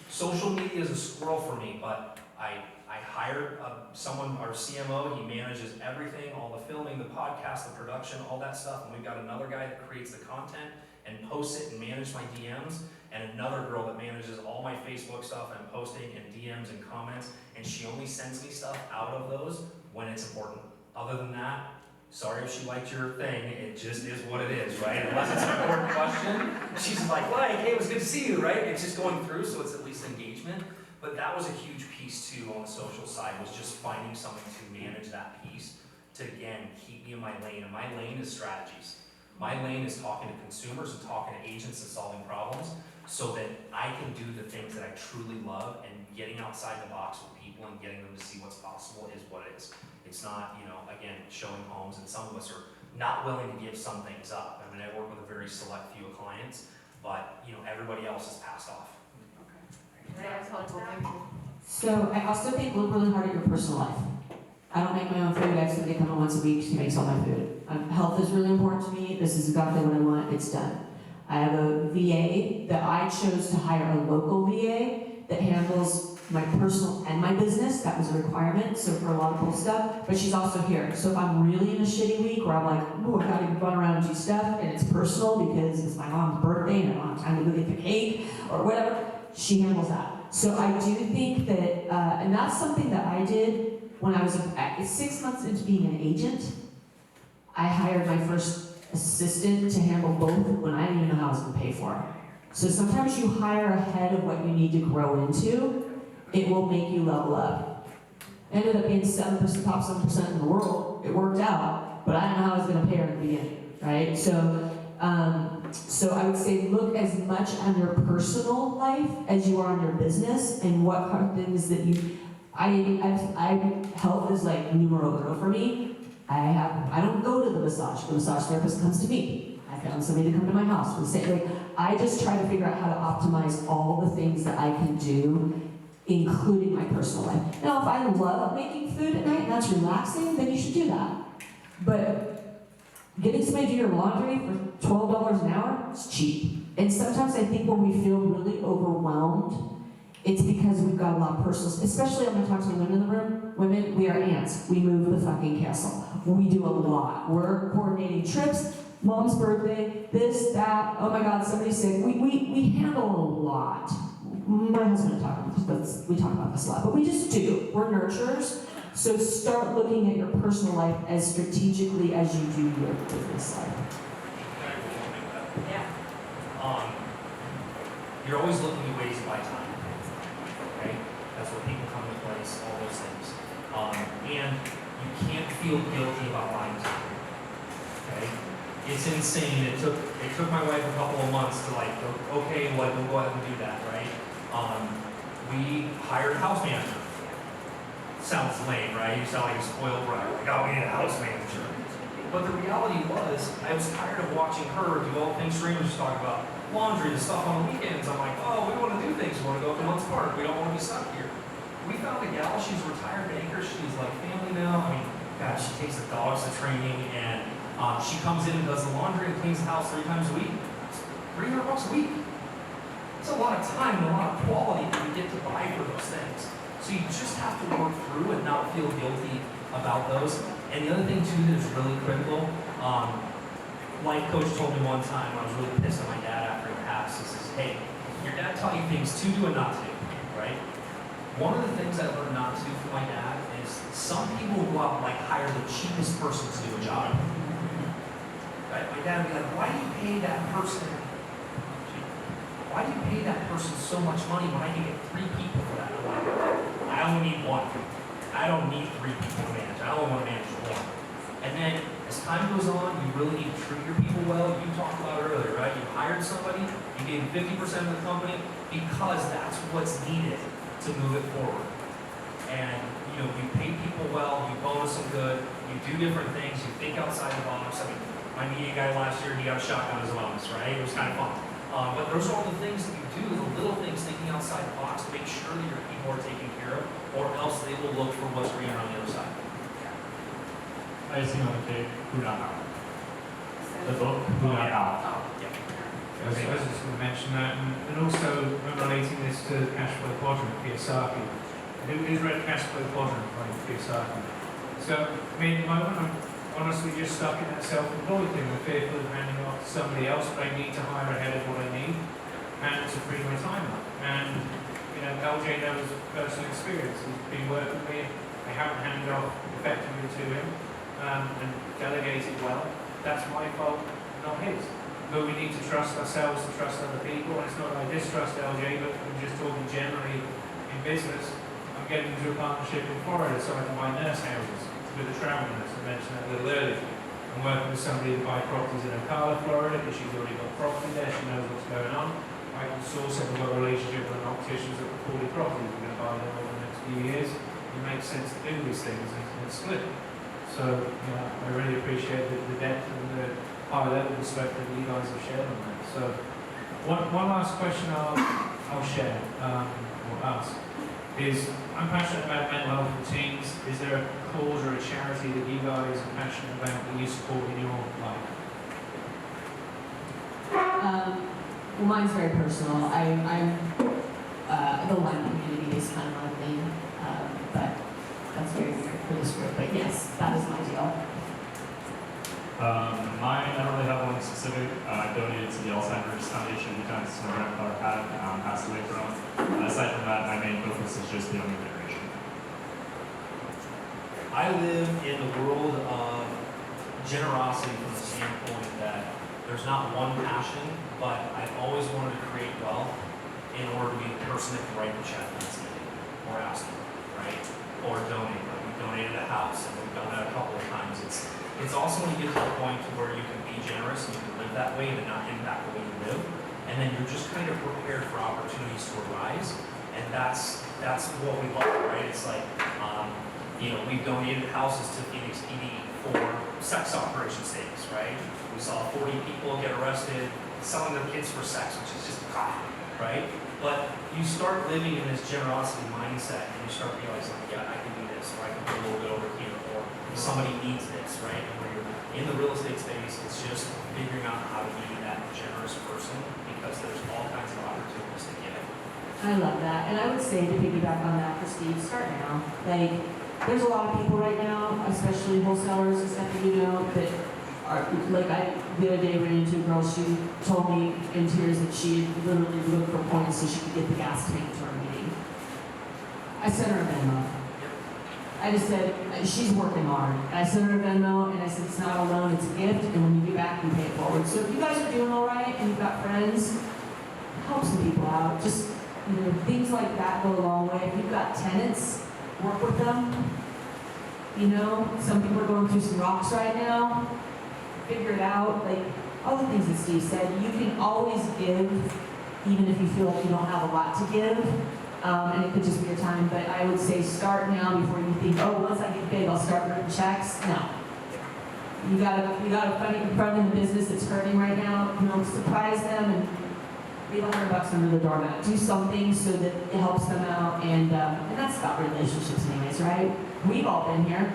Social media is a squirrel for me, but I hired someone, our CMO, he manages everything, all the filming, the podcast, the production, all that stuff, and we've got another guy that creates the content and posts it and manages my DMs, and another girl that manages all my Facebook stuff and posting and DMs and comments, and she only sends me stuff out of those when it's important. Other than that, sorry if she liked your thing, it just is what it is, right? Unless it's an important question, she's like, hey, it was good to see you, right? It's just going through, so it's at least engagement. But that was a huge piece too on the social side, was just finding something to manage that piece to, again, keep me in my lane. And my lane is strategies. My lane is talking to consumers and talking to agents and solving problems so that I can do the things that I truly love, and getting outside the box with people and getting them to see what's possible is what it is. It's not, you know, again, showing homes, and some of us are not willing to give some things up. I mean, I work with a very select few of clients, but, you know, everybody else is passed off. That's helpful, thank you. So I also think look really hard at your personal life. I don't make my own food. I have somebody come in once a week. She makes all my food. Health is really important to me. This is exactly what I want. It's done. I have a VA that I chose to hire, a local VA that handles my personal and my business. That was a requirement, so for a lot of cool stuff. But she's also here. So if I'm really in a shitty week where I'm like, oh, I gotta run around and do stuff, and it's personal because it's my mom's birthday and I don't have time to go get the cake or whatever, she handles that. So I do think that, and that's something that I did when I was 6 months into being an agent. I hired my first assistant to handle both when I didn't even know how I was going to pay for it. So sometimes you hire ahead of what you need to grow into. It will make you level up. Ended up being 7%, top 7% in the world. It worked out, but I didn't know how I was going to pay her in the beginning, right? So I would say look as much on your personal life as you are on your business, and what kind of things that you. Health is like numero uno for me. I don't go to the massage. The massage therapist comes to me. I found somebody to come to my house. I just try to figure out how to optimize all the things that I can do, including my personal life. Now, if I love making food at night and that's relaxing, then you should do that. But getting somebody to do your laundry for $12 an hour is cheap. And sometimes I think when we feel really overwhelmed, it's because we've got a lot of personal, especially I'm going to talk to the women in the room. Women, we are ants. We move the fucking castle. We do a lot. We're coordinating trips, mom's birthday, this, that, oh my God, somebody's sick. We handle a lot. My husband and I talk about this, we talk about this a lot, but we just do. We're nurturers. So start looking at your personal life as strategically as you do your business life. Yeah. You're always looking at ways to buy time. Okay? That's where people come into place, all those things. And you can't feel guilty about buying time. Okay? It's insane. It took my wife a couple of months to like, okay, well, we'll go ahead and do that, right? We hired a house manager. Sounds lame, right? You sound like a spoiled brat. Like, oh, we need a house manager. But the reality was, I was tired of watching her do all the things Sharane was just talking about. Laundry, the stuff on the weekends. I'm like, oh, we want to do things. We want to go up to Months Park. We don't want to be stuck here. We found a gal, she's retired banker. She's like family now. I mean, God, she takes the dogs to training, and she comes in and does the laundry and cleans the house 3 times a week. It's $300 a week. It's a lot of time and a lot of quality that you get to buy for those things. So you just have to work through and not feel guilty about those. And the other thing too that is really critical, life coach told me one time when I was really pissed at my dad after he passed, he says, hey, your dad taught you things to do and not to do, right? One of the things I learned not to do from my dad is some people will go out and like hire the cheapest person to do a job. Right? My dad would be like, why do you pay that person? Why do you pay that person so much money when I can get 3 people for that? I'm like, I only need 1. I don't need 3 people to manage. I only want to manage 1. And then as time goes on, you really need to treat your people well. You talked about it earlier, right? You hired somebody, you gave them 50% of the company because that's what's needed to move it forward. And you pay people well, you bonus them good, you do different things, you think outside the box. I mean, my media guy last year, he got a shotgun as a bonus, right? It was kind of fun. But those are all the things that you do, the little things, thinking outside the box to make sure that your people are taken care of, or else they will look for what's greener on the other side. Icing on the cake, who not out. The book, who not out. Yeah. I was just going to mention that, and also relating this to the cash flow quadrant, Kiyosaki. Who's read cash flow quadrant by Kiyosaki? So, I mean, at the moment, I'm honestly just stuck in that self-employed thing. I'm fearful of handing off to somebody else, but I need to hire ahead of what I need, and to free my time up. And, LJ knows personal experience. He's been working with me. I haven't handed off effectively to him, and delegated well. That's my fault, not his. But we need to trust ourselves, to trust other people. And it's not that I distrust LJ, but I'm just talking generally in business. I'm getting into a partnership in Florida so I can buy nurse houses with a travel nurse. I mentioned that a little earlier. I'm working with somebody to buy properties in Ocala, Florida, because she's already got property there. She knows what's going on. I can source it. We've got a relationship with an opticians that will 40 properties. We're going to buy them over the next few years. It makes sense to do these things and split. So, I really appreciate the depth and the high level perspective that you guys have shared on that. So, one last question I'll share or ask is, I'm passionate about mental health for teens. Is there a cause or a charity that you guys are passionate about that you support in your life? Well, mine's very personal. I'm the Lyme community is kind of my thing, but that's very weird for this group. But yes, that is my deal. Mine, I don't really have one specific. I donated to the Alzheimer's Foundation because my grandfather had passed away from. Aside from that, my main focus is just the younger generation. I live in the world of generosity from the standpoint that there's not one passion, but I've always wanted to create wealth in order to be the person that can write the check that's needed, or ask for, right? Or donate. Like we donated a house, and we've done that a couple of times. It's also when you get to the point to where you can be generous and you can live that way and not impact the way you live, and then you're just kind of prepared for opportunities to arise, and that's what we love, right? It's like, we've donated houses to Phoenix PD for sex operation savings, right? We saw 40 people get arrested selling their kids for sex, which is just right? But you start living in this generosity mindset, and you start realizing, yeah, I can do this, or I can put a little bit over here, or somebody needs this, right? And when you're in the real estate space, it's just figuring out how to be that generous person, because there's all kinds of opportunities to give. I love that. And I would say, to piggyback on that for Steve, start now. Like, there's a lot of people right now, especially wholesalers and stuff that that are, the other day ran into a girl, she told me in tears that she literally looked for points so she could get the gas tank to her meeting. I sent her a Venmo. I just said, she's working hard. And I sent her a Venmo, and I said, it's not a loan, it's a gift, and when you get back, you pay it forward. So if you guys are doing all right, and you've got friends, help some people out. Just, things like that go a long way. If you've got tenants, work with them. Some people are going through some rocks right now. Figure it out. Like, all the things that Steve said, you can always give, even if you feel like you don't have a lot to give. And it could just be your time, but I would say start now before you think, oh, once I get big, I'll start writing checks. No. You gotta front the business that's hurting right now. Surprise them and leave $100 under the doormat. Do something so that it helps them out, and that's about relationships anyways, right? We've all been here.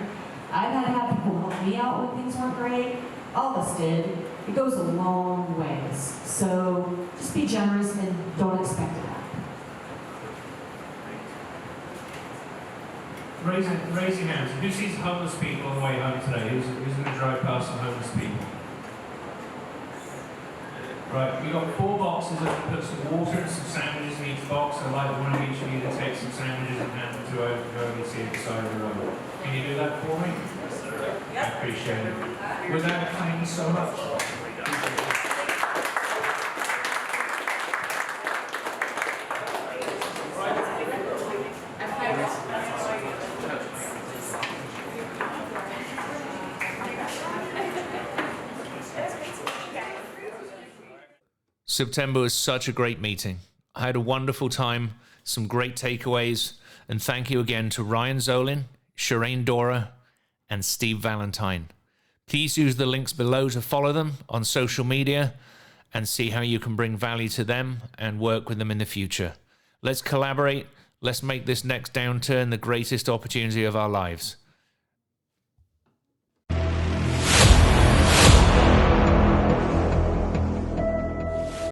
I've had to have people help me out when things weren't great. All of us did. It goes a long ways. So just be generous and don't expect it back. Raise your hands. Who sees homeless people on the way home today? Who's going to drive past some homeless people? Right, we've got 4 boxes that put some water and some sandwiches in each box. I'd like one of each of you to take some sandwiches and hand them to whoever you see at the side of the road. Can you do that for me? Yes, sir. I appreciate it. With that, thank you so much. September was such a great meeting. I had a wonderful time, some great takeaways, and thank you again to Ryan Zolin, Sharane Dorrah, and Steve Valentine. Please use the links below to follow them on social media and see how you can bring value to them and work with them in the future. Let's collaborate. Let's make this next downturn the greatest opportunity of our lives.